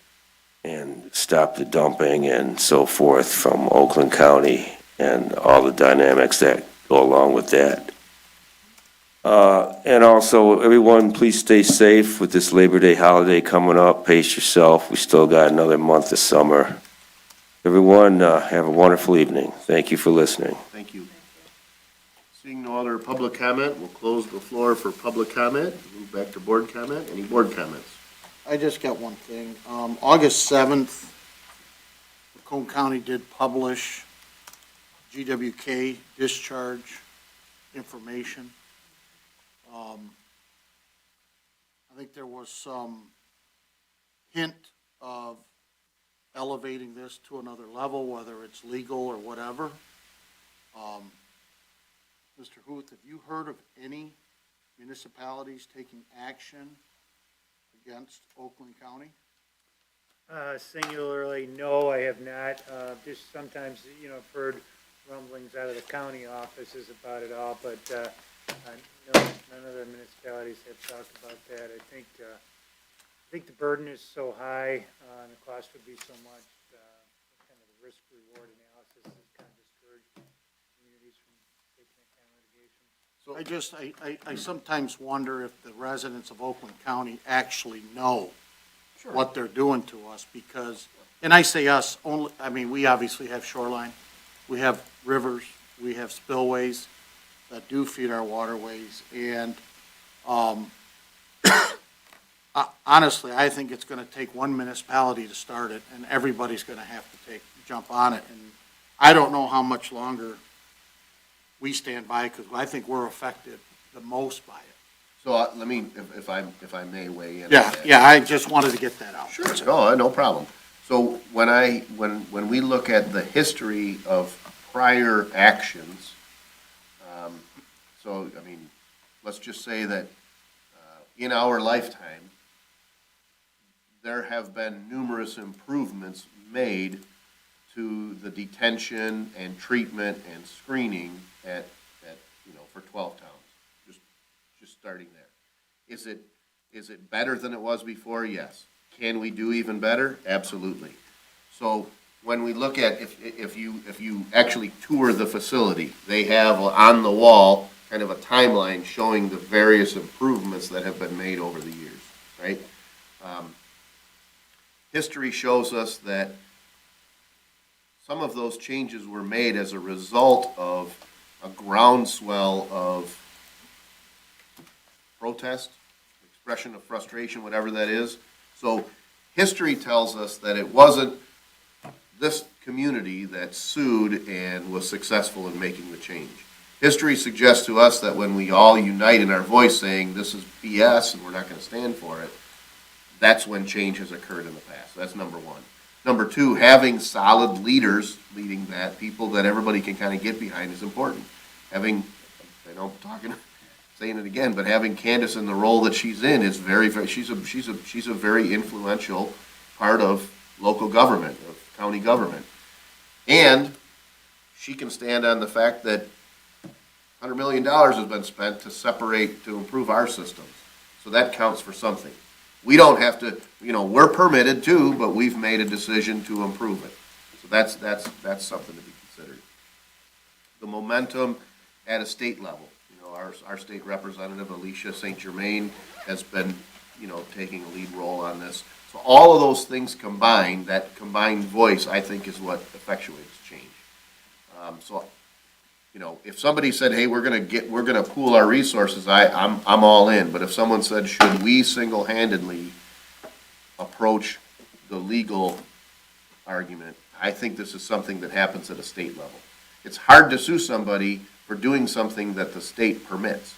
[SPEAKER 11] and stop the dumping and so forth from Oakland County and all the dynamics that go along with that. And also, everyone, please stay safe with this Labor Day holiday coming up. Pace yourself. We still got another month of summer. Everyone, have a wonderful evening. Thank you for listening.
[SPEAKER 1] Thank you. Seeing no other public comment, we'll close the floor for public comment. Move back to board comment. Any board comments?
[SPEAKER 5] I just got one thing. August 7th, Macomb County did publish GWK discharge information. I think there was some hint of elevating this to another level, whether it's legal or whatever. Mr. Huth, have you heard of any municipalities taking action against Oakland County?
[SPEAKER 9] Singularly, no, I have not. Just sometimes, I've heard rumblings out of the county offices about it all, but no, none of the municipalities have talked about that. I think the burden is so high, and the cost would be so much, kind of the risk-reward analysis has kind of discouraged communities from taking that kind of litigation.
[SPEAKER 5] I sometimes wonder if the residents of Oakland County actually know what they're doing to us, because, and I say us, only, we obviously have shoreline, we have rivers, we have spillways that do feed our waterways, and, honestly, I think it's gonna take one municipality to start it, and everybody's gonna have to jump on it, and I don't know how much longer we stand by, because I think we're affected the most by it.
[SPEAKER 1] So let me, if I may weigh in on
[SPEAKER 5] Yeah,
[SPEAKER 1] that.
[SPEAKER 5] yeah, I just wanted to get that out.
[SPEAKER 1] Sure, no problem. So when we look at the history of prior actions, let's just say that in our lifetime, there have been numerous improvements made to the detention and treatment and screening at for 12 towns. Just starting there. Is it better than it was before? Yes. Can we do even better? Absolutely. So when we look at, if you actually tour the facility, they have on the wall kind of a timeline showing the various improvements that have been made over the years, right? History shows us that some of those changes were made as a result of a groundswell of protest, expression of frustration, whatever that is. So history tells us that it wasn't this community that sued and was successful in making the change. History suggests to us that when we all unite in our voice saying this is BS and we're not going to stand for it, that's when change has occurred in the past. That's number one. Number two, having solid leaders leading that, people that everybody can kind of get behind, is important. Having, saying it again, but having Candace in the role that she's in is she's a very influential part of local government, of county government. And she can stand on the fact that $100 million has been spent to improve our systems. So that counts for something. We don't have to, we're permitted too, but we've made a decision to improve it. So that's something to be considered. The momentum at a state level. Our state representative, Alicia St. Germain, has been, taking a lead role on this. So all of those things combined, that combined voice, I think, is what effectuates change. If somebody said, hey, we're gonna pool our resources, I'm all in. But if someone said, should we single-handedly approach the legal argument, I think this is something that happens at a state level. It's hard to sue somebody for doing something that the state permits.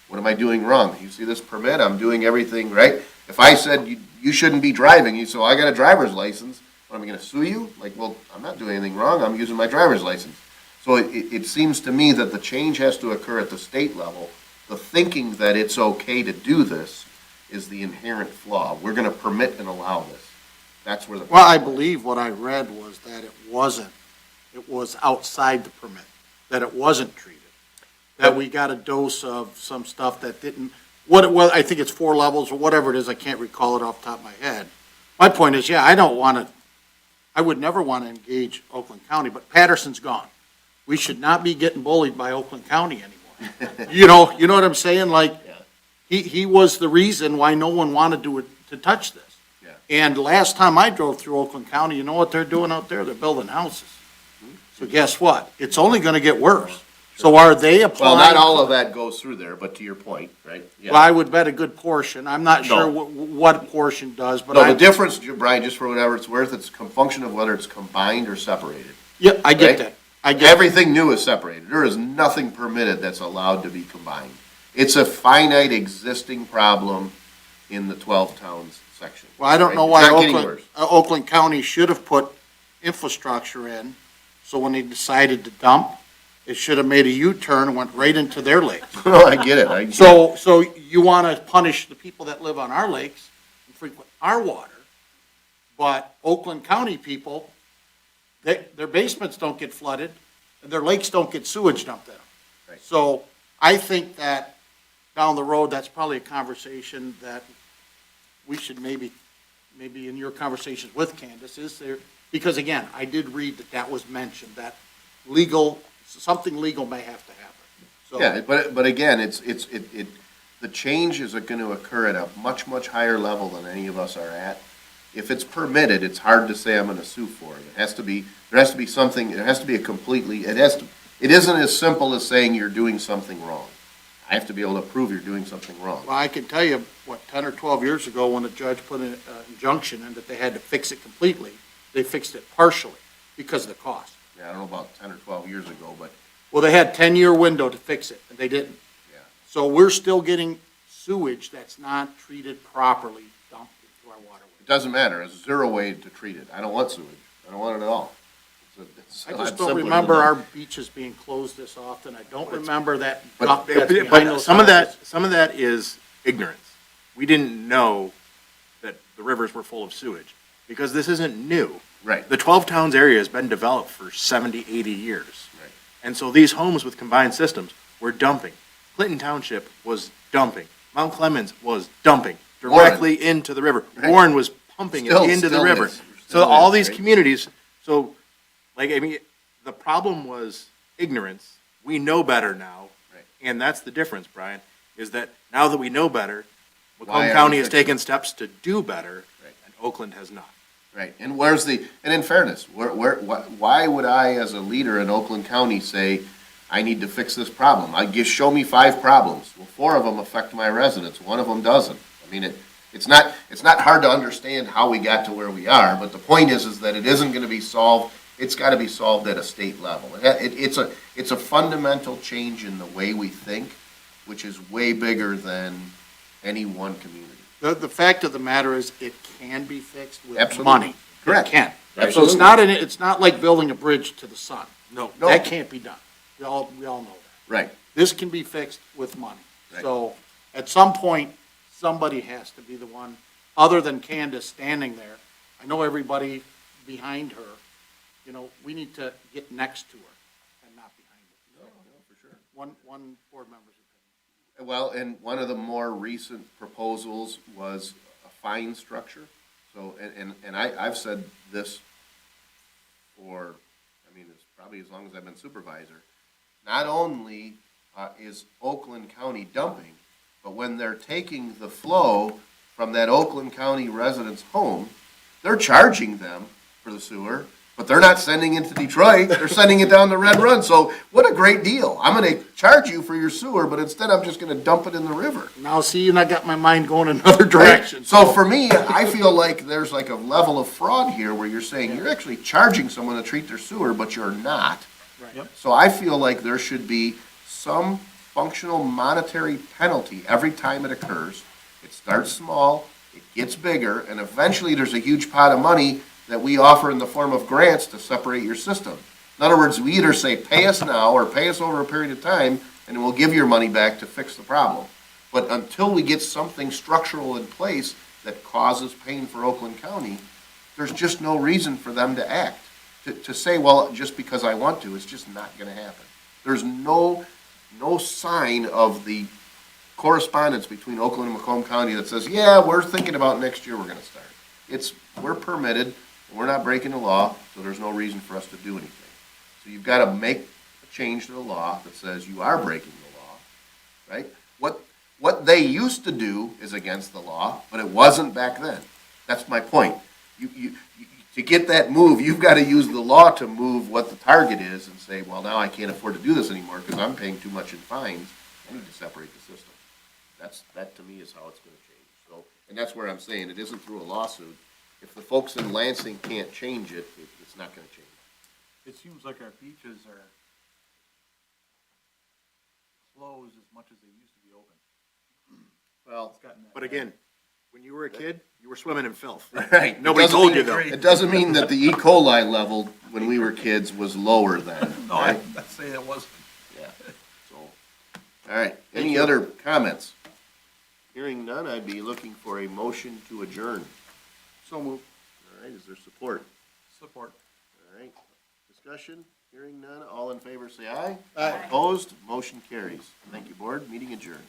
[SPEAKER 1] What am I doing wrong? You see this permit? I'm doing everything right. If I said you you shouldn't be driving. So I got a driver's license. What, am I gonna sue you? Like, well, I'm not doing anything wrong. I'm using my driver's license. So it seems to me that the change has to occur at the state level. The thinking that it's okay to do this is the inherent flaw. We're gonna permit and allow this. That's where the.
[SPEAKER 5] Well, I believe what I read was that it was outside the permit, that it wasn't treated. That we got a dose of some stuff that didn't, what it was, I think it's 4 levels or whatever it is, I can't recall it off the top of my head. My point is, yeah, I would never want to engage Oakland County, but Patterson's gone. We should not be getting bullied by Oakland County anymore. You know what I'm saying? Like, he was the reason why no one wanted to touch this.
[SPEAKER 1] Yeah.
[SPEAKER 5] And last time I drove through Oakland County, you know what they're doing out there? They're building houses. So guess what? It's only gonna get worse. So are they applying?
[SPEAKER 1] Well, not all of that goes through there, but to your point, right? Yeah.
[SPEAKER 5] Well, I would bet a good portion. I'm not sure
[SPEAKER 1] No.
[SPEAKER 5] what portion does, but
[SPEAKER 1] No, the
[SPEAKER 5] I,
[SPEAKER 1] difference, Brian, just for whatever it's worth, it's a function of whether it's combined or separated.
[SPEAKER 5] yeah, I get
[SPEAKER 1] Right?
[SPEAKER 5] that. I get,
[SPEAKER 1] Everything new is separated. There is nothing permitted that's allowed to be combined. It's a finite existing problem in the 12 towns section.
[SPEAKER 5] well, I don't
[SPEAKER 1] right?
[SPEAKER 5] know
[SPEAKER 1] It's
[SPEAKER 5] why
[SPEAKER 1] not getting
[SPEAKER 5] Oakland,
[SPEAKER 1] worse.
[SPEAKER 5] Oakland County should have put infrastructure in, so when they decided to dump, it should have made a U-turn and went right into their lakes.
[SPEAKER 1] No, I get it. I get it.
[SPEAKER 5] So you want to punish the people that live on our lakes and frequent our water, but Oakland County people, their basements don't get flooded, and their lakes don't get sewage dumped in them.
[SPEAKER 1] Right.
[SPEAKER 5] So I think that down the road, that's probably a conversation that we should maybe in your conversations with Candace, is there, because again, I did read that was mentioned, that something legal may have to happen. So,
[SPEAKER 1] Yeah, but again, the change is going to occur at a much, much higher level than any of us are at. If it's permitted, it's hard to say I'm going to sue for it. There has to be something, it has to be it isn't as simple as saying you're doing something wrong. I have to be able to prove you're doing something wrong.
[SPEAKER 5] Well, I can tell you, 10 or 12 years ago, when a judge put an injunction in that they had to fix it completely, they fixed it partially because of the cost.
[SPEAKER 1] Yeah, I don't know about 10 or 12 years ago, but
[SPEAKER 5] Well, they had 10-year window to fix it, and they didn't.
[SPEAKER 1] Yeah.
[SPEAKER 5] So we're still getting sewage that's not treated properly dumped into our waterways.
[SPEAKER 1] it doesn't matter. There's zero way to treat it. I don't want sewage. I don't want it at all.
[SPEAKER 5] I just don't remember our beaches being closed this often. I don't remember that
[SPEAKER 1] But-
[SPEAKER 5] dump that's behind
[SPEAKER 3] But
[SPEAKER 5] those
[SPEAKER 3] some of
[SPEAKER 5] houses.
[SPEAKER 3] that is ignorance. We didn't know that the rivers were full of sewage, because this isn't new.
[SPEAKER 1] Right.
[SPEAKER 3] The 12 towns area has been developed for 70, 80 years.
[SPEAKER 1] Right.
[SPEAKER 3] And so these homes with combined systems were dumping. Clinton Township was dumping. Mount Clemens was dumping directly into the river.
[SPEAKER 1] Right.
[SPEAKER 3] Warren was pumping it into the
[SPEAKER 1] Still
[SPEAKER 3] river.
[SPEAKER 1] is.
[SPEAKER 3] So
[SPEAKER 1] Still
[SPEAKER 3] all
[SPEAKER 1] is,
[SPEAKER 3] these
[SPEAKER 1] right?
[SPEAKER 3] communities, the problem was ignorance. We know better now.
[SPEAKER 1] Right.
[SPEAKER 3] And that's the difference, Brian, is that now that we know better,
[SPEAKER 1] Why
[SPEAKER 3] Macomb
[SPEAKER 1] are
[SPEAKER 3] County
[SPEAKER 1] we
[SPEAKER 3] has
[SPEAKER 1] fixing
[SPEAKER 3] taken steps to do better,
[SPEAKER 1] Right.
[SPEAKER 3] and Oakland has not.
[SPEAKER 1] Right, and and in fairness, why would I, as a leader in Oakland County, say, I need to fix this problem? Show me 5 problems. Well, 4 of them affect my residents, 1 of them doesn't. I mean, it's not hard to understand how we got to where we are, but the point is that it isn't gonna be solved, it's gotta be solved at a state level. It's a fundamental change in the way we think, which is way bigger than any one community.
[SPEAKER 5] The fact of the matter is, it can be fixed with
[SPEAKER 1] Absolutely.
[SPEAKER 5] money.
[SPEAKER 1] Correct.
[SPEAKER 5] It can. So
[SPEAKER 1] Absolutely.
[SPEAKER 5] it's not like building a bridge to the sun.
[SPEAKER 3] No.
[SPEAKER 1] No.
[SPEAKER 5] That can't be done. We all know that.
[SPEAKER 1] Right,
[SPEAKER 5] This can be fixed with money.
[SPEAKER 1] Right.
[SPEAKER 5] So at some point, somebody has to be the one, other than Candace standing there. I know everybody behind her, we need to get next to her and not behind her.
[SPEAKER 1] no, for sure.
[SPEAKER 5] One board member's opinion.
[SPEAKER 1] Well, and one of the more recent proposals was a fine structure. So, and I've said this for, it's probably as long as I've been supervisor. Not only is Oakland County dumping, but when they're taking the flow from that Oakland County resident's home, they're charging them for the sewer, but they're not sending it to Detroit, they're sending it down the Red Run. So what a great deal. I'm gonna charge you for your sewer, but instead I'm just gonna dump it in the river.
[SPEAKER 5] Now, see, and I got my mind going another direction.
[SPEAKER 1] So for me, I feel like there's like a level of fraud here where you're saying you're actually charging someone to treat their sewer, but you're not.
[SPEAKER 5] Right. Yep.
[SPEAKER 1] So I feel like there should be some functional monetary penalty every time it occurs. It starts small, it gets bigger, and eventually there's a huge pot of money that we offer in the form of grants to separate your system. In other words, we either say, pay us now, or pay us over a period of time, and we'll give your money back to fix the problem. But until we get something structural in place that causes pain for Oakland County, there's just no reason for them to act. To say, well, just because I want to, it's just not gonna happen. There's no sign of the correspondence between Oakland and Macomb County that says, yeah, we're thinking about next year we're gonna start. We're permitted, we're not breaking the law, so there's no reason for us to do anything. So you've gotta make a change to the law that says you are breaking the law, right? What they used to do is against the law, but it wasn't back then. That's my point. To get that move, you've got to use the law to move what the target is and say, well, now I can't afford to do this anymore because I'm paying too much in fines. I need to separate the system. That to me is how it's going to change. So, and that's where I'm saying it isn't through a lawsuit. If the folks in Lansing can't change it, it's not going to change.
[SPEAKER 7] It seems like our beaches are closed as much as they used to be open.
[SPEAKER 1] Well,
[SPEAKER 7] It's gotten that
[SPEAKER 3] But
[SPEAKER 7] bad.
[SPEAKER 3] again, when you were a kid, you were swimming in filth.
[SPEAKER 1] right.
[SPEAKER 3] Nobody
[SPEAKER 1] It doesn't
[SPEAKER 3] told
[SPEAKER 1] mean-
[SPEAKER 3] you though.
[SPEAKER 1] It doesn't mean that the E. coli level when we were kids was lower then.
[SPEAKER 7] No,
[SPEAKER 1] right?
[SPEAKER 7] I'm not saying it wasn't.
[SPEAKER 1] Yeah, so, all right, any other comments? Hearing none, I'd be looking for a motion to adjourn.
[SPEAKER 5] So moved.
[SPEAKER 1] All right, is there support?
[SPEAKER 7] Support.
[SPEAKER 1] All right, discussion, hearing none, all in favor say aye. Aye. Opposed, motion carries. Thank you, board, meeting adjourned.